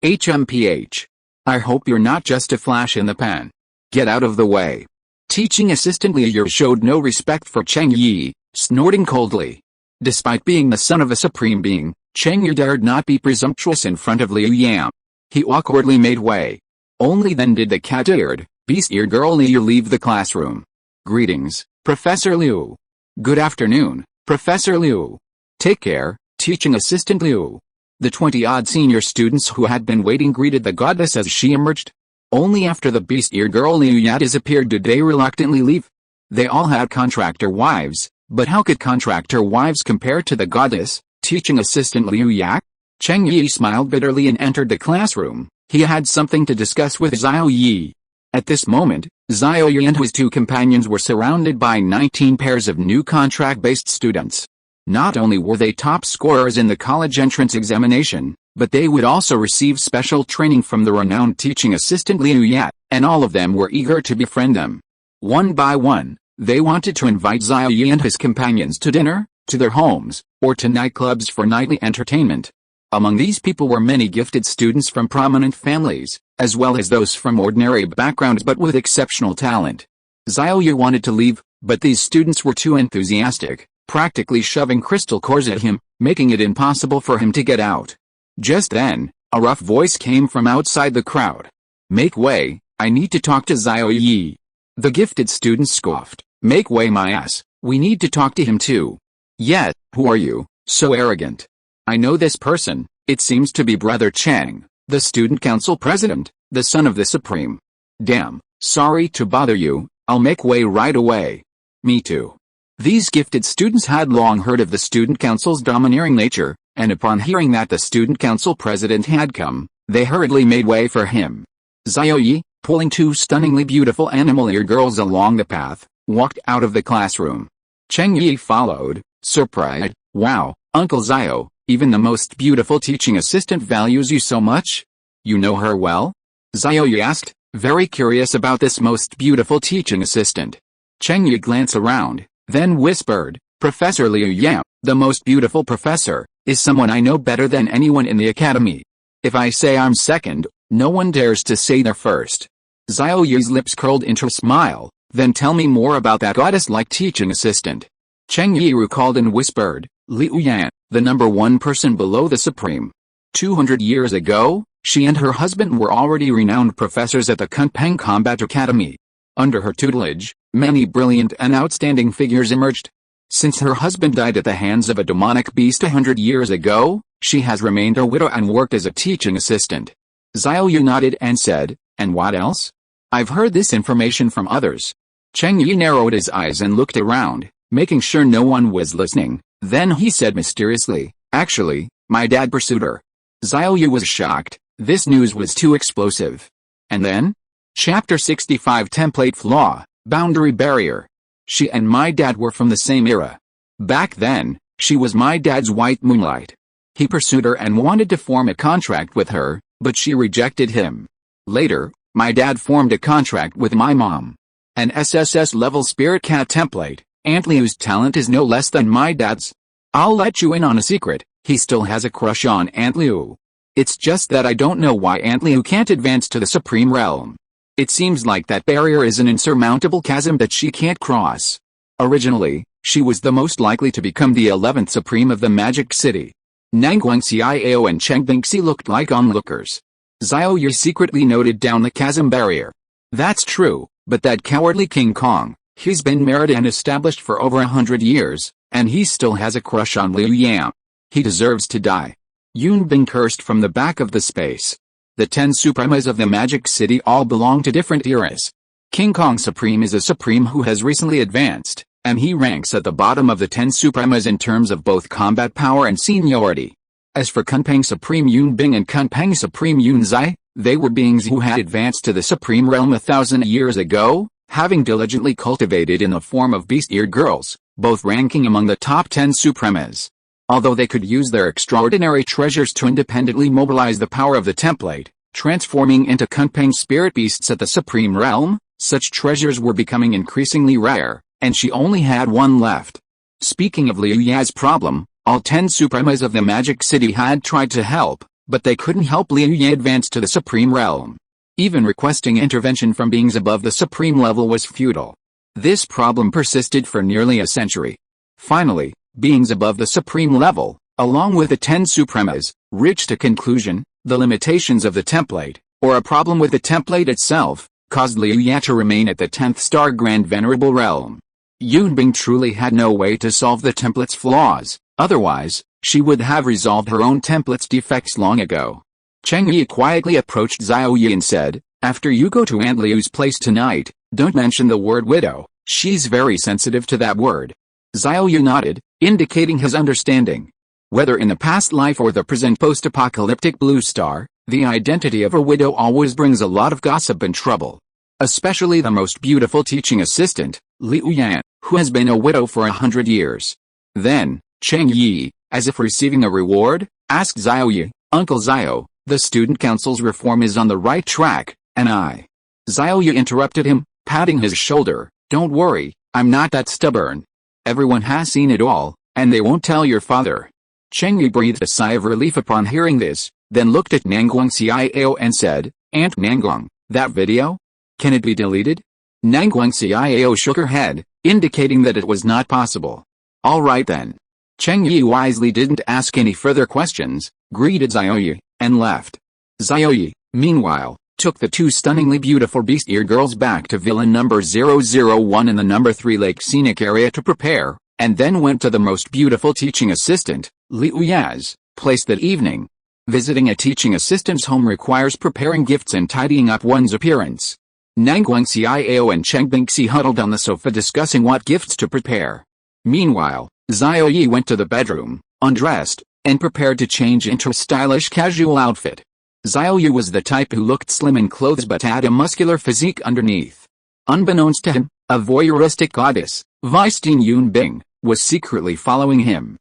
HMPH. I hope you're not just a flash in the pan. Get out of the way. Teaching assistant Liu showed no respect for Cheng Yi, snorting coldly. Despite being the son of a supreme being, Cheng Yi dared not be presumptuous in front of Liu Yan. He awkwardly made way. Only then did the cat-eared, beast-eared girl Liu leave the classroom. Greetings, Professor Liu. Good afternoon, Professor Liu. Take care, teaching assistant Liu. The 20-odd senior students who had been waiting greeted the goddess as she emerged. Only after the beast-eared girl Liu Ya disappeared did they reluctantly leave. They all had contractor wives, but how could contractor wives compare to the goddess, teaching assistant Liu Ya? Cheng Yi smiled bitterly and entered the classroom. He had something to discuss with Xiao Ye. At this moment, Xiao Ye and his two companions were surrounded by 19 pairs of new contract-based students. Not only were they top scorers in the college entrance examination, but they would also receive special training from the renowned teaching assistant Liu Ya, and all of them were eager to befriend them. One by one, they wanted to invite Xiao Ye and his companions to dinner, to their homes, or to nightclubs for nightly entertainment. Among these people were many gifted students from prominent families, as well as those from ordinary backgrounds but with exceptional talent. Xiao Ye wanted to leave, but these students were too enthusiastic, practically shoving crystal cores at him, making it impossible for him to get out. Just then, a rough voice came from outside the crowd. Make way, I need to talk to Xiao Ye. The gifted students scoffed. Make way my ass, we need to talk to him too. Yet, who are you, so arrogant? I know this person, it seems to be Brother Chang, the student council president, the son of the supreme. Damn, sorry to bother you, I'll make way right away. Me too. These gifted students had long heard of the student council's domineering nature, and upon hearing that the student council president had come, they hurriedly made way for him. Xiao Ye, pulling two stunningly beautiful animal-ear girls along the path, walked out of the classroom. Cheng Yi followed, surprised. Wow, Uncle Xiao, even the most beautiful teaching assistant values you so much? You know her well? Xiao Ye asked, very curious about this most beautiful teaching assistant. Cheng Yi glanced around, then whispered, Professor Liu Yan, the most beautiful professor, is someone I know better than anyone in the academy. If I say I'm second, no one dares to say they're first. Xiao Ye's lips curled into a smile, then tell me more about that goddess-like teaching assistant. Cheng Yi recalled and whispered, Liu Yan, the number one person below the supreme. 200 years ago, she and her husband were already renowned professors at the Kunpeng Combat Academy. Under her tutelage, many brilliant and outstanding figures emerged. Since her husband died at the hands of a demonic beast 100 years ago, she has remained a widow and worked as a teaching assistant. Xiao Ye nodded and said, and what else? I've heard this information from others. Cheng Yi narrowed his eyes and looked around, making sure no one was listening. Then he said mysteriously, actually, my dad pursued her. Xiao Ye was shocked. This news was too explosive. And then? Chapter 65 Template Flaw, Boundary Barrier. She and my dad were from the same era. Back then, she was my dad's white moonlight. He pursued her and wanted to form a contract with her, but she rejected him. Later, my dad formed a contract with my mom. An SSS-level spirit cat template. Aunt Liu's talent is no less than my dad's. I'll let you in on a secret, he still has a crush on Aunt Liu. It's just that I don't know why Aunt Liu can't advance to the supreme realm. It seems like that barrier is an insurmountable chasm that she can't cross. Originally, she was the most likely to become the 11th supreme of the Magic City. Nangguang Xiao and Cheng Bingxi looked like onlookers. Xiao Ye secretly noted down the chasm barrier. That's true, but that cowardly King Kong, he's been married and established for over 100 years, and he still has a crush on Liu Yan. He deserves to die. Yunbing cursed from the back of the space. The 10 Supremas of the Magic City all belong to different eras. King Kong Supreme is a Supreme who has recently advanced, and he ranks at the bottom of the 10 Supremas in terms of both combat power and seniority. As for Kunpeng Supreme Yunbing and Kunpeng Supreme Yunzai, they were beings who had advanced to the Supreme Realm 1,000 years ago, having diligently cultivated in the form of beast-eared girls, both ranking among the top 10 Supremas. Although they could use their extraordinary treasures to independently mobilize the power of the template, transforming into Kunpeng spirit beasts at the Supreme Realm, such treasures were becoming increasingly rare, and she only had one left. Speaking of Liu Ya's problem, all 10 Supremas of the Magic City had tried to help, but they couldn't help Liu Ya advance to the Supreme Realm. Even requesting intervention from beings above the Supreme level was futile. This problem persisted for nearly a century. Finally, beings above the Supreme level, along with the 10 Supremas, reached a conclusion: the limitations of the template, or a problem with the template itself, caused Liu Ya to remain at the 10th star Grand Venerable Realm. Yunbing truly had no way to solve the template's flaws, otherwise, she would have resolved her own template's defects long ago. Cheng Yi quietly approached Xiao Ye and said, after you go to Aunt Liu's place tonight, don't mention the word widow, she's very sensitive to that word. Xiao Ye nodded, indicating his understanding. Whether in the past life or the present post-apocalyptic blue star, the identity of a widow always brings a lot of gossip and trouble. Especially the most beautiful teaching assistant, Liu Yan, who has been a widow for 100 years. Then, Cheng Yi, as if receiving a reward, asked Xiao Ye, Uncle Xiao, the student council's reform is on the right track, and I. Xiao Ye interrupted him, patting his shoulder, don't worry, I'm not that stubborn. Everyone has seen it all, and they won't tell your father. Cheng Yi breathed a sigh of relief upon hearing this, then looked at Nangguang Xiao and said, Aunt Nangguang, that video? Can it be deleted? Nangguang Xiao shook her head, indicating that it was not possible. All right then. Cheng Yi wisely didn't ask any further questions, greeted Xiao Ye, and left. Xiao Ye, meanwhile, took the two stunningly beautiful beast-ear girls back to villain number 001 in the number 3 Lake Scenic area to prepare, and then went to the most beautiful teaching assistant, Liu Ya's, place that evening. Visiting a teaching assistant's home requires preparing gifts and tidying up one's appearance. Nanguang Xiao and Cheng Bingxi huddled on the sofa discussing what gifts to prepare. Meanwhile, Xiao Ye went to the bedroom, undressed, and prepared to change into a stylish casual outfit. Xiao Ye was the type who looked slim in clothes but had a muscular physique underneath. Unbeknownst to him, a voyeuristic goddess, Weisteen Yunbing, was secretly following him.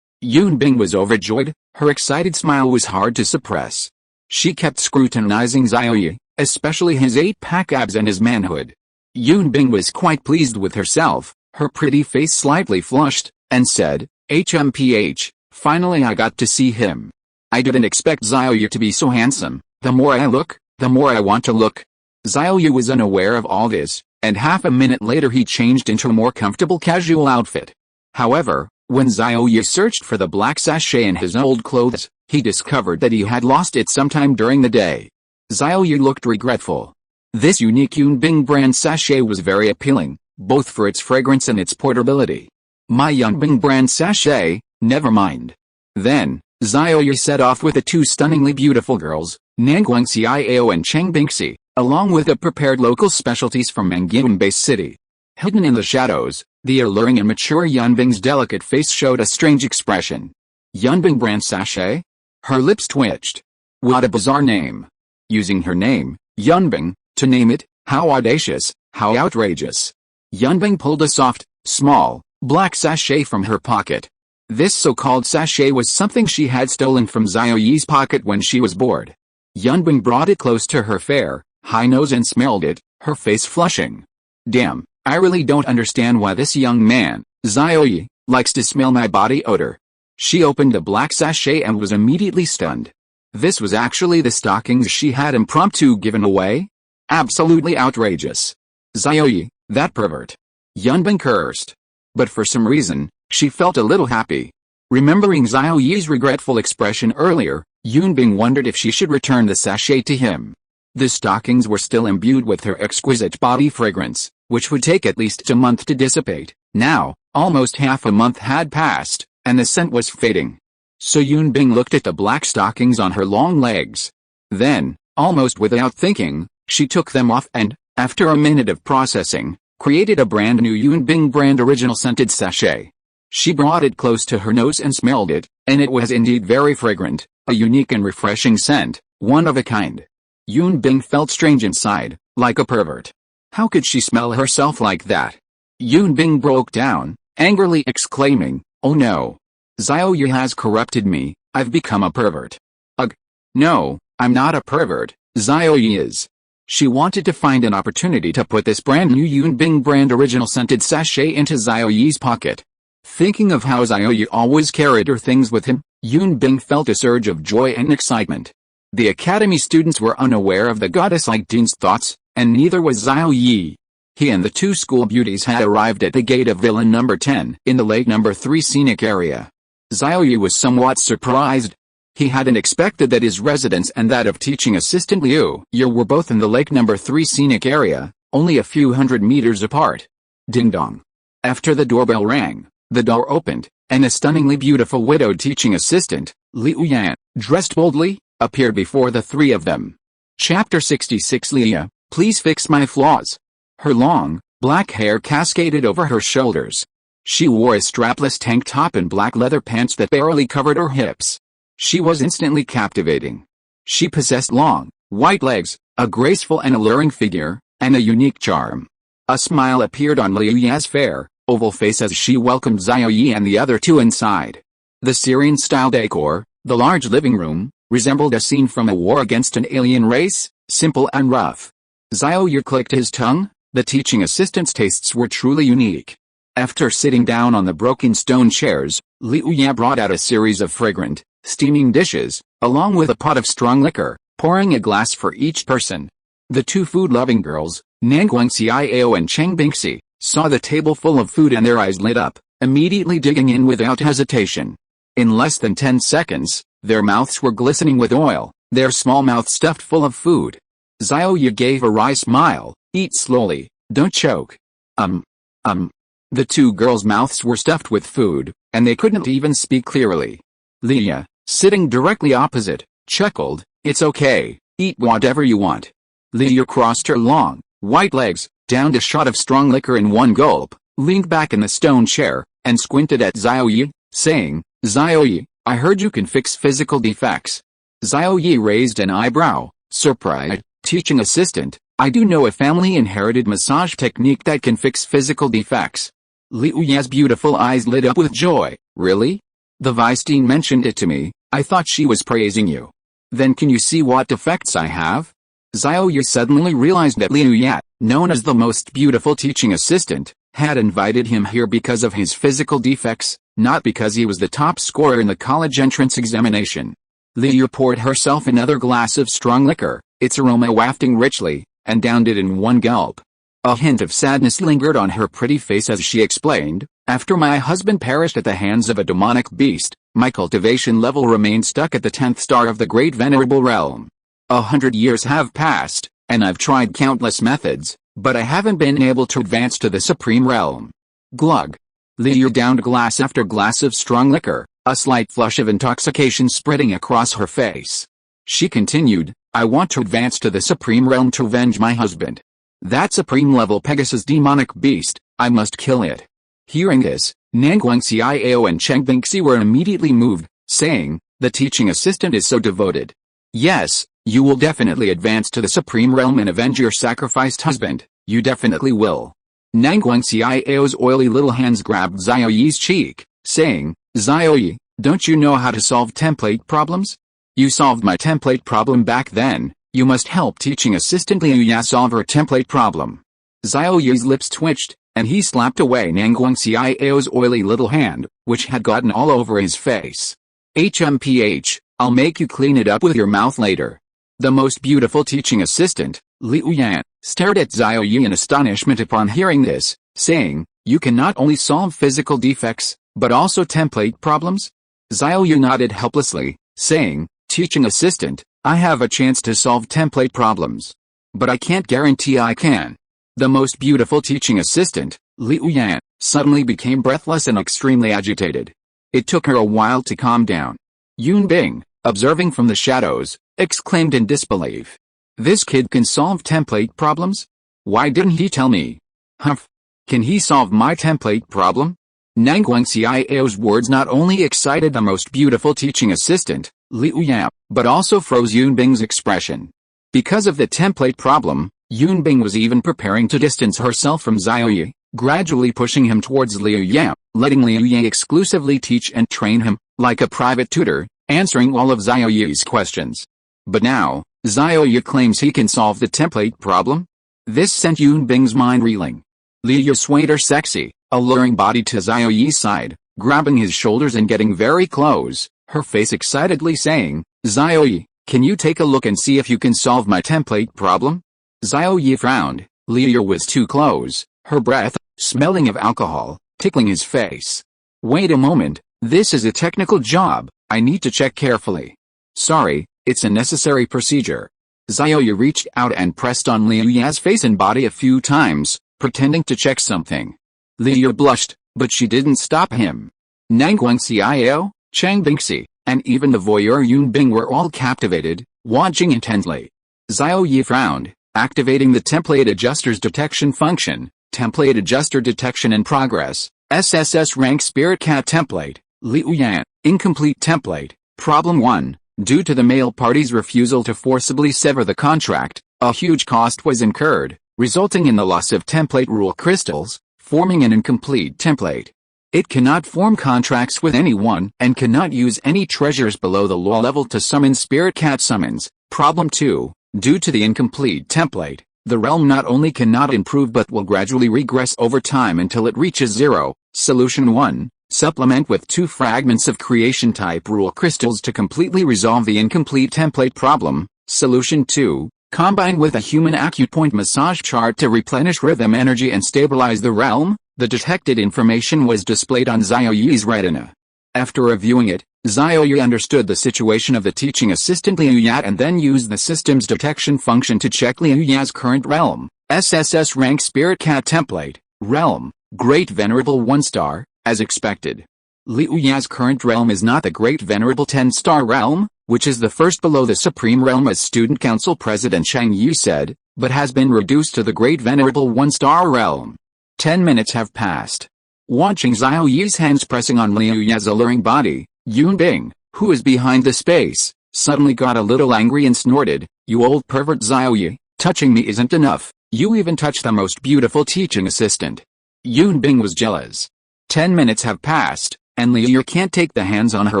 Yunbing was overjoyed, her excited smile was hard to suppress. She kept scrutinizing Xiao Ye, especially his 8-pack abs and his manhood. Yunbing was quite pleased with herself, her pretty face slightly flushed, and said, HMPH, finally I got to see him. I didn't expect Xiao Ye to be so handsome. The more I look, the more I want to look. Xiao Ye was unaware of all this, and half a minute later he changed into a more comfortable casual outfit. However, when Xiao Ye searched for the black sachet in his old clothes, he discovered that he had lost it sometime during the day. Xiao Ye looked regretful. This unique Yunbing brand sachet was very appealing, both for its fragrance and its portability. My Yunbing brand sachet, never mind. Then, Xiao Ye set off with the two stunningly beautiful girls, Nanguang Xiao and Cheng Bingxi, along with the prepared local specialties from Mangyuan City. Hidden in the shadows, the alluring and mature Yunbing's delicate face showed a strange expression. Yunbing brand sachet? Her lips twitched. What a bizarre name. Using her name, Yunbing, to name it, how audacious, how outrageous. Yunbing pulled a soft, small, black sachet from her pocket. This so-called sachet was something she had stolen from Xiao Ye's pocket when she was bored. Yunbing brought it close to her fair, high nose and smelled it, her face flushing. Damn, I really don't understand why this young man, Xiao Ye, likes to smell my body odor. She opened the black sachet and was immediately stunned. This was actually the stockings she had impromptu given away? Absolutely outrageous. Xiao Ye, that pervert. Yunbing cursed. But for some reason, she felt a little happy. Remembering Xiao Ye's regretful expression earlier, Yunbing wondered if she should return the sachet to him. The stockings were still imbued with her exquisite body fragrance, which would take at least a month to dissipate. Now, almost half a month had passed, and the scent was fading. So Yunbing looked at the black stockings on her long legs. Then, almost without thinking, she took them off and, after a minute of processing, created a brand new Yunbing brand original scented sachet. She brought it close to her nose and smelled it, and it was indeed very fragrant, a unique and refreshing scent, one of a kind. Yunbing felt strange inside, like a pervert. How could she smell herself like that? Yunbing broke down, angrily exclaiming, "Oh no! Xiao Ye has corrupted me, I've become a pervert." Ugh! No, I'm not a pervert, Xiao Ye is. She wanted to find an opportunity to put this brand new Yunbing brand original scented sachet into Xiao Ye's pocket. Thinking of how Xiao Ye always carried her things with him, Yunbing felt a surge of joy and excitement. The academy students were unaware of the goddess-like Dean's thoughts, and neither was Xiao Ye. He and the two school beauties had arrived at the gate of Villa number 10 in the Lake number 3 scenic area. Xiao Ye was somewhat surprised. He hadn't expected that his residence and that of teaching assistant Liu Ye were both in the Lake number 3 scenic area, only a few hundred meters apart. Ding dong. After the doorbell rang, the door opened, and a stunningly beautiful widowed teaching assistant, Liu Yan, dressed boldly, appeared before the three of them. Chapter 66 Leah, please fix my flaws. Her long, black hair cascaded over her shoulders. She wore a strapless tank top and black leather pants that barely covered her hips. She was instantly captivating. She possessed long, white legs, a graceful and alluring figure, and a unique charm. A smile appeared on Liu Ya's fair, oval face as she welcomed Xiao Ye and the other two inside. The Syrian-style decor, the large living room, resembled a scene from a war against an alien race, simple and rough. Xiao Ye clicked his tongue. The teaching assistant's tastes were truly unique. After sitting down on the broken stone chairs, Liu Ye brought out a series of fragrant, steaming dishes, along with a pot of strong liquor, pouring a glass for each person. The two food-loving girls, Nanguang Xiao and Cheng Bingxi, saw the table full of food and their eyes lit up, immediately digging in without hesitation. In less than 10 seconds, their mouths were glistening with oil, their small mouths stuffed full of food. Xiao Ye gave a wry smile. Eat slowly, don't choke. The two girls' mouths were stuffed with food, and they couldn't even speak clearly. Leah, sitting directly opposite, chuckled, "It's okay, eat whatever you want." Liu crossed her long, white legs, downed a shot of strong liquor in one gulp, leaned back in the stone chair, and squinted at Xiao Ye, saying, "Xiao Ye, I heard you can fix physical defects." Xiao Ye raised an eyebrow, surprised. "Teaching assistant, I do know a family-inherited massage technique that can fix physical defects." Liu Ye's beautiful eyes lit up with joy. "Really? The Vice Dean mentioned it to me. I thought she was praising you. Then can you see what defects I have?" Xiao Ye suddenly realized that Liu Ye, known as the most beautiful teaching assistant, had invited him here because of his physical defects, not because he was the top scorer in the college entrance examination. Liu poured herself another glass of strong liquor, its aroma wafting richly, and downed it in one gulp. A hint of sadness lingered on her pretty face as she explained, "After my husband perished at the hands of a demonic beast, my cultivation level remained stuck at the 10th star of the Great Venerable Realm. 100 years have passed, and I've tried countless methods, but I haven't been able to advance to the Supreme Realm." Glug. Liu downed glass after glass of strong liquor, a slight flush of intoxication spreading across her face. She continued, "I want to advance to the Supreme Realm to avenge my husband. That Supreme-level Pegasus demonic beast, I must kill it." Hearing this, Nangguang Xiao and Cheng Bingxi were immediately moved, saying, "The teaching assistant is so devoted. Yes, you will definitely advance to the Supreme Realm and avenge your sacrificed husband, you definitely will." Nangguang Xiao's oily little hands grabbed Xiao Ye's cheek, saying, "Xiao Ye, don't you know how to solve template problems? You solved my template problem back then, you must help teaching assistant Liu Ye solve her template problem." Xiao Ye's lips twitched, and he slapped away Nangguang Xiao's oily little hand, which had gotten all over his face. "HMPH, I'll make you clean it up with your mouth later." The most beautiful teaching assistant, Liu Ye, stared at Xiao Ye in astonishment upon hearing this, saying, "You can not only solve physical defects, but also template problems?" Xiao Ye nodded helplessly, saying, "Teaching assistant, I have a chance to solve template problems. But I can't guarantee I can." The most beautiful teaching assistant, Liu Ye, suddenly became breathless and extremely agitated. It took her a while to calm down. Yun Bing, observing from the shadows, exclaimed in disbelief. "This kid can solve template problems? Why didn't he tell me? Humph! Can he solve my template problem?" Nangguang Xiao's words not only excited the most beautiful teaching assistant, Liu Ye, but also froze Yun Bing's expression. Because of the template problem, Yun Bing was even preparing to distance herself from Xiao Ye, gradually pushing him towards Liu Ye, letting Liu Ye exclusively teach and train him, like a private tutor, answering all of Xiao Ye's questions. But now, Xiao Ye claims he can solve the template problem? This sent Yun Bing's mind reeling. Liu swayed her sexy, alluring body to Xiao Ye's side, grabbing his shoulders and getting very close, her face excitedly saying, "Xiao Ye, can you take a look and see if you can solve my template problem?" Xiao Ye frowned. Liu was too close, her breath, smelling of alcohol, tickling his face. "Wait a moment, this is a technical job, I need to check carefully." "Sorry, it's a necessary procedure." Xiao Ye reached out and pressed on Liu Ye's face and body a few times, pretending to check something. Liu blushed, but she didn't stop him. Nangguang Xiao, Cheng Bingxi, and even the voyeur Yun Bing were all captivated, watching intently. Xiao Ye frowned, activating the Template Adjuster's detection function. Template Adjuster detection in progress. SSS rank Spirit Cat template. Liu Yan, incomplete template. Problem 1. Due to the male party's refusal to forcibly sever the contract, a huge cost was incurred, resulting in the loss of template rule crystals, forming an incomplete template. It cannot form contracts with anyone and cannot use any treasures below the law level to summon Spirit Cat summons. Problem 2. Due to the incomplete template, the realm not only cannot improve but will gradually regress over time until it reaches 0. Solution 1. Supplement with 2 fragments of creation type rule crystals to completely resolve the incomplete template problem. Solution 2. Combine with a human acupoint massage chart to replenish rhythm energy and stabilize the realm. The detected information was displayed on Xiao Ye's retina. After reviewing it, Xiao Ye understood the situation of the teaching assistant Liu Ye and then used the system's detection function to check Liu Ye's current realm. SSS rank Spirit Cat template. Realm, Great Venerable 1 star, as expected. Liu Ya's current realm is not the Great Venerable 10-Star Realm, which is the first below the Supreme Realm as Student Council President Xiao Ye said, but has been reduced to the Great Venerable 1-Star Realm. 10 minutes have passed. Watching Xiao Ye's hands pressing on Liu Ya's alluring body, Yunbing, who is behind the space, suddenly got a little angry and snorted, "You old pervert Xiao Ye, touching me isn't enough, you even touched the most beautiful teaching assistant." Yunbing was jealous. 10 minutes have passed, and Liu can't take the hands on her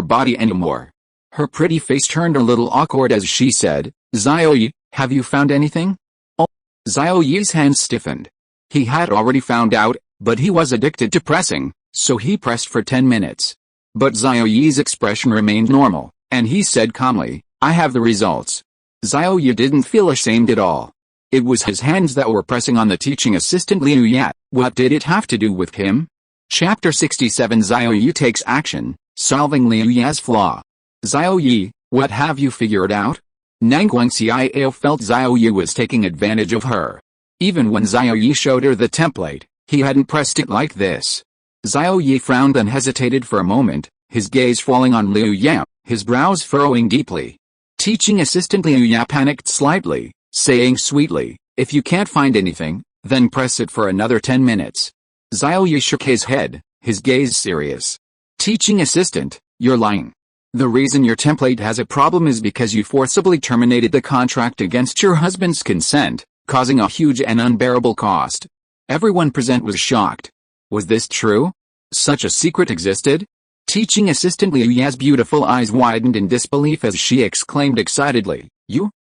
body anymore. Her pretty face turned a little awkward as she said, "Xiao Ye, have you found anything?" Oh. Xiao Ye's hands stiffened. He had already found out, but he was addicted to pressing, so he pressed for 10 minutes. But Xiao Ye's expression remained normal, and he said calmly, "I have the results." Xiao Ye didn't feel ashamed at all. It was his hands that were pressing on the teaching assistant Liu Ya. What did it have to do with him? Chapter 67 Xiao Ye takes action, solving Liu Ya's flaw. "Xiao Ye, what have you figured out?" Nangguangxiao felt Xiao Ye was taking advantage of her. Even when Xiao Ye showed her the template, he hadn't pressed it like this. Xiao Ye frowned and hesitated for a moment, his gaze falling on Liu Ya, his brows furrowing deeply. Teaching assistant Liu Ya panicked slightly, saying sweetly, "If you can't find anything, then press it for another 10 minutes. Xiao Ye shook his head, his gaze serious. "Teaching assistant, you're lying. The reason your template has a problem is because you forcibly terminated the contract against your husband's consent, causing a huge and unbearable cost." Everyone present was shocked. Was this true? Such a secret existed? Teaching assistant Liu Ya's beautiful eyes widened in disbelief as she exclaimed excitedly,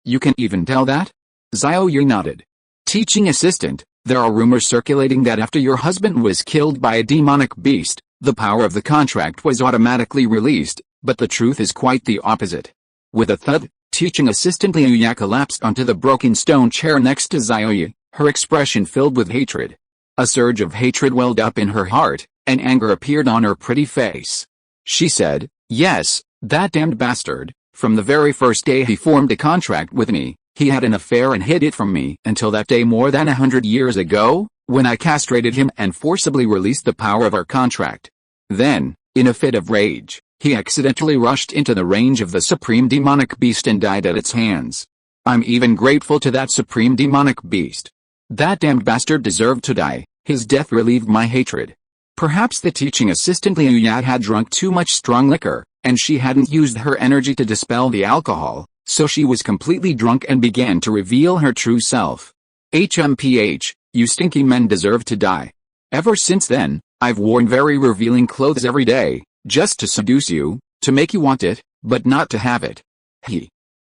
You can even tell that?" Xiao Ye nodded. "Teaching assistant, there are rumors circulating that after your husband was killed by a demonic beast, the power of the contract was automatically released, but the truth is quite the opposite." With a thud, teaching assistant Liu Ya collapsed onto the broken stone chair next to Xiao Ye, her expression filled with hatred. A surge of hatred welled up in her heart, and anger appeared on her pretty face. She said, "Yes, that damned bastard, from the very first day he formed a contract with me, he had an affair and hid it from me until that day more than 100 years ago, when I castrated him and forcibly released the power of our contract. Then, in a fit of rage, he accidentally rushed into the range of the supreme demonic beast and died at its hands. I'm even grateful to that supreme demonic beast. That damned bastard deserved to die, his death relieved my hatred." Perhaps the teaching assistant Liu Ya had drunk too much strong liquor, and she hadn't used her energy to dispel the alcohol, so she was completely drunk and began to reveal her true self. "HMPH, you stinky men deserve to die. Ever since then, I've worn very revealing clothes every day, just to seduce you, to make you want it, but not to have it."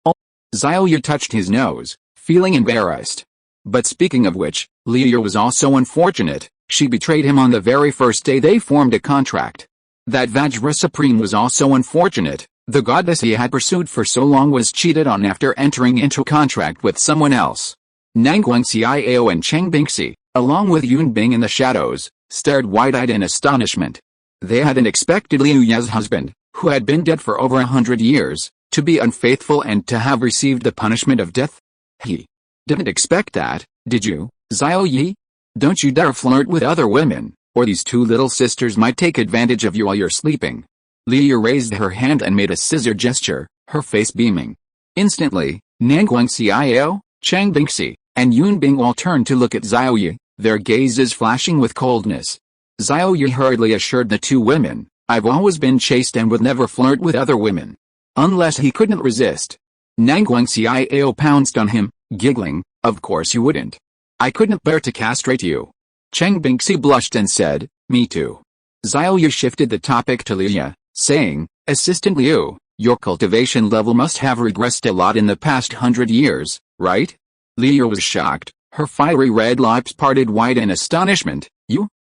Oh. Xiao Ye touched his nose, feeling embarrassed. But speaking of which, Liu was also unfortunate. She betrayed him on the very first day they formed a contract. That Vajra Supreme was also unfortunate. The goddess he had pursued for so long was cheated on after entering into contract with someone else. Nangguangxiao and Cheng Bingxi, along with Yunbing in the shadows, stared wide-eyed in astonishment. They hadn't expected Liu Ya's husband, who had been dead for over 100 years, to be unfaithful and to have received the punishment of death. He didn't expect that, did you, Xiao Ye? Don't you dare flirt with other women, or these two little sisters might take advantage of you while you're sleeping. Liu raised her hand and made a scissor gesture, her face beaming. Instantly, Nangguangxiao, Cheng Bingxi, and Yunbing all turned to look at Xiao Ye, their gazes flashing with coldness. Xiao Ye hurriedly assured the two women, "I've always been chaste and would never flirt with other women." Unless he couldn't resist. Nangguangxiao pounced on him, giggling, "Of course you wouldn't. I couldn't bear to castrate you." Cheng Bingxi blushed and said, "Me too." Xiao Ye shifted the topic to Liu, saying, "Assistant Liu, your cultivation level must have regressed a lot in the past 100 years, right?" Liu was shocked, her fiery red lips parted wide in astonishment.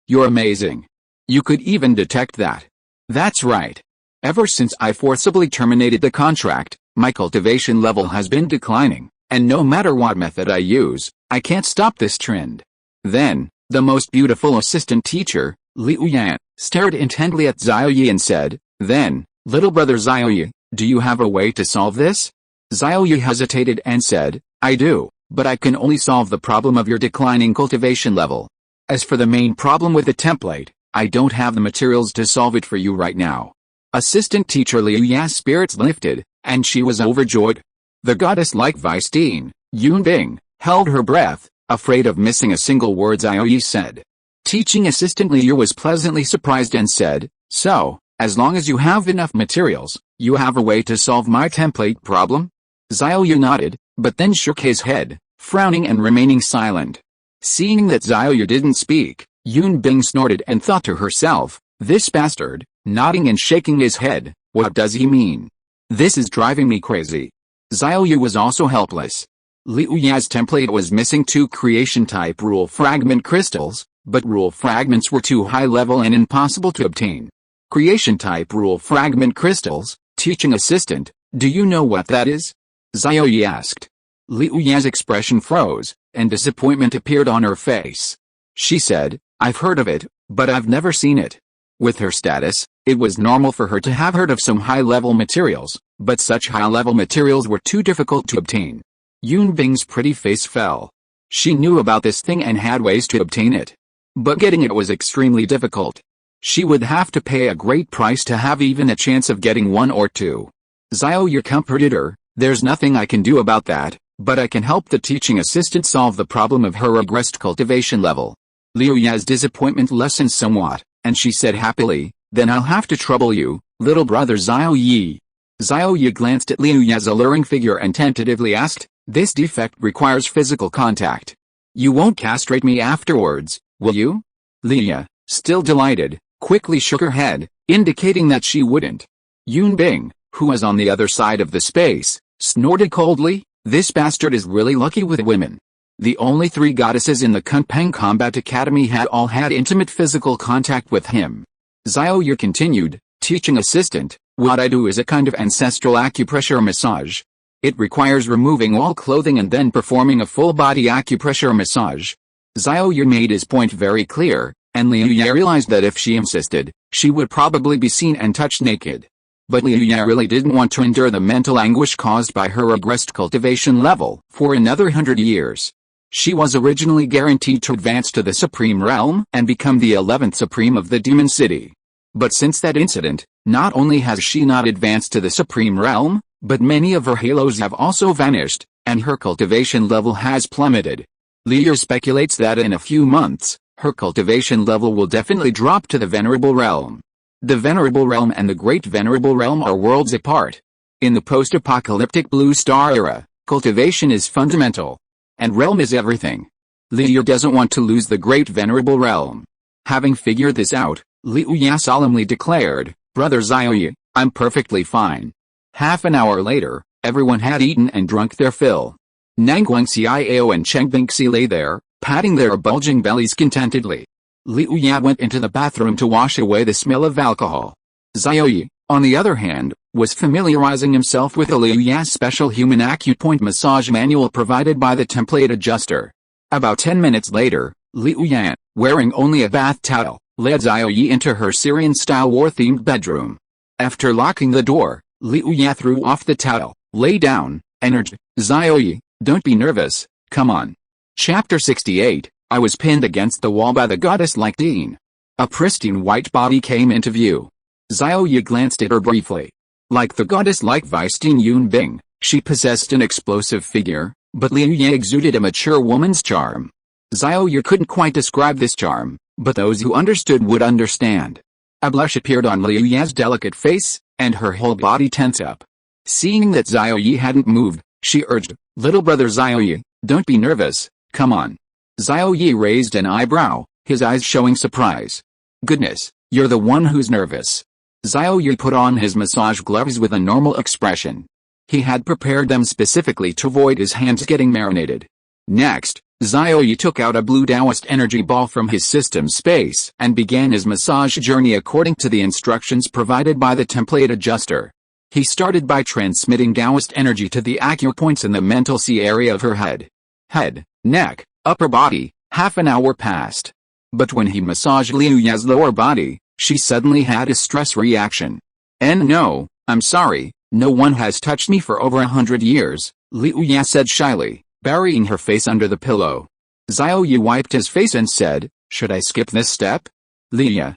You're amazing. You could even detect that." "That's right. Ever since I forcibly terminated the contract, my cultivation level has been declining, and no matter what method I use, I can't stop this trend." Then, the most beautiful assistant teacher, Liu Yan, stared intently at Xiao Ye and said, "Then, little brother Xiao Ye, do you have a way to solve this?" Xiao Ye hesitated and said, "I do, but I can only solve the problem of your declining cultivation level. As for the main problem with the template, I don't have the materials to solve it for you right now. Assistant teacher Liu Ya's spirits lifted, and she was overjoyed. The goddess-like Vice Dean, Yun Bing, held her breath, afraid of missing a single word Xiao Ye said. Teaching assistant Liu was pleasantly surprised and said, "So, as long as you have enough materials, you have a way to solve my template problem?" Xiao Ye nodded, but then shook his head, frowning and remaining silent. Seeing that Xiao Ye didn't speak, Yun Bing snorted and thought to herself, "This bastard," nodding and shaking his head, "what does he mean? This is driving me crazy." Xiao Ye was also helpless. Liu Ya's template was missing 2 creation-type rule fragment crystals, but rule fragments were too high-level and impossible to obtain. Creation-type rule fragment crystals, teaching assistant, do you know what that is? Xiao Ye asked. Liu Ya's expression froze, and disappointment appeared on her face. She said, "I've heard of it, but I've never seen it." With her status, it was normal for her to have heard of some high-level materials, but such high-level materials were too difficult to obtain. Yun Bing's pretty face fell. She knew about this thing and had ways to obtain it. But getting it was extremely difficult. She would have to pay a great price to have even a chance of getting 1 or 2. Xiao Ye comforted her, "There's nothing I can do about that, but I can help the teaching assistant solve the problem of her regressed cultivation level." Liu Ya's disappointment lessened somewhat, and she said happily, "Then I'll have to trouble you, little brother Xiao Ye." Xiao Ye glanced at Liu Ya's alluring figure and tentatively asked, "This defect requires physical contact. You won't castrate me afterwards, will you?" Liu Ya, still delighted, quickly shook her head, indicating that she wouldn't. Yun Bing, who was on the other side of the space, snorted coldly, "This bastard is really lucky with women. The only 3 goddesses in the Kunpeng Combat Academy had all had intimate physical contact with him." Xiao Ye continued, "Teaching assistant, what I do is a kind of ancestral acupressure massage. It requires removing all clothing and then performing a full-body acupressure massage." Xiao Ye made his point very clear, and Liu Ye realized that if she insisted, she would probably be seen and touched naked. But Liu Ye really didn't want to endure the mental anguish caused by her regressed cultivation level for another 100 years. She was originally guaranteed to advance to the Supreme Realm and become the 11th Supreme of the Demon City. But since that incident, not only has she not advanced to the Supreme Realm, but many of her halos have also vanished, and her cultivation level has plummeted. Liu speculates that in a few months, her cultivation level will definitely drop to the Venerable Realm. The Venerable Realm and the Great Venerable Realm are worlds apart. In the post-apocalyptic Blue Star era, cultivation is fundamental. And realm is everything. Liu doesn't want to lose the Great Venerable Realm. Having figured this out, Liu Ya solemnly declared, "Brother Xiao Ye, I'm perfectly fine." Half an hour later, everyone had eaten and drunk their fill. Nangguang Xiao and Cheng Bingxi lay there, patting their bulging bellies contentedly. Liu Ya went into the bathroom to wash away the smell of alcohol. Xiao Ye, on the other hand, was familiarizing himself with the Liu Ya's special human acupoint massage manual provided by the template adjuster. About 10 minutes later, Liu Ya, wearing only a bath towel, led Xiao Ye into her Syrian-style war-themed bedroom. After locking the door, Liu Ya threw off the towel, lay down, and urged, "Xiao Ye, don't be nervous, come on." Chapter 68, I was pinned against the wall by the goddess-like Dean. A pristine white body came into view. Xiao Ye glanced at her briefly. Like the goddess-like Vice Dean Yun Bing, she possessed an explosive figure, but Liu Ye exuded a mature woman's charm. Xiao Ye couldn't quite describe this charm, but those who understood would understand. A blush appeared on Liu Ye's delicate face, and her whole body tensed up. Seeing that Xiao Ye hadn't moved, she urged, "Little brother Xiao Ye, don't be nervous, come on." Xiao Ye raised an eyebrow, his eyes showing surprise. "Goodness, you're the one who's nervous." Xiao Ye put on his massage gloves with a normal expression. He had prepared them specifically to avoid his hands getting marinated. Next, Xiao Ye took out a blue Taoist energy ball from his system space and began his massage journey according to the instructions provided by the template adjuster. He started by transmitting Taoist energy to the acupoints in the mental C area of her head, neck, upper body. Half an hour passed. But when he massaged Liu Ya's lower body, she suddenly had a stress reaction. "And no, I'm sorry, no one has touched me for over 100 years, Liu Ya said shyly, burying her face under the pillow. Xiao Ye wiped his face and said, "Should I skip this step?" Leah,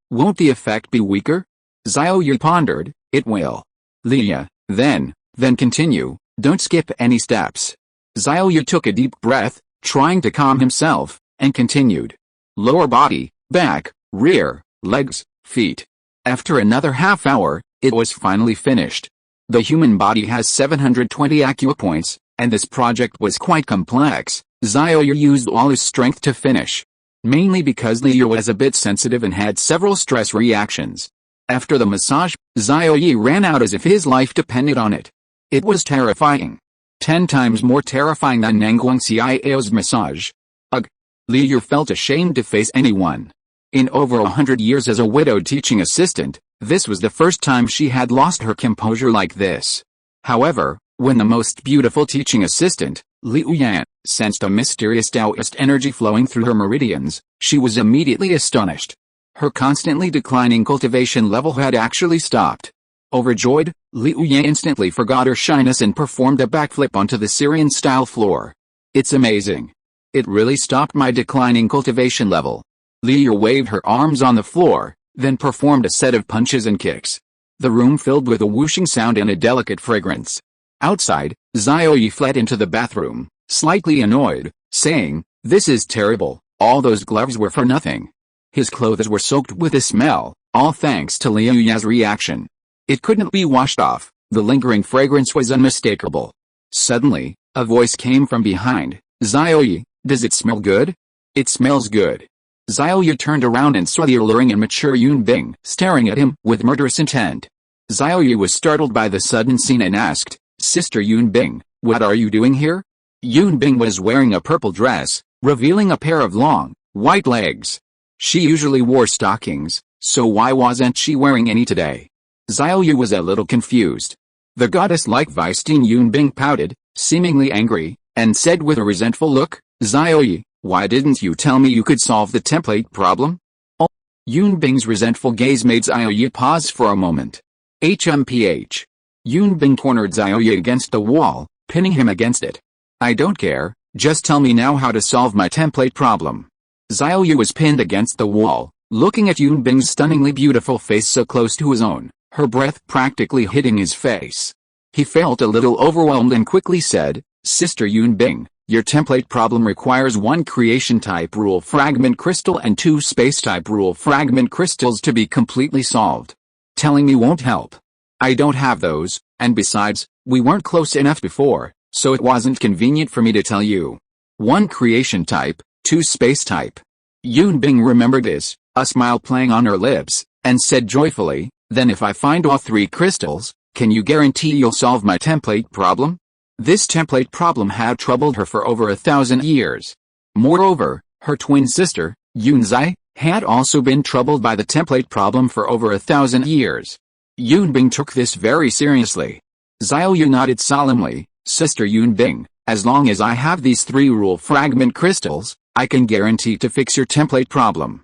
won't the effect be weaker? Xiao Ye pondered, it will. Leah, then continue, don't skip any steps. Xiao Ye took a deep breath, trying to calm himself, and continued. Lower body, back, rear, legs, feet. After another half hour, it was finally finished. The human body has 720 acupoints, and this project was quite complex. Xiao Ye used all his strength to finish. Mainly because Leah was a bit sensitive and had several stress reactions. After the massage, Xiao Ye ran out as if his life depended on it. It was terrifying. 10 times more terrifying than Nangguang Xiao's massage. Ugh. Leah felt ashamed to face anyone. In over 100 years as a widowed teaching assistant, this was the first time she had lost her composure like this. However, when the most beautiful teaching assistant, Liu Yan, sensed a mysterious Taoist energy flowing through her meridians, she was immediately astonished. Her constantly declining cultivation level had actually stopped. Overjoyed, Liu Yan instantly forgot her shyness and performed a backflip onto the Syrian-style floor. It's amazing. It really stopped my declining cultivation level. Liu waved her arms on the floor, then performed a set of punches and kicks. The room filled with a whooshing sound and a delicate fragrance. Outside, Xiao Ye fled into the bathroom, slightly annoyed, saying, "This is terrible, all those gloves were for nothing." His clothes were soaked with a smell, all thanks to Liu Ya's reaction. It couldn't be washed off, the lingering fragrance was unmistakable. Suddenly, a voice came from behind. "Xiao Ye, does it smell good?" "It smells good." Xiao Ye turned around and saw the alluring and mature Yun Bing staring at him with murderous intent. Xiao Ye was startled by the sudden scene and asked, "Sister Yun Bing, what are you doing here?" Yun Bing was wearing a purple dress, revealing a pair of long, white legs. She usually wore stockings, so why wasn't she wearing any today? Xiao Ye was a little confused. The goddess-like Weisteen Yun Bing pouted, seemingly angry, and said with a resentful look, "Xiao Ye, why didn't you tell me you could solve the template problem?" Oh. Yun Bing's resentful gaze made Xiao Ye pause for a moment. HMPH. Yun Bing cornered Xiao Ye against the wall, pinning him against it. "I don't care, just tell me now how to solve my template problem." Xiao Ye was pinned against the wall, looking at Yun Bing's stunningly beautiful face so close to his own, her breath practically hitting his face. He felt a little overwhelmed and quickly said, "Sister Yun Bing, your template problem requires 1 creation-type rule fragment crystal and 2 space-type rule fragment crystals to be completely solved. Telling me won't help. I don't have those, and besides, we weren't close enough before, so it wasn't convenient for me to tell you. 1 creation type, 2 space type." Yun Bing remembered this, a smile playing on her lips, and said joyfully, "Then if I find all 3 crystals, can you guarantee you'll solve my template problem?" This template problem had troubled her for over 1,000 years. Moreover, her twin sister, Yun Zai, had also been troubled by the template problem for over 1,000 years. Yun Bing took this very seriously. Xiao Ye nodded solemnly, "Sister Yun Bing, as long as I have these 3 rule fragment crystals, I can guarantee to fix your template problem."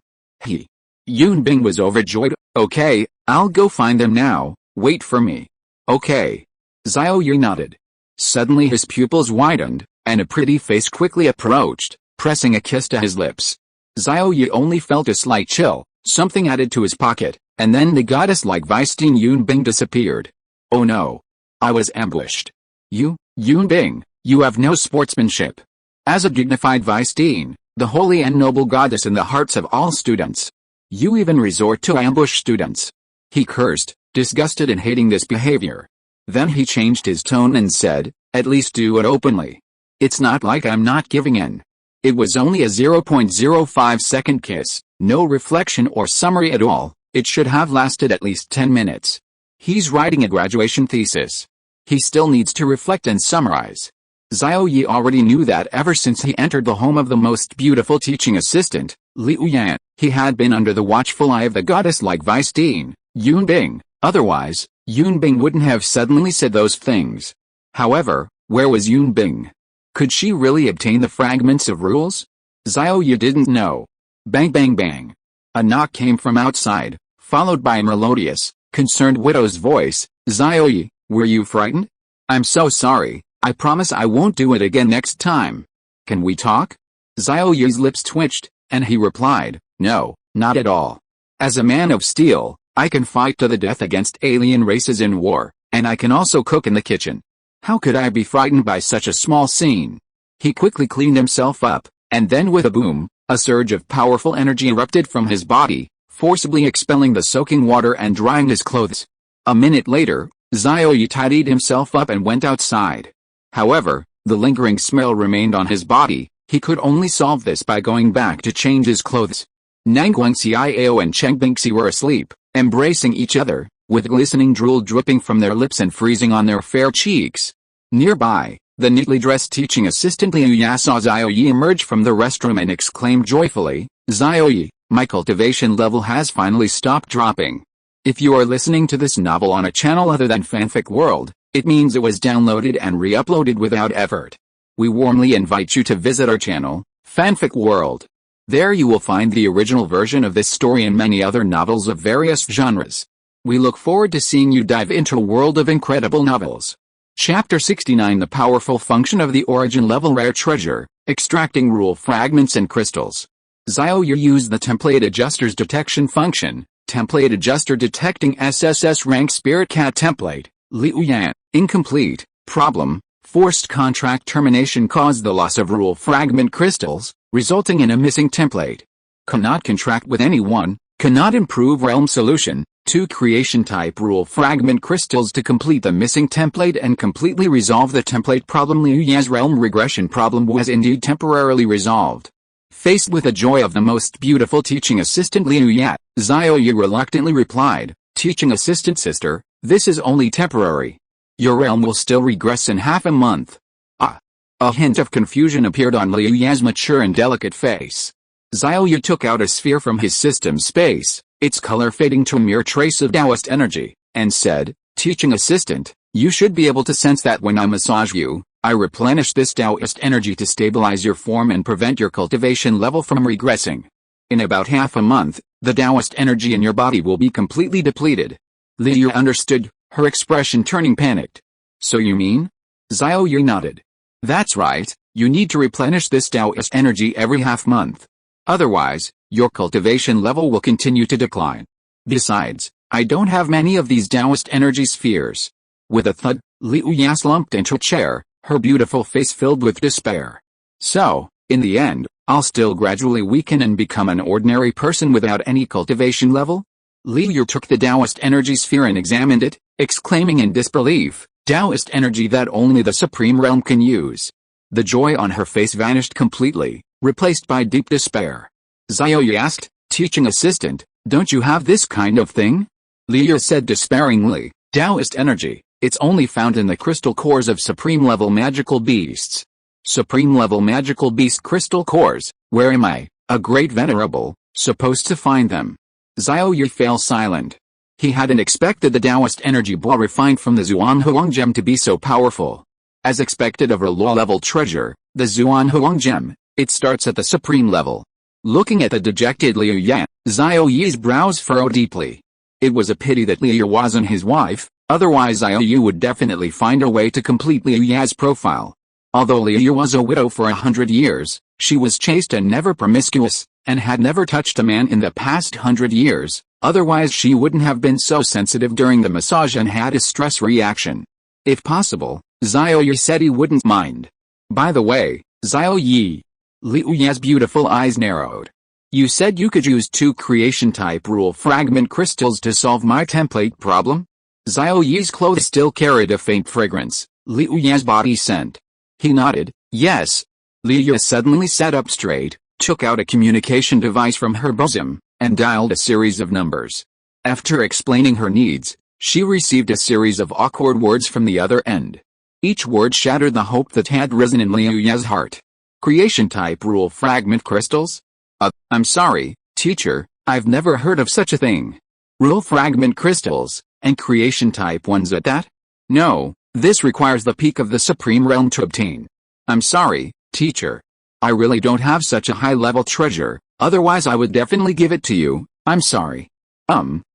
Yun Bing was overjoyed. "Okay, I'll go find them now, wait for me." "Okay." Xiao Ye nodded. Suddenly his pupils widened, and a pretty face quickly approached, pressing a kiss to his lips. Xiao Ye only felt a slight chill, something added to his pocket, and then the goddess-like Weisteen Yun Bing disappeared. "Oh no. I was ambushed. Yun Bing, you have no sportsmanship. As a dignified Weisteen, the holy and noble goddess in the hearts of all students, you even resort to ambush students." He cursed, disgusted and hating this behavior. Then he changed his tone and said, "At least do it openly. It's not like I'm not giving in." It was only a 0.05-second kiss, no reflection or summary at all. It should have lasted at least 10 minutes. He's writing a graduation thesis. He still needs to reflect and summarize. Xiao Ye already knew that ever since he entered the home of the most beautiful teaching assistant, Liu Yan, he had been under the watchful eye of the goddess-like Weisteen, Yun Bing. Otherwise, Yun Bing wouldn't have suddenly said those things. However, where was Yun Bing? Could she really obtain the fragments of rules? Xiao Ye didn't know. Bang bang bang. A knock came from outside, followed by a melodious, concerned widow's voice. "Xiao Ye, were you frightened?" "I'm so sorry, I promise I won't do it again next time. Can we talk?" Xiao Ye's lips twitched, and he replied, "No, Not at all. As a man of steel, I can fight to the death against alien races in war, and I can also cook in the kitchen. How could I be frightened by such a small scene? He quickly cleaned himself up, and then with a boom, a surge of powerful energy erupted from his body, forcibly expelling the soaking water and drying his clothes. A minute later, Xiao Ye tidied himself up and went outside. However, the lingering smell remained on his body. He could only solve this by going back to change his clothes. Nanguang Xiao and Cheng Bingxi were asleep, embracing each other, with glistening drool dripping from their lips and freezing on their fair cheeks. Nearby, the neatly dressed teaching assistant Liu Ya saw Xiao Ye emerge from the restroom and exclaimed joyfully, "Xiao Ye, my cultivation level has finally stopped dropping." If you are listening to this novel on a channel other than Fanfic World, it means it was downloaded and re-uploaded without effort. We warmly invite you to visit our channel, Fanfic World. There you will find the original version of this story and many other novels of various genres. We look forward to seeing you dive into a world of incredible novels. Chapter 69: The Powerful Function of the Origin Level Rare Treasure, Extracting Rule Fragments and Crystals. Xiao Ye used the Template Adjuster's detection function. Template Adjuster detecting SSS rank Spirit Cat Template. Liu Yan, incomplete. Problem: forced contract termination caused the loss of rule fragment crystals, resulting in a missing template. Cannot contract with anyone, cannot improve realm solution. 2 creation type rule fragment crystals to complete the missing template and completely resolve the template problem. Liu Ya's realm regression problem was indeed temporarily resolved. Faced with the joy of the most beautiful teaching assistant Liu Ya, Xiao Ye reluctantly replied, "Teaching assistant sister, this is only temporary. Your realm will still regress in half a month." A hint of confusion appeared on Liu Ya's mature and delicate face. Xiao Ye took out a sphere from his system space, its color fading to a mere trace of Taoist energy, and said, "Teaching assistant, you should be able to sense that when I massage you, I replenish this Taoist energy to stabilize your form and prevent your cultivation level from regressing. In about half a month, the Taoist energy in your body will be completely depleted." Liu understood, her expression turning panicked. "So you mean?" Xiao Ye nodded. "That's right, you need to replenish this Taoist energy every half month. Otherwise, your cultivation level will continue to decline. Besides, I don't have many of these Taoist energy spheres." With a thud, Liu Ya slumped into a chair, her beautiful face filled with despair. "So, in the end, I'll still gradually weaken and become an ordinary person without any cultivation level?" Liu took the Taoist energy sphere and examined it, exclaiming in disbelief, "Taoist energy that only the Supreme Realm can use." The joy on her face vanished completely, replaced by deep despair. Xiao Ye asked, "Teaching assistant, don't you have this kind of thing?" Liu said despairingly, "Taoist energy, it's only found in the crystal cores of supreme-level magical beasts." "Supreme-level magical beast crystal cores, where am I, a great venerable, supposed to find them?" Xiao Ye fell silent. He hadn't expected the Taoist energy ball refined from the Zuan Huang gem to be so powerful. As expected of a low-level treasure, the Zuan Huang gem, it starts at the supreme level. Looking at the dejected Liu Yan, Xiao Ye's brows furrowed deeply. It was a pity that Liu wasn't his wife, otherwise Xiao Ye would definitely find a way to complete Liu Ya's profile. Although Liu was a widow for 100 years, she was chaste and never promiscuous, and had never touched a man in the past 100 years, otherwise she wouldn't have been so sensitive during the massage and had a stress reaction. If possible, Xiao Ye said he wouldn't mind. "By the way, Xiao Ye." Liu Ya's beautiful eyes narrowed. "You said you could use 2 creation-type rule fragment crystals to solve my template problem?" Xiao Ye's clothes still carried a faint fragrance, Liu Ya's body scent. He nodded, "Yes." Liu suddenly sat up straight, took out a communication device from her bosom, and dialed a series of numbers. After explaining her needs, she received a series of awkward words from the other end. Each word shattered the hope that had risen in Liu Ya's heart. "Creation-type rule fragment crystals? I'm sorry, teacher, I've never heard of such a thing. Rule fragment crystals, and creation-type ones at that? No, this requires the peak of the Supreme Realm to obtain. I'm sorry, teacher. I really don't have such a high-level treasure, otherwise I would definitely give it to you, I'm sorry."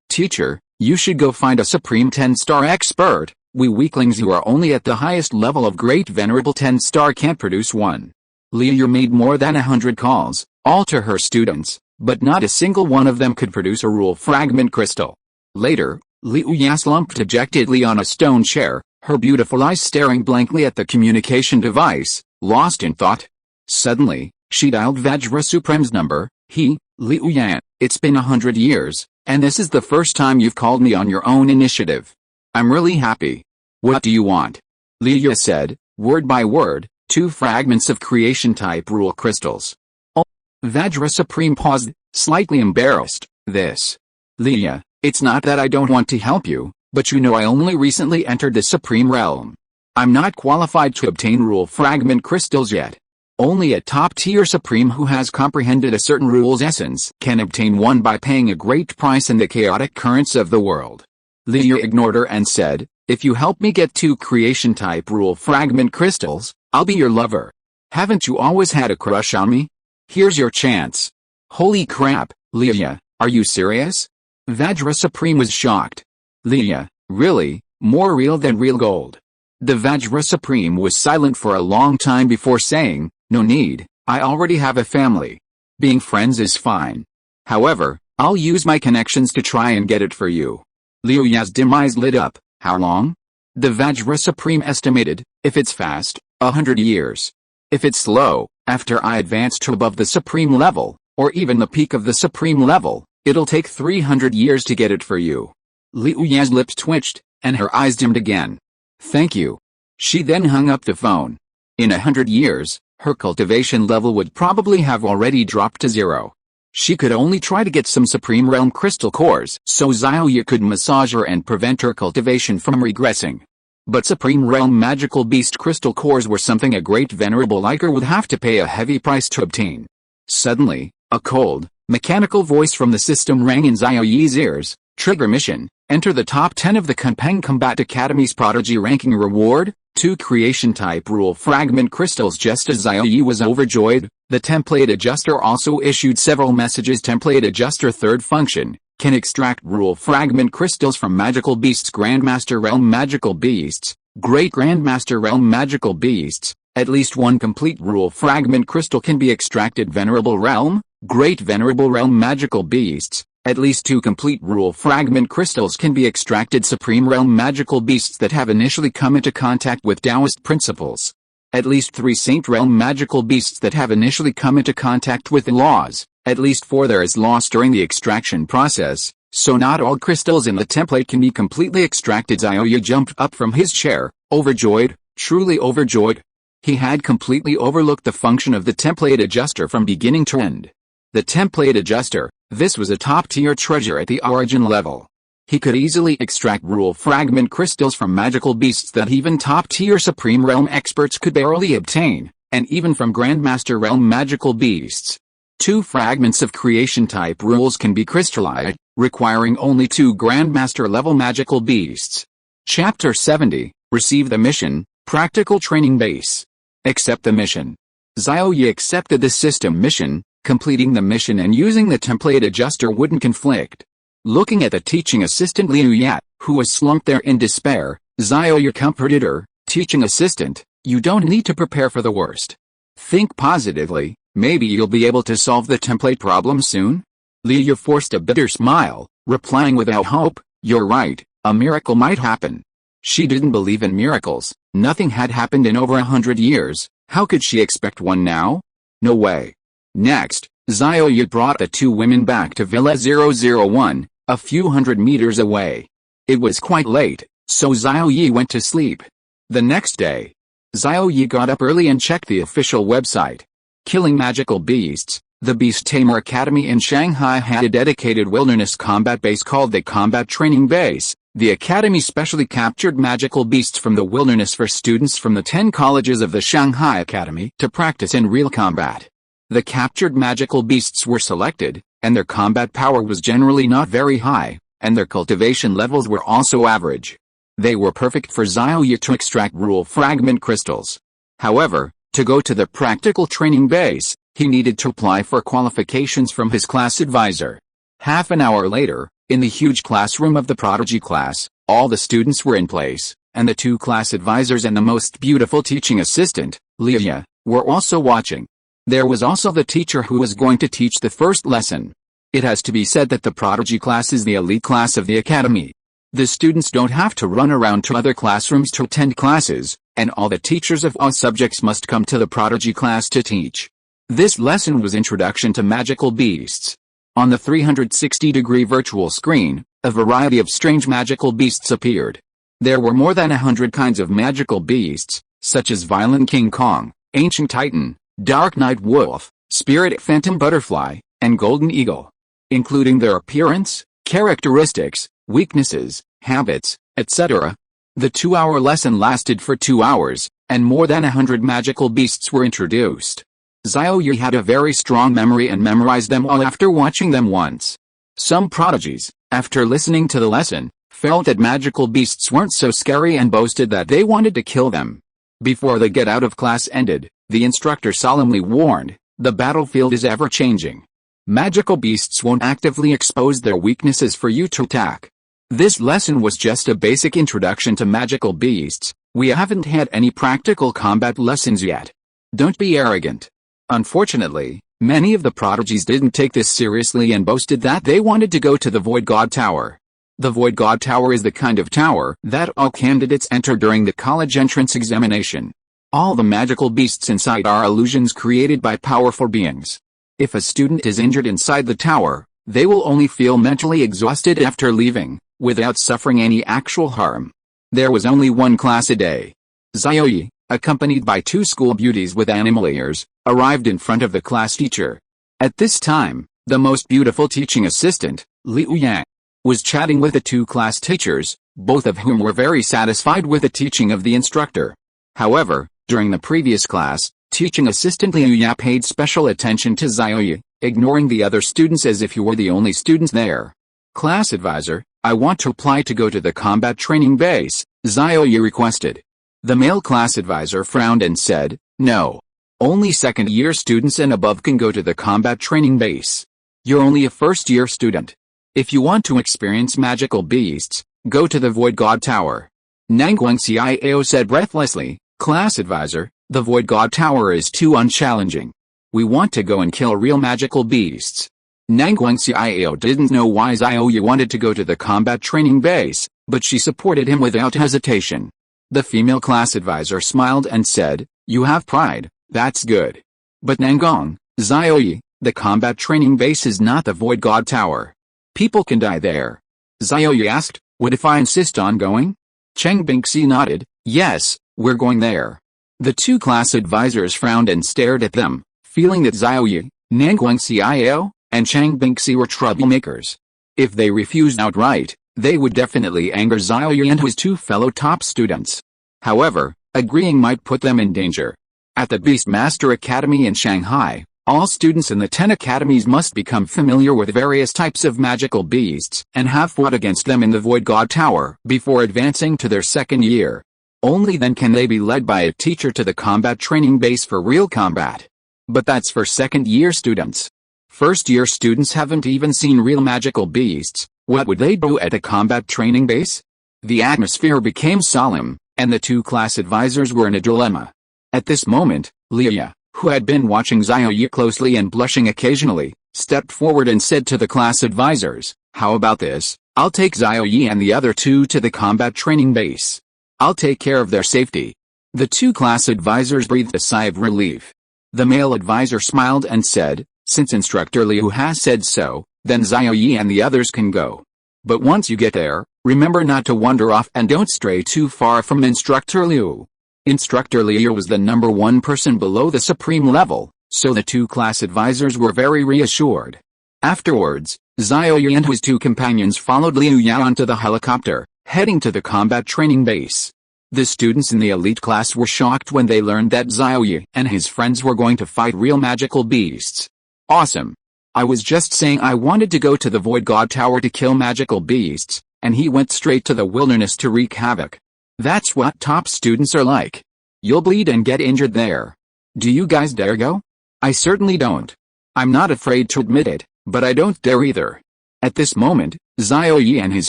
Teacher, you should go find a Supreme 10-star expert. We weaklings who are only at the highest level of Great Venerable 10-star can't produce one." Liu made more than 100 calls, all to her students, but not a single one of them could produce a rule fragment crystal. Later, Liu Ye slumped dejectedly on a stone chair, her beautiful eyes staring blankly at the communication device, lost in thought. Suddenly, she dialed Vajra Supreme's number. Liu Ye, it's been 100 years, and this is the first time you've called me on your own initiative. I'm really happy. What do you want? Liu Ye said, word by word, 2 fragments of creation-type rule crystals. Oh. Vajra Supreme paused, slightly embarrassed. This. Liu Ye, it's not that I don't want to help you, but you know I only recently entered the Supreme Realm. I'm not qualified to obtain rule fragment crystals yet. Only a top-tier Supreme who has comprehended a certain rule's essence can obtain one by paying a great price in the chaotic currents of the world. Liu ignored her and said, if you help me get 2 creation-type rule fragment crystals, I'll be your lover. Haven't you always had a crush on me? Here's your chance. Holy crap, Liu, are you serious? Vajra Supreme was shocked. Liu, really, more real than real gold. The Vajra Supreme was silent for a long time before saying, no need, I already have a family. Being friends is fine. However, I'll use my connections to try and get it for you. Liu Ye's dim eyes lit up. How long? The Vajra Supreme estimated, if it's fast, 100 years. If it's slow, after I advance to above the Supreme level, or even the peak of the Supreme level, it'll take 300 years to get it for you. Liu Ye's lips twitched, and her eyes dimmed again. Thank you. She then hung up the phone. In 100 years, her cultivation level would probably have already dropped to 0. She could only try to get some Supreme Realm crystal cores so Xiao Ye could massage her and prevent her cultivation from regressing. But Supreme Realm magical beast crystal cores were something a great venerable like her would have to pay a heavy price to obtain. Suddenly, a cold, mechanical voice from the system rang in Xiao Ye's ears. Trigger mission. Enter the top 10 of the Kunpeng Combat Academy's Prodigy ranking reward, 2 creation-type rule fragment crystals. Just as Xiao Ye was overjoyed, the template adjuster also issued several messages. Template adjuster third function, can extract rule fragment crystals from magical beasts. Grandmaster Realm magical beasts, Great Grandmaster Realm magical beasts, at least 1 complete rule fragment crystal can be extracted. Venerable Realm, Great Venerable Realm magical beasts, at least 2 complete rule fragment crystals can be extracted. Supreme Realm magical beasts that have initially come into contact with Taoist principles. At least 3 Saint Realm magical beasts that have initially come into contact with the laws. At least 4 there is loss during the extraction process, so not all crystals in the template can be completely extracted. Xiao Ye jumped up from his chair, overjoyed, truly overjoyed. He had completely overlooked the function of the template adjuster from beginning to end. The template adjuster, this was a top-tier treasure at the origin level. He could easily extract rule fragment crystals from magical beasts that even top-tier Supreme Realm experts could barely obtain, and even from Grandmaster Realm magical beasts. 2 fragments of creation-type rules can be crystallized, requiring only 2 Grandmaster-level magical beasts. Chapter 70, Receive the Mission, Practical Training Base. Accept the mission. Xiao Ye accepted the system mission. Completing the mission and using the template adjuster wouldn't conflict. Looking at the teaching assistant Liu Ye, who was slumped there in despair, Xiao Ye comforted her. Teaching assistant, you don't need to prepare for the worst. Think positively, maybe you'll be able to solve the template problem soon? Liu Ye forced a bitter smile, replying without hope, you're right, a miracle might happen. She didn't believe in miracles, nothing had happened in over 100 years, how could she expect one now? No way. Next, Xiao Ye brought the 2 women back to Villa 001, a few hundred meters away. It was quite late, so Xiao Ye went to sleep. The next day, Xiao Ye got up early and checked the official website. Killing magical beasts, the Beast Tamer Academy in Shanghai had a dedicated wilderness combat base called the Combat Training Base. The academy specially captured magical beasts from the wilderness for students from the 10 colleges of the Shanghai Academy to practice in real combat. The captured magical beasts were selected, and their combat power was generally not very high, and their cultivation levels were also average. They were perfect for Xiao Ye to extract rule fragment crystals. However, to go to the practical training base, he needed to apply for qualifications from his class advisor. Half an hour later, in the huge classroom of the Prodigy class, all the students were in place, and the 2 class advisors and the most beautiful teaching assistant, Liu Ye, were also watching. There was also the teacher who was going to teach the first lesson. It has to be said that the prodigy class is the elite class of the academy. The students don't have to run around to other classrooms to attend classes, and all the teachers of all subjects must come to the prodigy class to teach. This lesson was Introduction to Magical Beasts. On the 360-degree virtual screen, a variety of strange magical beasts appeared. There were more than 100 kinds of magical beasts, such as Violent King Kong, Ancient Titan, Dark Night Wolf, Spirit Phantom Butterfly, and Golden Eagle, including their appearance, characteristics, weaknesses, habits, etc. The 2-hour lesson lasted for 2 hours, and more than 100 magical beasts were introduced. Xiao Ye had a very strong memory and memorized them all after watching them once. Some prodigies, after listening to the lesson, felt that magical beasts weren't so scary and boasted that they wanted to kill them. Before the get out of class ended, the instructor solemnly warned, "The battlefield is ever-changing. Magical beasts won't actively expose their weaknesses for you to attack." This lesson was just a basic introduction to magical beasts. We haven't had any practical combat lessons yet. Don't be arrogant. Unfortunately, many of the prodigies didn't take this seriously and boasted that they wanted to go to the Void God Tower. The Void God Tower is the kind of tower that all candidates enter during the college entrance examination. All the magical beasts inside are illusions created by powerful beings. If a student is injured inside the tower, they will only feel mentally exhausted after leaving, without suffering any actual harm. There was only one class a day. Xiao Ye, accompanied by 2 school beauties with animal ears, arrived in front of the class teacher. At this time, the most beautiful teaching assistant, Liu Yang, was chatting with the 2 class teachers, both of whom were very satisfied with the teaching of the instructor. However, during the previous class, teaching assistant Liu Yang paid special attention to Xiao Ye, ignoring the other students as if he were the only students there. "Class advisor, I want to apply to go to the combat training base," Xiao Ye requested. The male class advisor frowned and said, "No. Only second-year students and above can go to the combat training base. You're only a first-year student. If you want to experience magical beasts, go to the Void God Tower." Nangguang Xiao said breathlessly, "Class advisor, the Void God Tower is too unchallenging. We want to go and kill real magical beasts." Nangguang Xiao didn't know why Xiao Ye wanted to go to the combat training base, but she supported him without hesitation. The female class advisor smiled and said, "You have pride, that's good. But Nangguang, Xiao Ye, the combat training base is not the Void God Tower. People can die there." Xiao Ye asked, "What if I insist on going?" Cheng Bingxi nodded, "Yes, we're going there." The 2 class advisors frowned and stared at them, feeling that Xiao Ye, Nangguang Xiao, and Cheng Bingxi were troublemakers. If they refused outright, they would definitely anger Xiao Ye and his 2 fellow top students. However, agreeing might put them in danger. At the Beastmaster Academy in Shanghai, all students in the 10 academies must become familiar with various types of magical beasts and have fought against them in the Void God Tower before advancing to their second year. Only then can they be led by a teacher to the combat training base for real combat. But that's for second-year students. First-year students haven't even seen real magical beasts. What would they do at a combat training base? The atmosphere became solemn, and the 2 class advisors were in a dilemma. At this moment, Liu Ye, who had been watching Xiao Ye closely and blushing occasionally, stepped forward and said to the class advisors, "How about this? I'll take Xiao Ye and the other 2 to the combat training base. I'll take care of their safety." The 2 class advisors breathed a sigh of relief. The male advisor smiled and said, "Since Instructor Liu has said so, then Xiao Ye and the others can go. But once you get there, remember not to wander off and don't stray too far from Instructor Liu." Instructor Liu was the number 1 person below the supreme level, so the 2 class advisors were very reassured. Afterwards, Xiao Ye and his 2 companions followed Liu Ye onto the helicopter, heading to the combat training base. The students in the elite class were shocked when they learned that Xiao Ye and his friends were going to fight real magical beasts. Awesome. I was just saying I wanted to go to the Void God Tower to kill magical beasts, and he went straight to the wilderness to wreak havoc. That's what top students are like. You'll bleed and get injured there. Do you guys dare go? I certainly don't. I'm not afraid to admit it, but I don't dare either. At this moment, Xiao Ye and his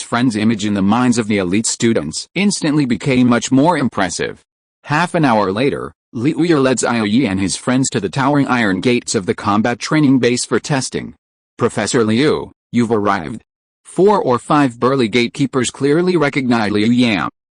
friend's image in the minds of the elite students instantly became much more impressive. Half an hour later, Liu Ye led Xiao Ye and his friends to the towering iron gates of the combat training base for testing. Professor Liu, you've arrived. 4 or 5 burly gatekeepers clearly recognized Liu Ye.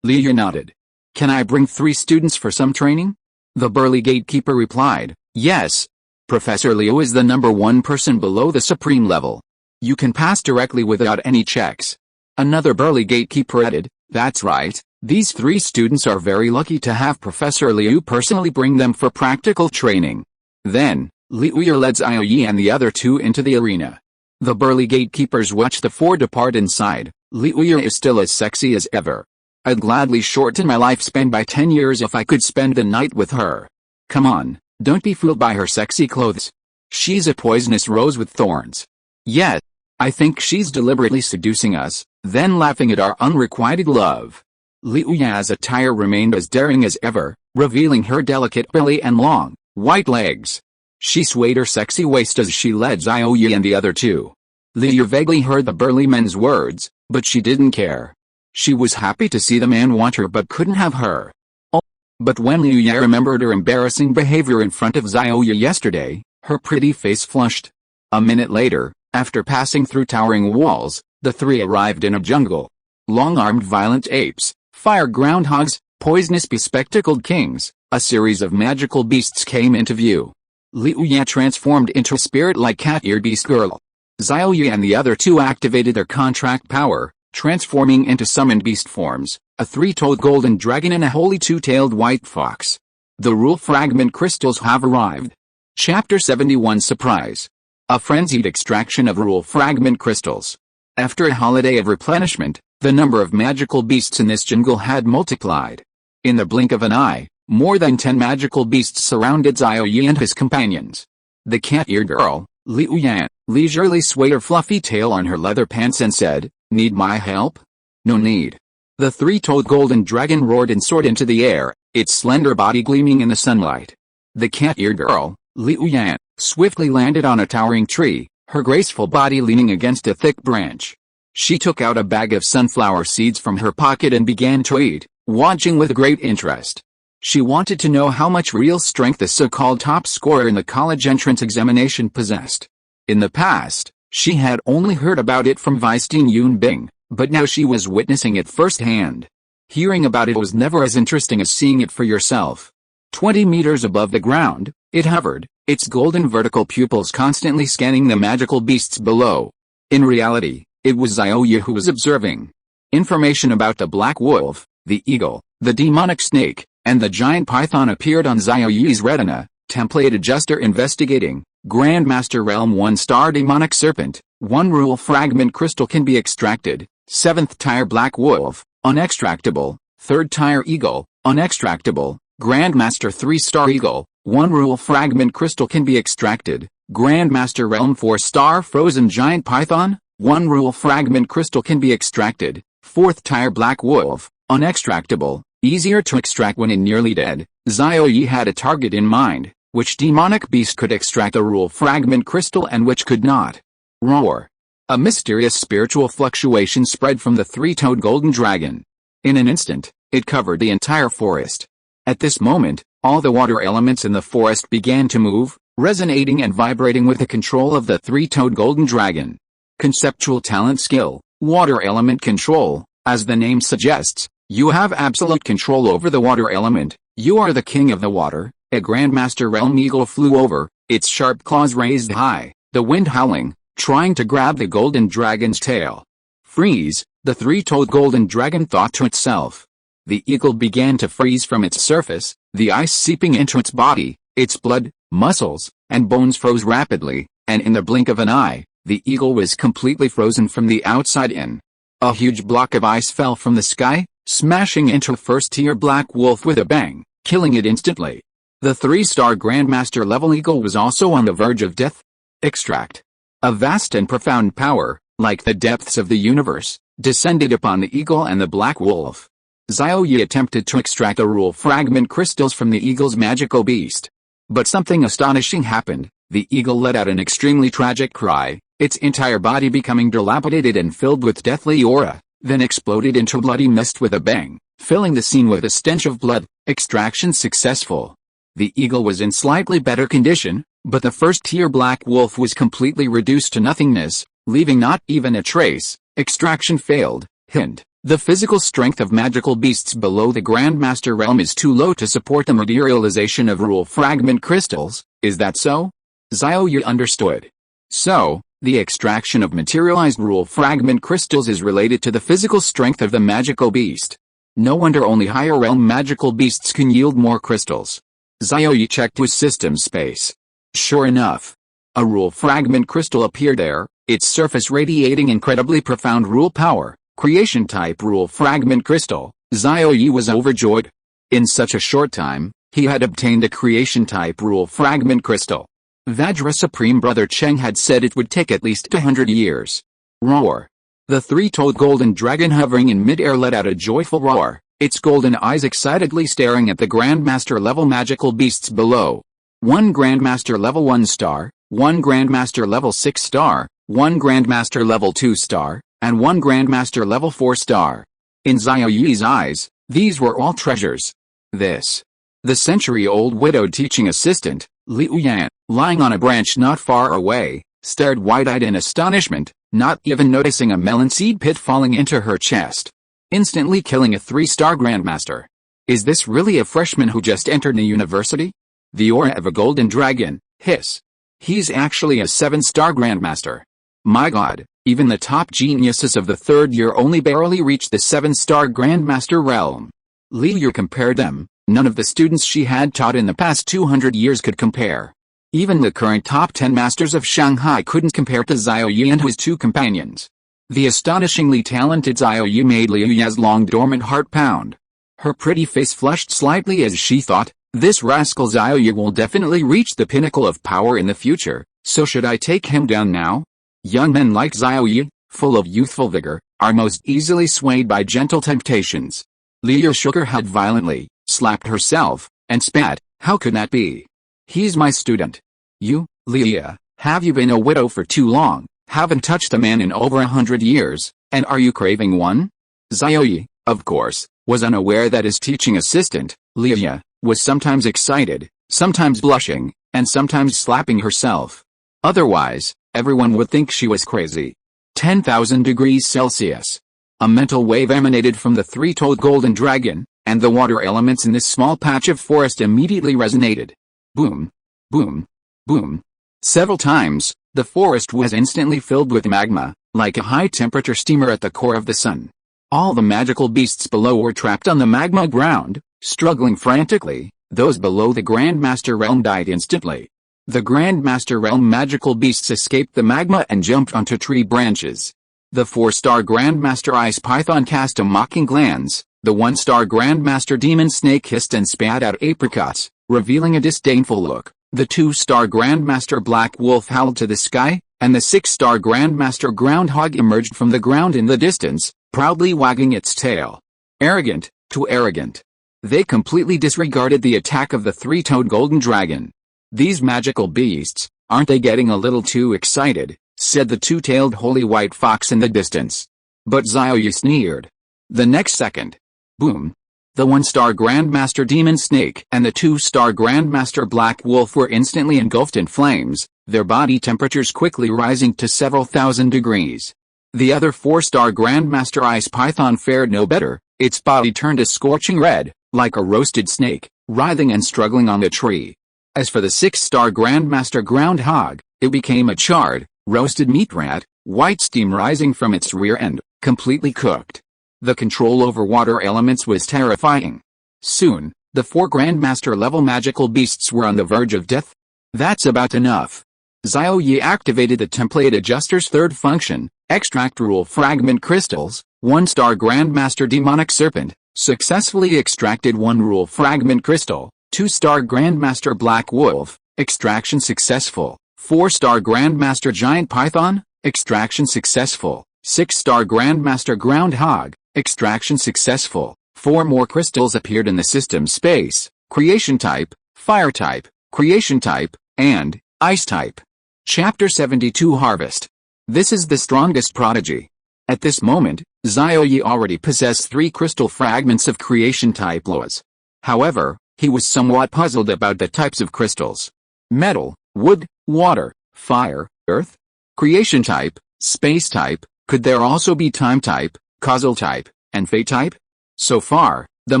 Liu Ye nodded. Can I bring 3 students for some training? The burly gatekeeper replied, yes. Professor Liu is the number 1 person below the supreme level. You can pass directly without any checks. Another burly gatekeeper added, that's right, these 3 students are very lucky to have Professor Liu personally bring them for practical training. Then, Liu Ye led Xiao Ye and the other 2 into the arena. The burly gatekeepers watched the 4 depart inside. Liu Ye is still as sexy as ever. I'd gladly shorten my lifespan by 10 years if I could spend the night with her. Come on, don't be fooled by her sexy clothes. She's a poisonous rose with thorns. Yet, I think she's deliberately seducing us, then laughing at our unrequited love. Liu Ye's attire remained as daring as ever, revealing her delicate belly and long, white legs. She swayed her sexy waist as she led Xiao Ye and the other 2. Liu vaguely heard the burly men's words, but she didn't care. She was happy to see the man want her but couldn't have her. Oh, but when Liu Ye remembered her embarrassing behavior in front of Xiao Ye yesterday, her pretty face flushed. A minute later, after passing through towering walls, the 3 arrived in a jungle. Long-armed violent apes, fire groundhogs, poisonous bespectacled kings, a series of magical beasts came into view. Liu Ye transformed into a spirit-like cat-eared beast girl. Xiao Ye and the other 2 activated their contract power, transforming into summoned beast forms, a 3-toed golden dragon and a holy 2-tailed white fox. The rule fragment crystals have arrived. Chapter 71 Surprise. A frenzied extraction of rule fragment crystals. After a holiday of replenishment, the number of magical beasts in this jungle had multiplied. In the blink of an eye, more than 10 magical beasts surrounded Xiao Ye and his companions. The cat-eared girl, Liu Ye, leisurely swayed her fluffy tail on her leather pants and said, need my help? No need. The 3-toed golden dragon roared and soared into the air, its slender body gleaming in the sunlight. The cat-eared girl, Liu Ye, swiftly landed on a towering tree, her graceful body leaning against a thick branch. She took out a bag of sunflower seeds from her pocket and began to eat, watching with great interest. She wanted to know how much real strength the so-called top scorer in the college entrance examination possessed. In the past, she had only heard about it from Vistein Yunbing, but now she was witnessing it firsthand. Hearing about it was never as interesting as seeing it for yourself. 20 meters above the ground, it hovered, its golden vertical pupils constantly scanning the magical beasts below. In reality, it was Xiao Ye who was observing. Information about the black wolf, the eagle, the demonic snake, and the giant python appeared on Xiao Ye's retina. Template adjuster investigating. Grandmaster Realm 1-star demonic serpent, 1 rule fragment crystal can be extracted. 7th tier black wolf, unextractable. 3rd tier eagle, unextractable. Grandmaster 3-star eagle, 1 rule fragment crystal can be extracted. Grandmaster Realm 4-star frozen giant python, 1 rule fragment crystal can be extracted. 4th tier black wolf, unextractable, easier to extract when nearly dead. Xiao Ye had a target in mind. Which demonic beast could extract a rule fragment crystal and which could not? Roar. A mysterious spiritual fluctuation spread from the 3-toed golden dragon. In an instant, it covered the entire forest. At this moment, all the water elements in the forest began to move, resonating and vibrating with the control of the 3-toed golden dragon. Conceptual talent skill, water element control. As the name suggests, you have absolute control over the water element. You are the king of the water. A Grandmaster Realm eagle flew over, its sharp claws raised high, the wind howling, trying to grab the golden dragon's tail. Freeze, the 3-toed golden dragon thought to itself. The eagle began to freeze from its surface, the ice seeping into its body, its blood, muscles, and bones froze rapidly, and in the blink of an eye, the eagle was completely frozen from the outside in. A huge block of ice fell from the sky, smashing into a 1st-tier black wolf with a bang, killing it instantly. The 3-star Grandmaster level eagle was also on the verge of death. Extract. A vast and profound power, like the depths of the universe, descended upon the eagle and the black wolf. Xiao Ye attempted to extract the rule fragment crystals from the eagle's magical beast. But something astonishing happened. The eagle let out an extremely tragic cry, its entire body becoming dilapidated and filled with deathly aura. then exploded into bloody mist with a bang, filling the scene with a stench of blood. Extraction successful. The eagle was in slightly better condition, but the first-tier black wolf was completely reduced to nothingness, leaving not even a trace. Extraction failed. Hint: the physical strength of magical beasts below the Grandmaster realm is too low to support the materialization of rule fragment crystals. Is that so? Xiao Ye understood. So, the extraction of materialized rule fragment crystals is related to the physical strength of the magical beast. No wonder only higher realm magical beasts can yield more crystals. Xiao Ye checked his system space. Sure enough, a rule fragment crystal appeared there, its surface radiating incredibly profound rule power. Creation type rule fragment crystal. Xiao Ye was overjoyed. In such a short time, he had obtained a creation type rule fragment crystal. Vajra Supreme Brother Cheng had said it would take at least 100 years. Roar. The three-toed golden dragon hovering in mid-air let out a joyful roar, its golden eyes excitedly staring at the Grandmaster level magical beasts below. 1 Grandmaster level 1 star, 1 Grandmaster level 6 star, 1 Grandmaster level 2 star, and 1 Grandmaster level 4 star. In Xiao Ye's eyes, these were all treasures. This. The century-old widowed teaching assistant, Liu Yan, lying on a branch not far away, stared wide-eyed in astonishment, not even noticing a melon seed pit falling into her chest. Instantly killing a 3-star Grandmaster. Is this really a freshman who just entered the university? The aura of a golden dragon, hiss. He's actually a 7-star Grandmaster. My god, even the top geniuses of the 3rd year only barely reached the 7-star Grandmaster realm. Li Yu compared them, none of the students she had taught in the past 200 years could compare. Even the current top 10 masters of Shanghai couldn't compare to Xiao Ye and his 2 companions. The astonishingly talented Xiao Ye made Liu Ya's long-dormant heart pound. Her pretty face flushed slightly as she thought, this rascal Xiao Ye will definitely reach the pinnacle of power in the future, so should I take him down now? Young men like Xiao Ye, full of youthful vigor, are most easily swayed by gentle temptations. Liu shook her head violently, slapped herself, and spat. How could that be? He's my student. You, Liu, have you been a widow for too long, haven't touched a man in over 100 years, and are you craving one? Xiao Ye, of course, was unaware that his teaching assistant, Liu, was sometimes excited, sometimes blushing, and sometimes slapping herself. Otherwise, everyone would think she was crazy. 10,000 degrees Celsius. A mental wave emanated from the 3-toed golden dragon, and the water elements in this small patch of forest immediately resonated. Boom, boom, boom. Several times, the forest was instantly filled with magma, like a high-temperature steamer at the core of the sun. All the magical beasts below were trapped on the magma ground, struggling frantically. Those below the Grandmaster realm died instantly. The Grandmaster realm magical beasts escaped the magma and jumped onto tree branches. The 4-star Grandmaster Ice Python cast a mocking glance, the 1-star Grandmaster Demon Snake hissed and spat out apricots, revealing a disdainful look. The 2-star Grandmaster Black Wolf howled to the sky, and the 6-star Grandmaster Groundhog emerged from the ground in the distance, proudly wagging its tail. Arrogant, too arrogant. They completely disregarded the attack of the 3-toed golden dragon. These magical beasts, aren't they getting a little too excited? Said the 2-tailed holy white fox in the distance. But Xiao Ye sneered. The next second. Boom. The 1-star Grandmaster Demon Snake and the 2-star Grandmaster Black Wolf were instantly engulfed in flames, their body temperatures quickly rising to several thousand degrees. The other 4-star Grandmaster Ice Python fared no better, its body turned a scorching red, like a roasted snake, writhing and struggling on the tree. As for the 6-star Grandmaster Groundhog, it became a charred, roasted meat rat, white steam rising from its rear end, completely cooked. The control over water elements was terrifying. Soon, the 4 Grandmaster level magical beasts were on the verge of death. That's about enough. Xiao Ye activated the template adjuster's 3rd function, extract rule fragment crystals. 1-star Grandmaster Demonic Serpent, successfully extracted 1 rule fragment crystal. 2-star Grandmaster Black Wolf, extraction successful. 4-star Grandmaster Giant Python, extraction successful. 6-star Grandmaster Groundhog, extraction successful. 4 more crystals appeared in the system space, creation type, fire type, creation type, and ice type. Chapter 72 Harvest. This is the strongest prodigy. At this moment, Xiao Ye already possessed 3 crystal fragments of creation type laws. However, he was somewhat puzzled about the types of crystals. Metal, wood, water, fire, earth. Creation type, space type, could there also be time type, causal type, and fate type? So far, the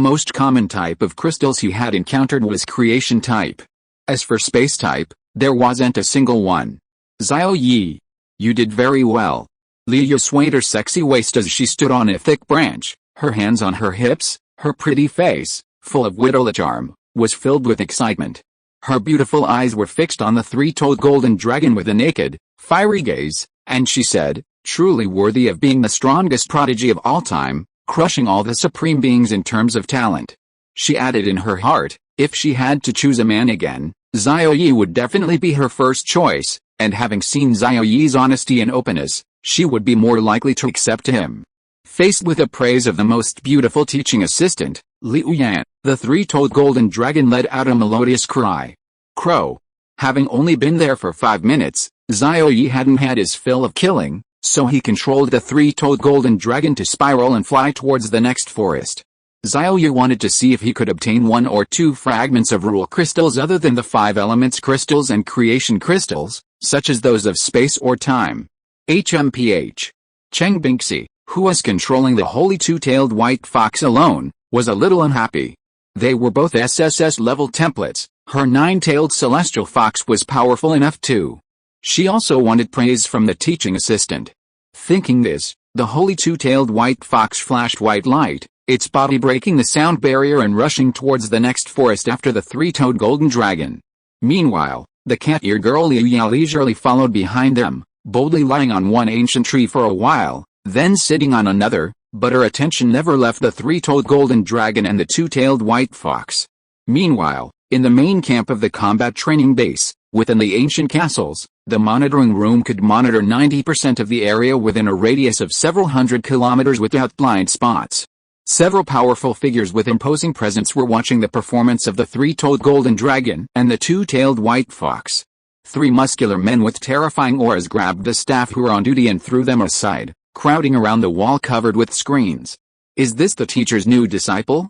most common type of crystals he had encountered was creation type. As for space type, there wasn't a single one. Xiao Ye, you did very well. Liu swayed her sexy waist as she stood on a thick branch, her hands on her hips, her pretty face, full of widowly charm, was filled with excitement. Her beautiful eyes were fixed on the 3-toed golden dragon with a naked, fiery gaze, and she said, truly worthy of being the strongest prodigy of all time, crushing all the supreme beings in terms of talent. She added in her heart, if she had to choose a man again, Xiao Ye would definitely be her first choice, and having seen Xiao Ye's honesty and openness, she would be more likely to accept him. Faced with the praise of the most beautiful teaching assistant, Liu Yan, the 3-toed golden dragon let out a melodious cry. Crow. Having only been there for 5 minutes, Xiao Ye hadn't had his fill of killing, so he controlled the 3-toed golden dragon to spiral and fly towards the next forest. Xiao Ye wanted to see if he could obtain 1 or 2 fragments of rule crystals other than the 5 elements crystals and creation crystals, such as those of space or time. HMPH. Xie Mengxuan, who was controlling the holy 2-tailed white fox alone, was a little unhappy. They were both SSS-level templates. Her 9-tailed celestial fox was powerful enough too. She also wanted praise from the teaching assistant. Thinking this, the holy 2-tailed white fox flashed white light, its body breaking the sound barrier and rushing towards the next forest after the 3-toed golden dragon. Meanwhile, the cat-eared girl Liu Ya leisurely followed behind them, boldly lying on one ancient tree for a while, then sitting on another, but her attention never left the 3-toed golden dragon and the 2-tailed white fox. Meanwhile, in the main camp of the combat training base, within the ancient castles, the monitoring room could monitor 90% of the area within a radius of several hundred kilometers without blind spots. Several powerful figures with imposing presence were watching the performance of the 3-toed golden dragon and the 2-tailed white fox. 3 muscular men with terrifying auras grabbed the staff who were on duty and threw them aside, crowding around the wall covered with screens. Is this the teacher's new disciple?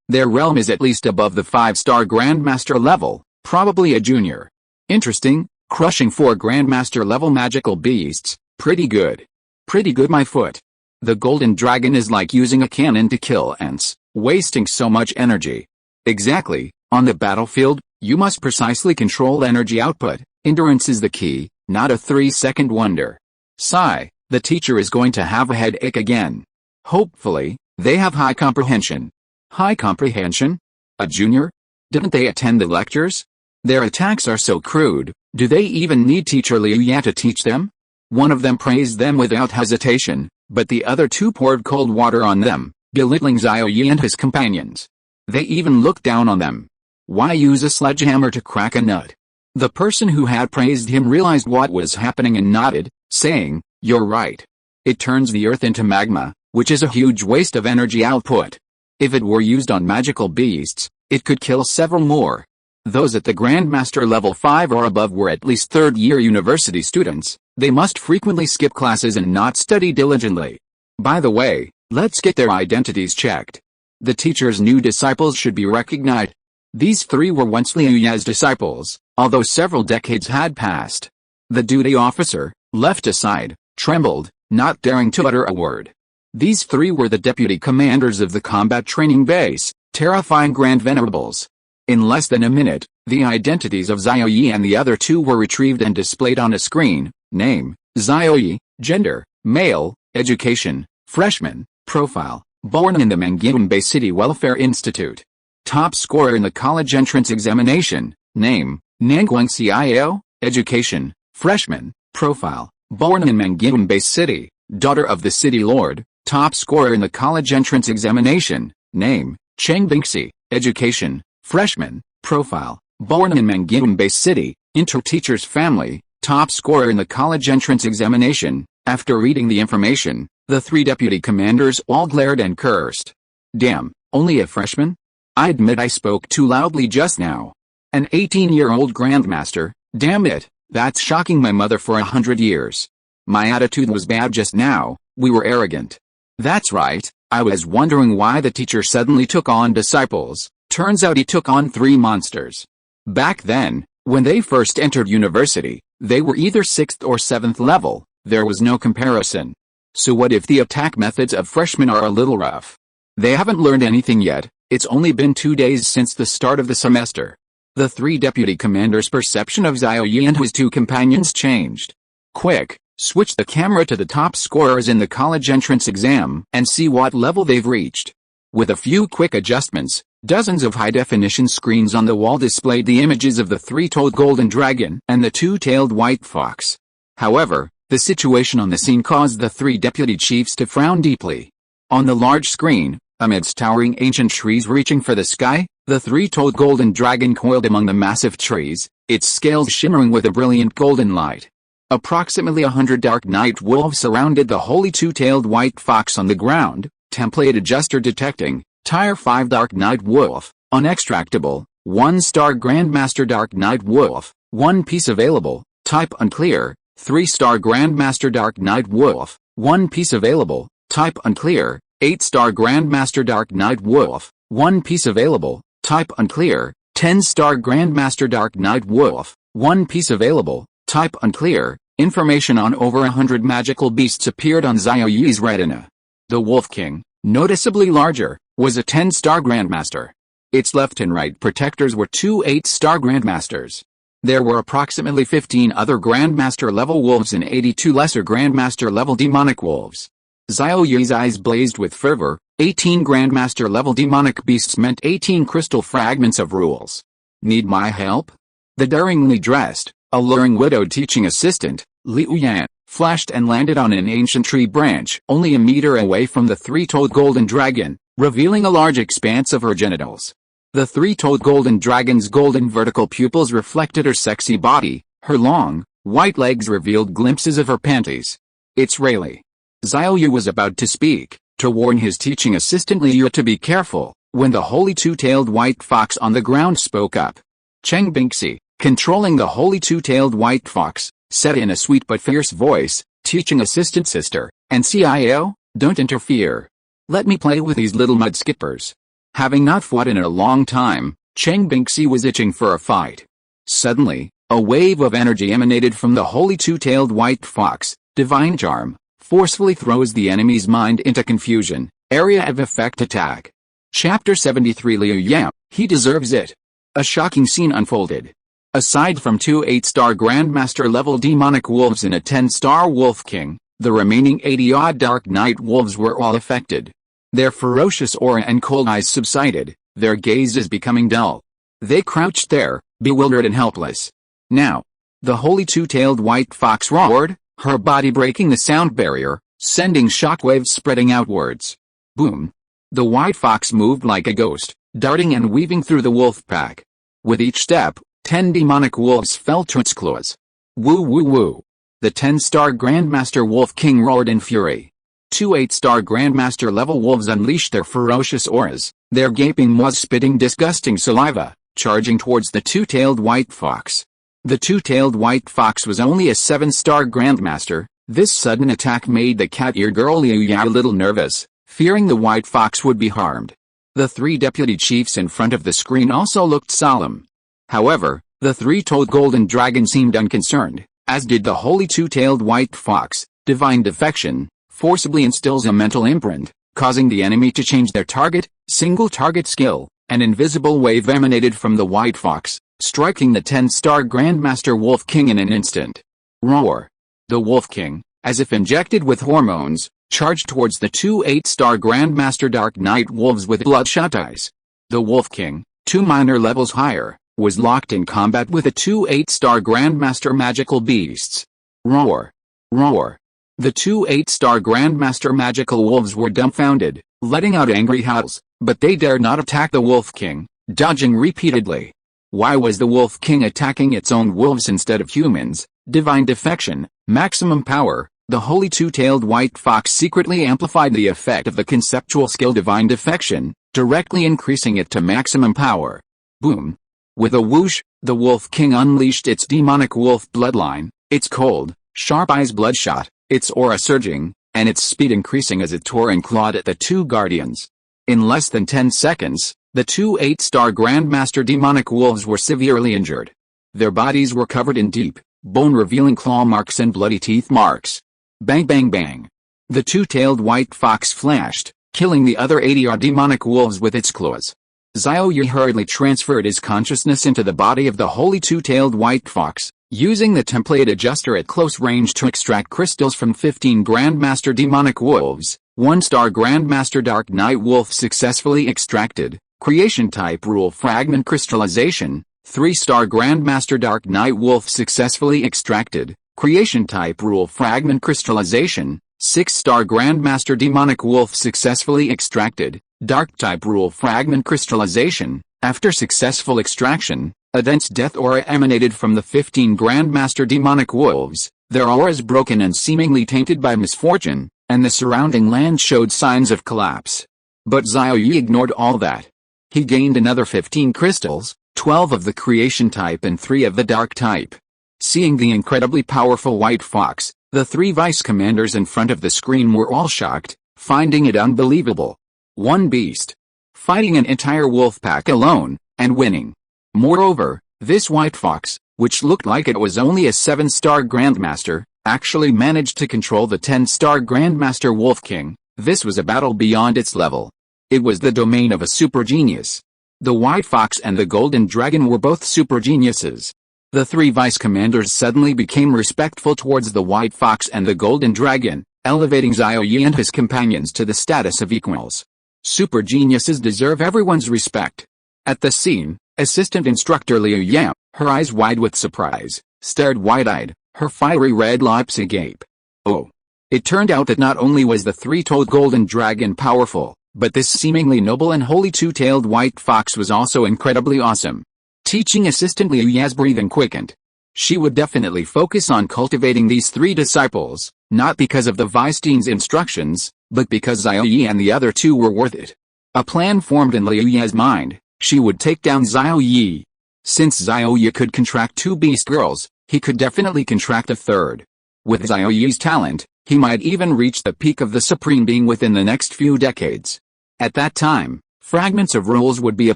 Their realm is at least above the 5-star Grandmaster level, probably a junior. Interesting, crushing 4 Grandmaster level magical beasts, pretty good. Pretty good my foot. The golden dragon is like using a cannon to kill ants, wasting so much energy. Exactly, on the battlefield, you must precisely control energy output, endurance is the key, not a 3-second wonder. Sigh, the teacher is going to have a headache again. Hopefully, they have high comprehension. High comprehension? A junior? Didn't they attend the lectures? Their attacks are so crude, do they even need teacher Liu Ya to teach them? One of them praised them without hesitation, but the other 2 poured cold water on them, belittling Xiao Ye and his companions. They even looked down on them. Why use a sledgehammer to crack a nut? The person who had praised him realized what was happening and nodded, saying, you're right. It turns the earth into magma, which is a huge waste of energy output. If it were used on magical beasts, it could kill several more. Those at the Grandmaster level 5 or above were at least 3rd-year university students. They must frequently skip classes and not study diligently. By the way, let's get their identities checked. The teacher's new disciples should be recognized. These 3 were once Liu Ya's disciples, although several decades had passed. The duty officer, left aside, trembled, not daring to utter a word. These 3 were the deputy commanders of the combat training base, terrifying Grand Venerables. In less than a minute, the identities of Xiao Ye and the other 2 were retrieved and displayed on a screen. Name, Xiao Ye, gender, male, education, freshman, profile, born in the Mengxuan Bay City Welfare Institute. Top scorer in the college entrance examination. Name, Nangguang Xiao, education, freshman, profile, born in Mengxuan Bay City, daughter of the city lord. Top scorer in the college entrance examination. Name, Xie Mengxuan, education, freshman, profile, born in Mengxuan Bay City, inter-teacher's family. Top scorer in the college entrance examination. After reading the information, the 3 deputy commanders all glared and cursed. Damn, only a freshman? I admit I spoke too loudly just now. An 18-year-old grandmaster, damn it, that's shocking my mother for 100 years. My attitude was bad just now, we were arrogant. That's right, I was wondering why the teacher suddenly took on disciples. Turns out he took on 3 monsters. Back then, when they first entered university, they were either 6th or 7th level, there was no comparison. So what if the attack methods of freshmen are a little rough? They haven't learned anything yet, it's only been 2 days since the start of the semester. The 3 deputy commanders' perception of Xiao Ye and his 2 companions changed. Quick, switch the camera to the top scorers in the college entrance exam and see what level they've reached. With a few quick adjustments, dozens of high-definition screens on the wall displayed the images of the 3-toed golden dragon and the 2-tailed white fox. However, the situation on the scene caused the 3 deputy chiefs to frown deeply. On the large screen, amidst towering ancient trees reaching for the sky, the 3-toed golden dragon coiled among the massive trees, its scales shimmering with a brilliant golden light. Approximately 100 dark night wolves surrounded the holy 2-tailed white fox on the ground. Template adjuster detecting, Tier 5 Dark Night Wolf, unextractable, 1-star Grandmaster Dark Night Wolf, 1 piece available, type unclear, 3-star Grandmaster Dark Night Wolf, 1 piece available, type unclear, 8-star Grandmaster Dark Night Wolf, 1 piece available, type unclear, 10-star Grandmaster Dark Night Wolf, 1 piece available, type unclear. Information on over 100 magical beasts appeared on Xiao Ye's retina. The Wolf King, noticeably larger, was a 10-star Grandmaster. Its left and right protectors were 2 8-star Grandmasters. There were approximately 15 other Grandmaster-level wolves and 82 lesser Grandmaster-level demonic wolves. Xiao Ye's eyes blazed with fervor. 18 Grandmaster-level demonic beasts meant 18 crystal fragments of rules. Need my help? The daringly dressed, alluring widowed teaching assistant, Liu Yan, flashed and landed on an ancient tree branch only a meter away from the 3-toed golden dragon, revealing a large expanse of her genitals. The 3-toed golden dragon's golden vertical pupils reflected her sexy body, her long, white legs revealed glimpses of her panties. It's Rayleigh. Xiao Ye was about to speak, to warn his teaching assistant Liu to be careful, when the holy 2-tailed white fox on the ground spoke up. Cheng Bingxi, controlling the holy 2-tailed white fox, said in a sweet but fierce voice, teaching assistant sister, and CIO, don't interfere. Let me play with these little mud skippers. Having not fought in a long time, Cheng Bingxi was itching for a fight. Suddenly, a wave of energy emanated from the holy 2-tailed white fox. Divine charm, forcefully throws the enemy's mind into confusion. Area of effect attack. Chapter 73 Liu Yan, he deserves it. A shocking scene unfolded. Aside from 2 8-star Grandmaster-level demonic wolves and a 10-star Wolf King, the remaining 80-odd Dark Night wolves were all affected. Their ferocious aura and cold eyes subsided, their gazes becoming dull. They crouched there, bewildered and helpless. Now, the holy 2-tailed white fox roared, her body breaking the sound barrier, sending shockwaves spreading outwards. Boom! The white fox moved like a ghost, darting and weaving through the wolf pack. With each step, 10 demonic wolves fell to its claws. Woo woo woo! The 10-star Grandmaster Wolf King roared in fury. 2 8-star Grandmaster-level wolves unleashed their ferocious auras, their gaping maws spitting disgusting saliva, charging towards the 2-tailed white fox. The 2-tailed white fox was only a 7-star Grandmaster. This sudden attack made the cat-ear girl Liu Yan a little nervous, fearing the white fox would be harmed. The 3 deputy chiefs in front of the screen also looked solemn. However, the 3-toed golden dragon seemed unconcerned, as did the holy 2-tailed white fox. Divine defection forcibly instills a mental imprint, causing the enemy to change their target. Single target skill. An invisible wave emanated from the white fox, striking the 10-star Grandmaster Wolf King in an instant. Roar! The Wolf King, as if injected with hormones, charged towards the 2 8-star Grandmaster Dark Night wolves with bloodshot eyes. The Wolf King, 2 minor levels higher, was locked in combat with the 2 8-star Grandmaster magical beasts. Roar! Roar! The 2 8-star Grandmaster magical wolves were dumbfounded, letting out angry howls, but they dared not attack the Wolf King, dodging repeatedly. Why was the Wolf King attacking its own wolves instead of humans? Divine defection, maximum power. The holy 2-tailed white fox secretly amplified the effect of the conceptual skill divine defection, directly increasing it to maximum power. Boom! With a whoosh, the Wolf King unleashed its demonic wolf bloodline, its cold, sharp eyes bloodshot, its aura surging, and its speed increasing as it tore and clawed at the two guardians. In less than 10 seconds, the two 8-star Grandmaster demonic wolves were severely injured. Their bodies were covered in deep, bone-revealing claw marks and bloody teeth marks. Bang bang bang. The two-tailed white fox flashed, killing the other 80 demonic wolves with its claws. Xiao Ye hurriedly transferred his consciousness into the body of the holy two-tailed white fox, using the template adjuster at close range to extract crystals from 15 Grandmaster demonic wolves. 1-star Grandmaster Dark Night Wolf successfully extracted. Creation type rule fragment crystallization. 3-star Grandmaster Dark Night Wolf successfully extracted. Creation type rule fragment crystallization. 6-star Grandmaster Demonic Wolf successfully extracted. Dark type rule fragment crystallization. After successful extraction, a dense death aura emanated from the 15 Grandmaster Demonic Wolves. Their auras broken and seemingly tainted by misfortune, and the surrounding land showed signs of collapse. But Xiao Ye ignored all that. He gained another 15 crystals, 12 of the creation type and 3 of the dark type. Seeing the incredibly powerful white fox, the 3 vice commanders in front of the screen were all shocked, finding it unbelievable. One beast fighting an entire wolf pack alone, and winning. Moreover, this white fox, which looked like it was only a 7-star Grandmaster, actually managed to control the 10-star Grandmaster Wolf King. This was a battle beyond its level. It was the domain of a super genius. The white fox and the golden dragon were both super geniuses. The 3 vice commanders suddenly became respectful towards the white fox and the golden dragon, elevating Xiao Ye and his companions to the status of equals. Super geniuses deserve everyone's respect. At the scene, assistant instructor Liu Yam, her eyes wide with surprise, stared wide-eyed, her fiery red lips agape. Oh! It turned out that not only was the 3-toed golden dragon powerful, but this seemingly noble and holy 2-tailed white fox was also incredibly awesome. Teaching assistant Liu Ya's breathing quickened. She would definitely focus on cultivating these 3 disciples, not because of the Vice Dean's instructions, but because Xiao Ye and the other 2 were worth it. A plan formed in Liu Ya's mind. She would take down Xiao Ye. Since Xiao Ye could contract 2 beast girls, he could definitely contract a 3rd. With Xiao Ye's talent, he might even reach the peak of the Supreme Being within the next few decades. At that time, fragments of rules would be a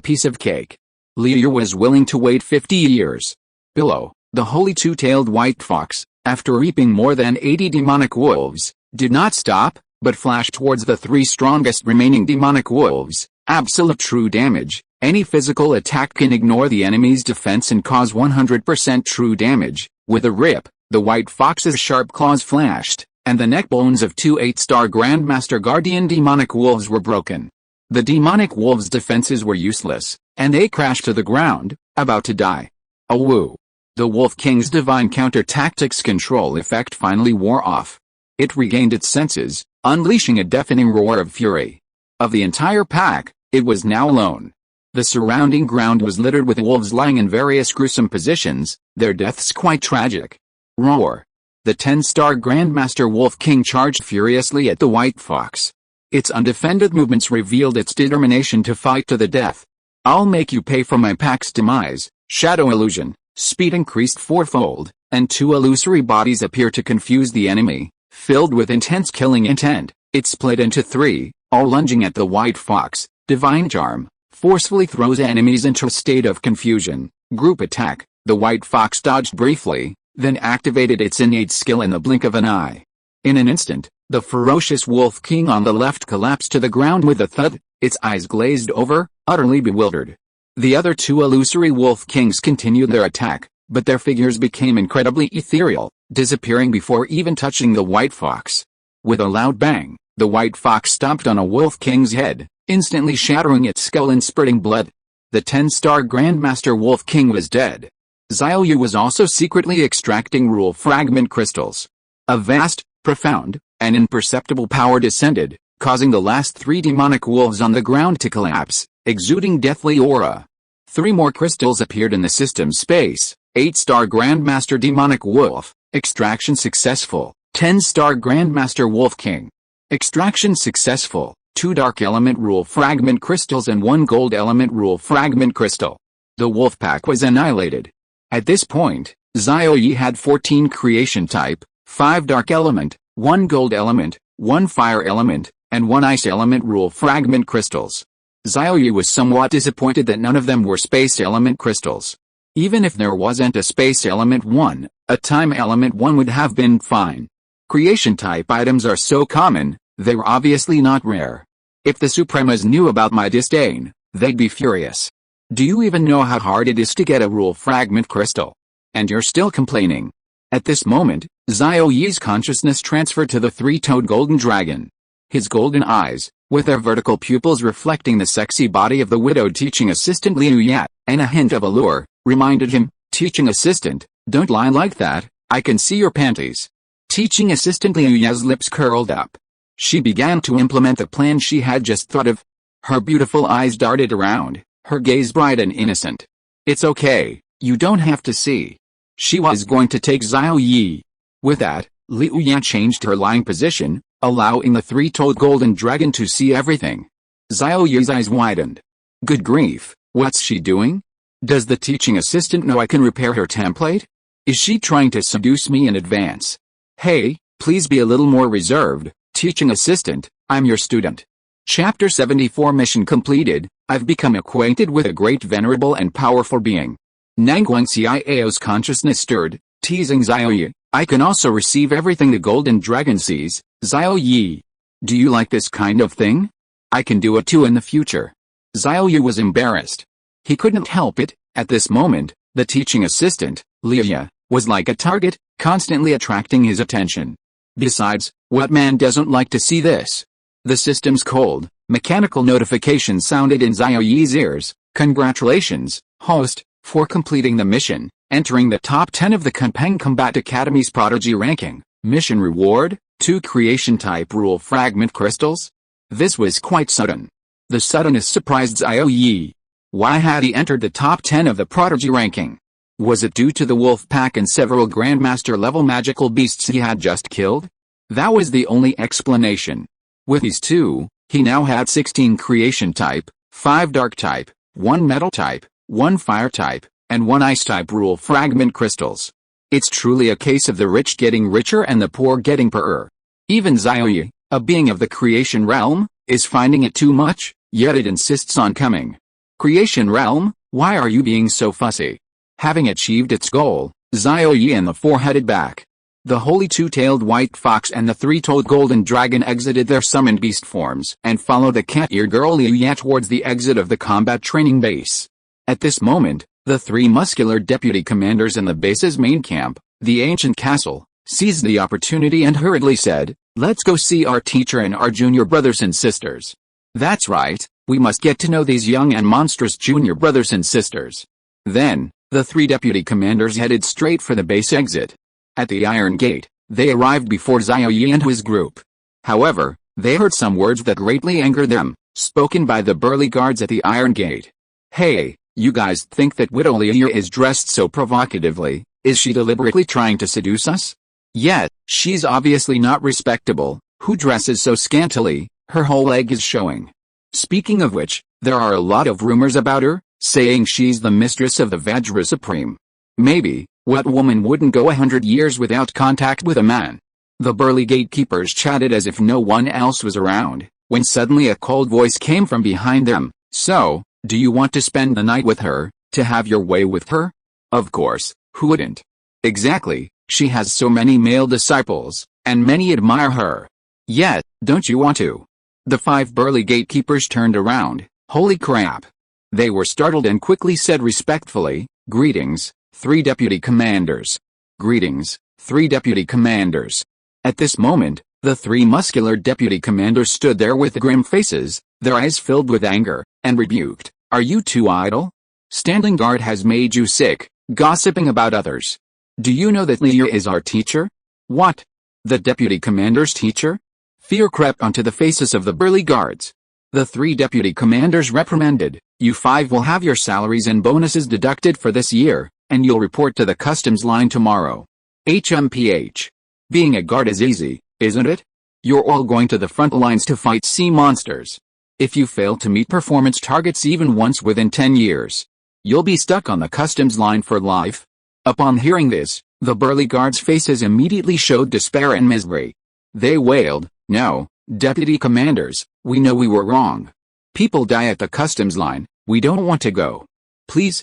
piece of cake. Liu was willing to wait 50 years. Below, the holy 2-tailed white fox, after reaping more than 80 demonic wolves, did not stop, but flashed towards the 3 strongest remaining demonic wolves. Absolute true damage. Any physical attack can ignore the enemy's defense and cause 100% true damage. With a rip, the white fox's sharp claws flashed, and the neck bones of 2 8-star Grandmaster Guardian demonic wolves were broken. The demonic wolves' defenses were useless, and they crashed to the ground, about to die. Oh woo! The Wolf King's divine counter-tactics control effect finally wore off. It regained its senses, unleashing a deafening roar of fury. Of the entire pack, it was now alone. The surrounding ground was littered with wolves lying in various gruesome positions, their deaths quite tragic. Roar! The 10-star Grandmaster Wolf King charged furiously at the white fox. Its undefended movements revealed its determination to fight to the death. I'll make you pay for my pack's demise. Shadow illusion. Speed increased 4-fold, and 2 illusory bodies appear to confuse the enemy. Filled with intense killing intent, it split into 3, all lunging at the white fox. Divine charm forcefully throws enemies into a state of confusion. Group attack. The white fox dodged briefly, then activated its innate skill in the blink of an eye. In an instant, the ferocious Wolf King on the left collapsed to the ground with a thud, its eyes glazed over, utterly bewildered. The other 2 illusory Wolf Kings continued their attack, but their figures became incredibly ethereal, disappearing before even touching the white fox. With a loud bang, the white fox stomped on a Wolf King's head, instantly shattering its skull and spurting blood. The 10-star Grandmaster Wolf King was dead. Xiao Ye was also secretly extracting rule fragment crystals. A vast, profound, and imperceptible power descended, causing the last 3 demonic wolves on the ground to collapse, exuding deathly aura. 3 more crystals appeared in the system space. 8-star Grandmaster Demonic Wolf, extraction successful. 10-star Grandmaster Wolf King, extraction successful. 2 dark element rule fragment crystals and 1 gold element rule fragment crystal. The wolf pack was annihilated. At this point, Xiao Ye had 14 creation type, 5 dark element, 1 gold element, 1 fire element, and 1 ice element rule fragment crystals. Xiao Ye was somewhat disappointed that none of them were space element crystals. Even if there wasn't a space element 1, a time element 1 would have been fine. Creation type items are so common, they're obviously not rare. If the Supremas knew about my disdain, they'd be furious. Do you even know how hard it is to get a rule fragment crystal? And you're still complaining. At this moment, Xiao Ye's consciousness transferred to the three-toed golden dragon. His golden eyes, with their vertical pupils reflecting the sexy body of the widowed teaching assistant Liu Ye, and a hint of allure, reminded him, "Teaching assistant, don't lie like that, I can see your panties." Teaching assistant Liu Ye's lips curled up. She began to implement the plan she had just thought of. Her beautiful eyes darted around, her gaze bright and innocent. "It's okay, you don't have to see." She was going to take Xiao Ye. With that, Liu Ye changed her lying position, allowing the three-toed golden dragon to see everything. Xiao Ye's eyes widened. Good grief, what's she doing? Does the teaching assistant know I can repair her template? Is she trying to seduce me in advance? Hey, please be a little more reserved, teaching assistant, I'm your student. Chapter 74 Mission completed. I've become acquainted with a great venerable and powerful being. Nangguang Xiao's consciousness stirred, teasing Xiao Ye. I can also receive everything the golden dragon sees. Xiao Ye. Do you like this kind of thing? I can do it too in the future. Xiao Ye was embarrassed. He couldn't help it. At this moment, the teaching assistant, Liu Ye, was like a target, constantly attracting his attention. Besides, what man doesn't like to see this? The system's cold, mechanical notification sounded in Xiao Ye's ears. Congratulations, host, for completing the mission, entering the top 10 of the Kunpeng Combat Academy's Prodigy ranking. Mission reward, 2 creation type rule fragment crystals. This was quite sudden. The suddenness surprised Xiao Ye. Why had he entered the top 10 of the Prodigy ranking? Was it due to the wolf pack and several Grandmaster level magical beasts he had just killed? That was the only explanation. With these two, he now had 16 creation type, 5 dark type, 1 metal type, 1 fire type, and 1 ice type rule fragment crystals. It's truly a case of the rich getting richer and the poor getting poorer. Even Xiao Ye, a being of the creation realm, is finding it too much, yet it insists on coming. Creation realm, why are you being so fussy? Having achieved its goal, Xiao Ye and the 4 headed back. The holy 2-tailed white fox and the 3-toed golden dragon exited their summoned beast forms and followed the cat-eared girl Liu Ye towards the exit of the combat training base. At this moment, the 3 muscular deputy commanders in the base's main camp, the ancient castle, seized the opportunity and hurriedly said, "Let's go see our teacher and our junior brothers and sisters." That's right, we must get to know these young and monstrous junior brothers and sisters. Then, the 3 deputy commanders headed straight for the base exit. At the Iron Gate, they arrived before Xiao Ye and his group. However, they heard some words that greatly angered them, spoken by the burly guards at the Iron Gate. "Hey, you guys think that Widow Liu is dressed so provocatively? Is she deliberately trying to seduce us? Yet, she's obviously not respectable. Who dresses so scantily? Her whole leg is showing. Speaking of which, there are a lot of rumors about her, saying she's the mistress of the Vajra Supreme. Maybe, what woman wouldn't go 100 years without contact with a man?" The burly gatekeepers chatted as if no one else was around, when suddenly a cold voice came from behind them. "So, do you want to spend the night with her, to have your way with her?" Of course, who wouldn't? Exactly, she has so many male disciples, and many admire her. Yet, don't you want to? The 5 burly gatekeepers turned around. Holy crap! They were startled and quickly said respectfully, "Greetings, 3 deputy commanders." "Greetings, 3 deputy commanders." At this moment, the 3 muscular deputy commanders stood there with grim faces, their eyes filled with anger, and rebuked. "Are you too idle? Standing guard has made you sick, gossiping about others. Do you know that Liu is our teacher?" "What? The deputy commander's teacher?" Fear crept onto the faces of the burly guards. The 3 deputy commanders reprimanded, "You 5 will have your salaries and bonuses deducted for this year, and you'll report to the customs line tomorrow." HMPH. Being a guard is easy, isn't it? You're all going to the front lines to fight sea monsters. If you fail to meet performance targets even once within 10 years, you'll be stuck on the customs line for life. Upon hearing this, the burly guards' faces immediately showed despair and misery. They wailed, "No, deputy commanders, we know we were wrong. People die at the customs line, we don't want to go. Please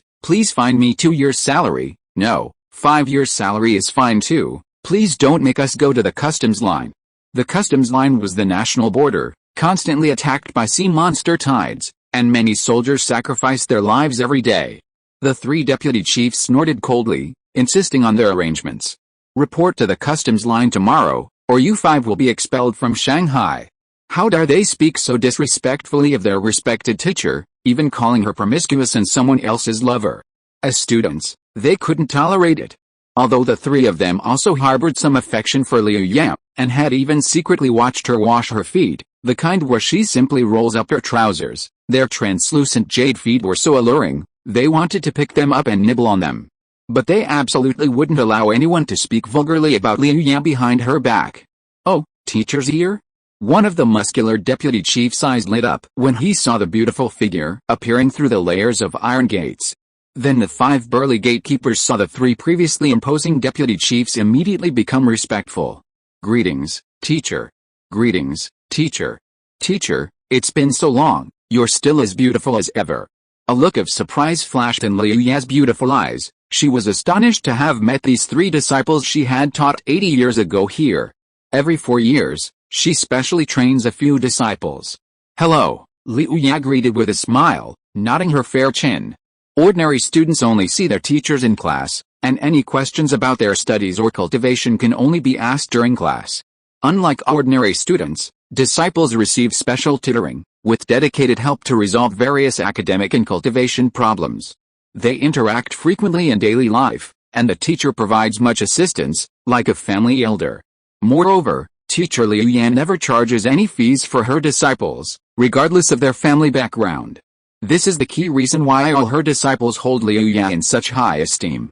find me 2 years' salary, no, 5 years' salary is fine too, please don't make us go to the customs line." The customs line was the national border, constantly attacked by sea monster tides, and many soldiers sacrificed their lives every day. The 3 deputy chiefs snorted coldly, insisting on their arrangements. "Report to the customs line tomorrow, or you 5 will be expelled from Shanghai." How dare they speak so disrespectfully of their respected teacher, even calling her promiscuous and someone else's lover? As students, they couldn't tolerate it. Although the 3 of them also harbored some affection for Liu Ye, and had even secretly watched her wash her feet, the kind where she simply rolls up her trousers, their translucent jade feet were so alluring, they wanted to pick them up and nibble on them. But they absolutely wouldn't allow anyone to speak vulgarly about Liu Ye behind her back. "Oh, teacher's here?" One of the muscular deputy chief's eyes lit up when he saw the beautiful figure appearing through the layers of iron gates. Then the 5 burly gatekeepers saw the 3 previously imposing deputy chiefs immediately become respectful. "Greetings, teacher. Greetings, teacher. Teacher, it's been so long, you're still as beautiful as ever." A look of surprise flashed in Liu Ye's beautiful eyes. She was astonished to have met these 3 disciples she had taught 80 years ago here. Every 4 years, she specially trains a few disciples. "Hello," Liu Ye greeted with a smile, nodding her fair chin. Ordinary students only see their teachers in class, and any questions about their studies or cultivation can only be asked during class. Unlike ordinary students, disciples receive special tutoring, with dedicated help to resolve various academic and cultivation problems. They interact frequently in daily life, and the teacher provides much assistance, like a family elder. Moreover, teacher Liu Yan never charges any fees for her disciples, regardless of their family background. This is the key reason why all her disciples hold Liu Yan in such high esteem.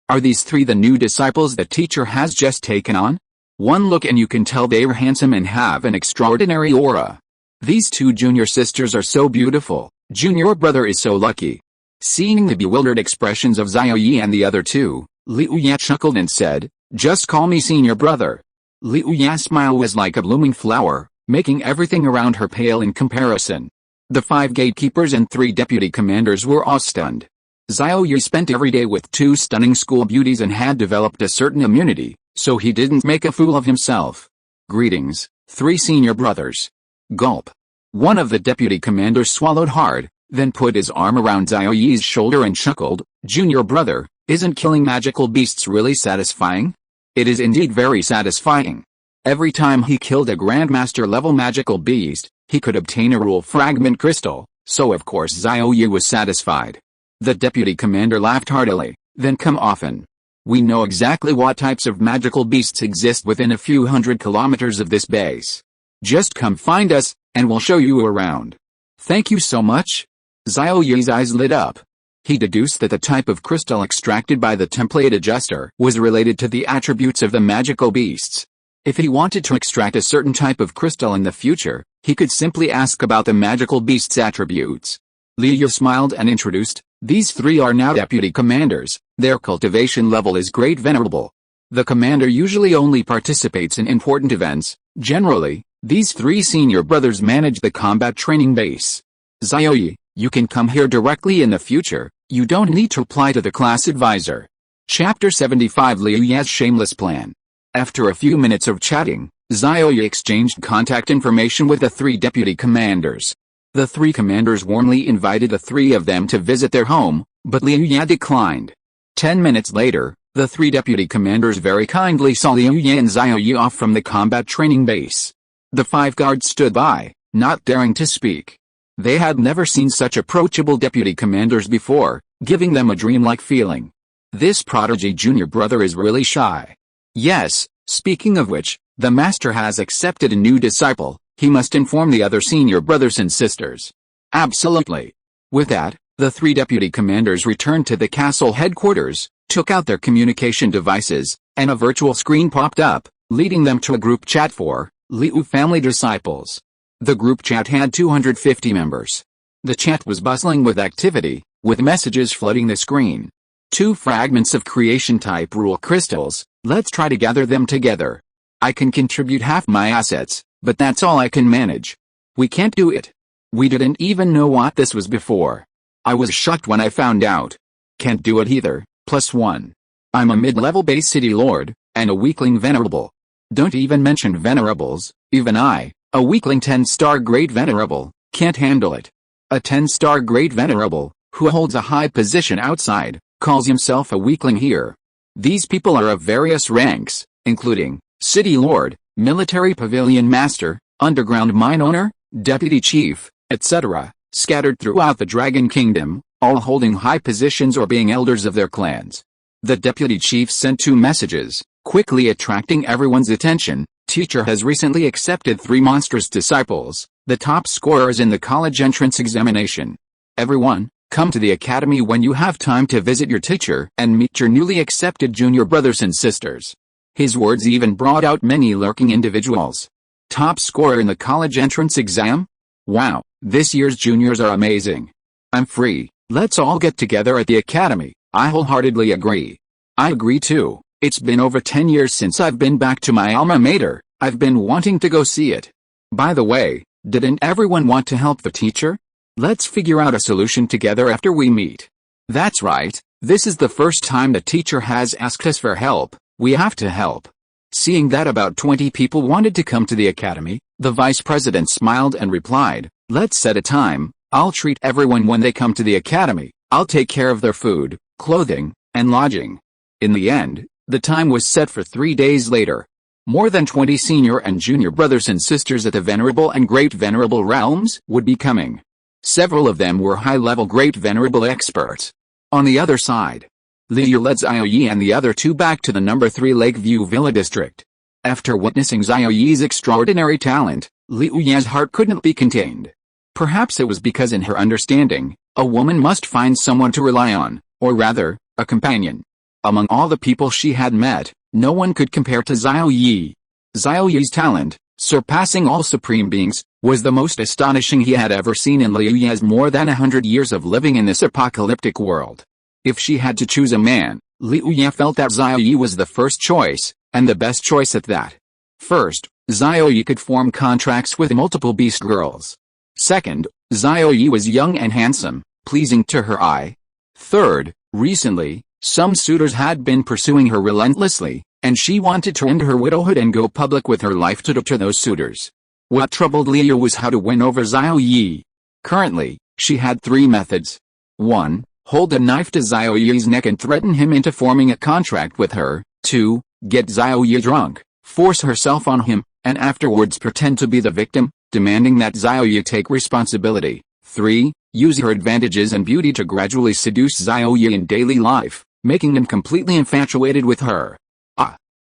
Are these 3 the new disciples the teacher has just taken on? One look and you can tell they are handsome and have an extraordinary aura. These 2 junior sisters are so beautiful, junior brother is so lucky. Seeing the bewildered expressions of Xiao Ye and the other 2, Liu Ye chuckled and said, "Just call me senior brother." Liu Ye's smile was like a blooming flower, making everything around her pale in comparison. The 5 gatekeepers and 3 deputy commanders were awe-stunned. Xiao Ye spent every day with 2 stunning school beauties and had developed a certain immunity, so he didn't make a fool of himself. "Greetings, 3 senior brothers." Gulp. One of the deputy commanders swallowed hard, then put his arm around Xiao Ye's shoulder and chuckled, "Junior brother, isn't killing magical beasts really satisfying?" "It is indeed very satisfying. Every time he killed a Grandmaster-level magical beast, he could obtain a rule fragment crystal, so of course Xiao Ye was satisfied." The deputy commander laughed heartily, "Then come often. We know exactly what types of magical beasts exist within a few hundred kilometers of this base. Just come find us, and we'll show you around." "Thank you so much." Xiao Ye's eyes lit up. He deduced that the type of crystal extracted by the template adjuster was related to the attributes of the magical beasts. If he wanted to extract a certain type of crystal in the future, he could simply ask about the magical beast's attributes. Liu smiled and introduced, "These 3 are now deputy commanders, their cultivation level is great venerable. The commander usually only participates in important events. Generally, these 3 senior brothers manage the combat training base. Xiao Ye, you can come here directly in the future, you don't need to apply to the class advisor." Chapter 75 Liu Ye's Shameless Plan. After a few minutes of chatting, Xiao Ye exchanged contact information with the 3 deputy commanders. The 3 commanders warmly invited the 3 of them to visit their home, but Liu Ye declined. 10 minutes later, the 3 deputy commanders very kindly saw Liu Ye and Xiao Ye off from the combat training base. The 5 guards stood by, not daring to speak. They had never seen such approachable deputy commanders before, giving them a dreamlike feeling. This prodigy junior brother is really shy. Yes, speaking of which, the master has accepted a new disciple, he must inform the other senior brothers and sisters. Absolutely. With that, the 3 deputy commanders returned to the castle headquarters, took out their communication devices, and a virtual screen popped up, leading them to a group chat for Liu family disciples. The group chat had 250 members. The chat was bustling with activity, with messages flooding the screen. 2 fragments of creation type rule crystals, let's try to gather them together. I can contribute half my assets, but that's all I can manage. We can't do it. We didn't even know what this was before. I was shocked when I found out. Can't do it either, +1. I'm a mid-level base city lord, and a weakling venerable. Don't even mention venerables, even I, a weakling 10-star great venerable, can't handle it. A 10-star great venerable, who holds a high position outside, calls himself a weakling here. These people are of various ranks, including city lord, military pavilion master, underground mine owner, deputy chief, etc., scattered throughout the Dragon Kingdom, all holding high positions or being elders of their clans. The deputy chief sent 2 messages, quickly attracting everyone's attention. Teacher has recently accepted 3 monstrous disciples, the top scorers in the college entrance examination. Everyone, come to the academy when you have time to visit your teacher and meet your newly accepted junior brothers and sisters. His words even brought out many lurking individuals. Top scorer in the college entrance exam? Wow, this year's juniors are amazing. I'm free, let's all get together at the academy. I wholeheartedly agree. I agree too. It's been over 10 years since I've been back to my alma mater. I've been wanting to go see it. By the way, didn't everyone want to help the teacher? Let's figure out a solution together after we meet. That's right, this is the first time the teacher has asked us for help. We have to help. Seeing that about 20 people wanted to come to the academy, the vice president smiled and replied, let's set a time. I'll treat everyone when they come to the academy. I'll take care of their food, clothing, and lodging. In the end, the time was set for 3 days later. More than 20 senior and junior brothers and sisters at the Venerable and Great Venerable realms would be coming. Several of them were high-level Great Venerable experts. On the other side, Liu led Xiao Ye and the other 2 back to the No. 3 Lakeview Villa district. After witnessing Xiao Ye's extraordinary talent, Liu Ye's heart couldn't be contained. Perhaps it was because in her understanding, a woman must find someone to rely on, or rather, a companion. Among all the people she had met, no one could compare to Xiao Ye. Xiao Ye's talent, surpassing all supreme beings, was the most astonishing he had ever seen in Liu Ye's more than 100 years of living in this apocalyptic world. If she had to choose a man, Liu Ye felt that Xiao Ye was the first choice, and the best choice at that. First, Xiao Ye could form contracts with multiple beast girls. Second, Xiao Ye was young and handsome, pleasing to her eye. Third, recently, some suitors had been pursuing her relentlessly, and she wanted to end her widowhood and go public with her life to deter those suitors. What troubled Liu was how to win over Xiao Ye. Currently, she had 3 methods. 1. Hold a knife to Xiao Ye's neck and threaten him into forming a contract with her. 2. Get Xiao Ye drunk, force herself on him, and afterwards pretend to be the victim, demanding that Xiao Ye take responsibility. 3. Use her advantages and beauty to gradually seduce Xiao Ye in daily life, making him completely infatuated with her.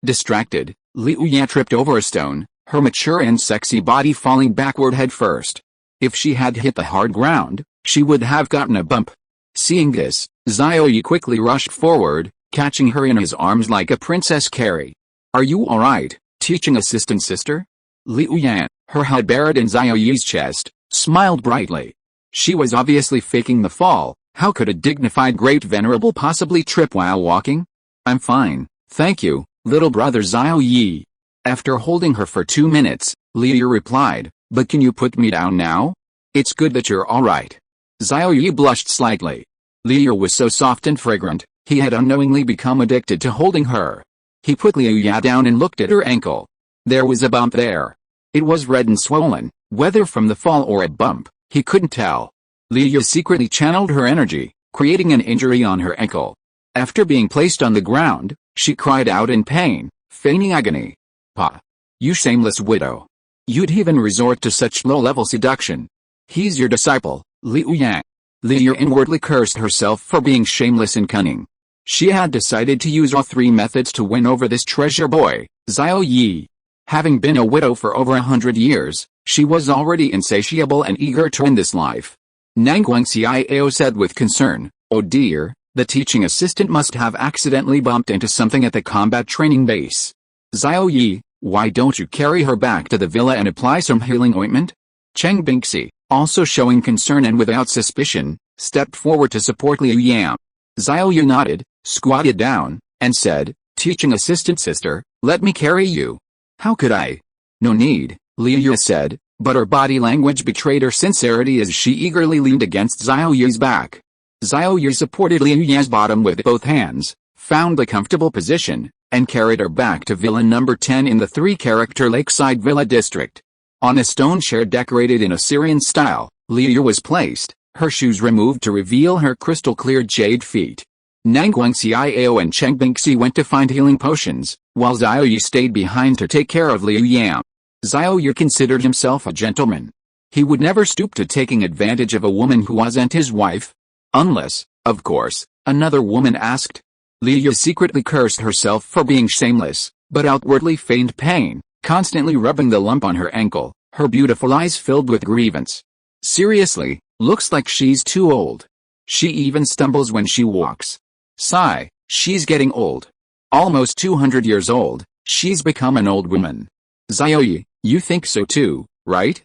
Distracted, Liu Ye tripped over a stone, her mature and sexy body falling backward head first. If she had hit the hard ground, she would have gotten a bump. Seeing this, Xiao Ye quickly rushed forward, catching her in his arms like a princess Carrie. Are you alright, teaching assistant sister? Liu Ye, her head buried in Xiao Ye's chest, smiled brightly. She was obviously faking the fall. How could a dignified great venerable possibly trip while walking? I'm fine, thank you, little brother Xiao Ye. After holding her for 2 minutes, Liu replied, but can you put me down now? It's good that you're alright. Xiao Ye blushed slightly. Liu was so soft and fragrant, he had unknowingly become addicted to holding her. He put Liu Ye down and looked at her ankle. There was a bump there. It was red and swollen, whether from the fall or a bump, he couldn't tell. Liu secretly channeled her energy, creating an injury on her ankle. After being placed on the ground, she cried out in pain, feigning agony. Pa! You shameless widow! You'd even resort to such low-level seduction. He's your disciple, Liu Ye. Liu inwardly cursed herself for being shameless and cunning. She had decided to use all 3 methods to win over this treasure boy, Xiao Ye. Having been a widow for over 100 years, she was already insatiable and eager to end this life. Nangguang Xiao said with concern, oh dear, the teaching assistant must have accidentally bumped into something at the combat training base. Xiao Ye, why don't you carry her back to the villa and apply some healing ointment? Cheng Bingxi, also showing concern and without suspicion, stepped forward to support Liu Ye. Xiao Ye nodded, squatted down, and said, teaching assistant sister, let me carry you. How could I? No need, Xie Ye said, but her body language betrayed her sincerity as she eagerly leaned against Xiao Ye's back. Xiao Ye supported Xie Ye's bottom with both hands, found a comfortable position, and carried her back to Villa number 10 in the 3-character Lakeside Villa district. On a stone chair decorated in Assyrian style, Xie Ye was placed, her shoes removed to reveal her crystal-clear jade feet. Nangguang Xiao and Cheng Bingxi went to find healing potions, while Xiao Ye stayed behind to take care of Liu Yan. Xiao Ye considered himself a gentleman. He would never stoop to taking advantage of a woman who wasn't his wife. Unless, of course, another woman asked. Xie Ye secretly cursed herself for being shameless, but outwardly feigned pain, constantly rubbing the lump on her ankle, her beautiful eyes filled with grievance. Seriously, looks like she's too old. She even stumbles when she walks. Sigh, she's getting old. Almost 200 years old, she's become an old woman. Xiao Ye, you think so too, right?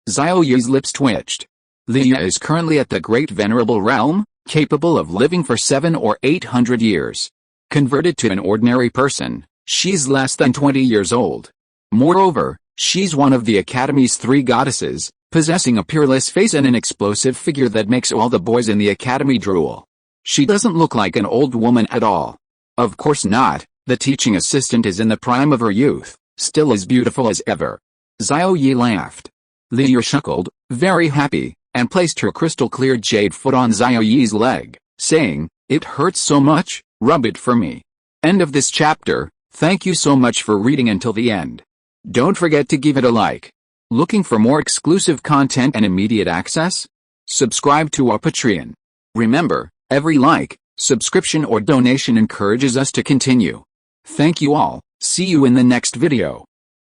Xiao Ye's lips twitched. Xie Ye is currently at the Great Venerable Realm, capable of living for 700 or 800 years. Converted to an ordinary person, she's less than 20 years old. Moreover, she's one of the Academy's 3 goddesses, possessing a peerless face and an explosive figure that makes all the boys in the Academy drool. She doesn't look like an old woman at all. Of course not, the teaching assistant is in the prime of her youth, still as beautiful as ever. Xiao Ye laughed. Xie Ye chuckled, very happy, and placed her crystal-clear jade foot on Xiao Ye's leg, saying, "It hurts so much, rub it for me." End of this chapter. Thank you so much for reading until the end. Don't forget to give it a like. Looking for more exclusive content and immediate access? Subscribe to our Patreon. Remember, every like, subscription or donation encourages us to continue. Thank you all, see you in the next video.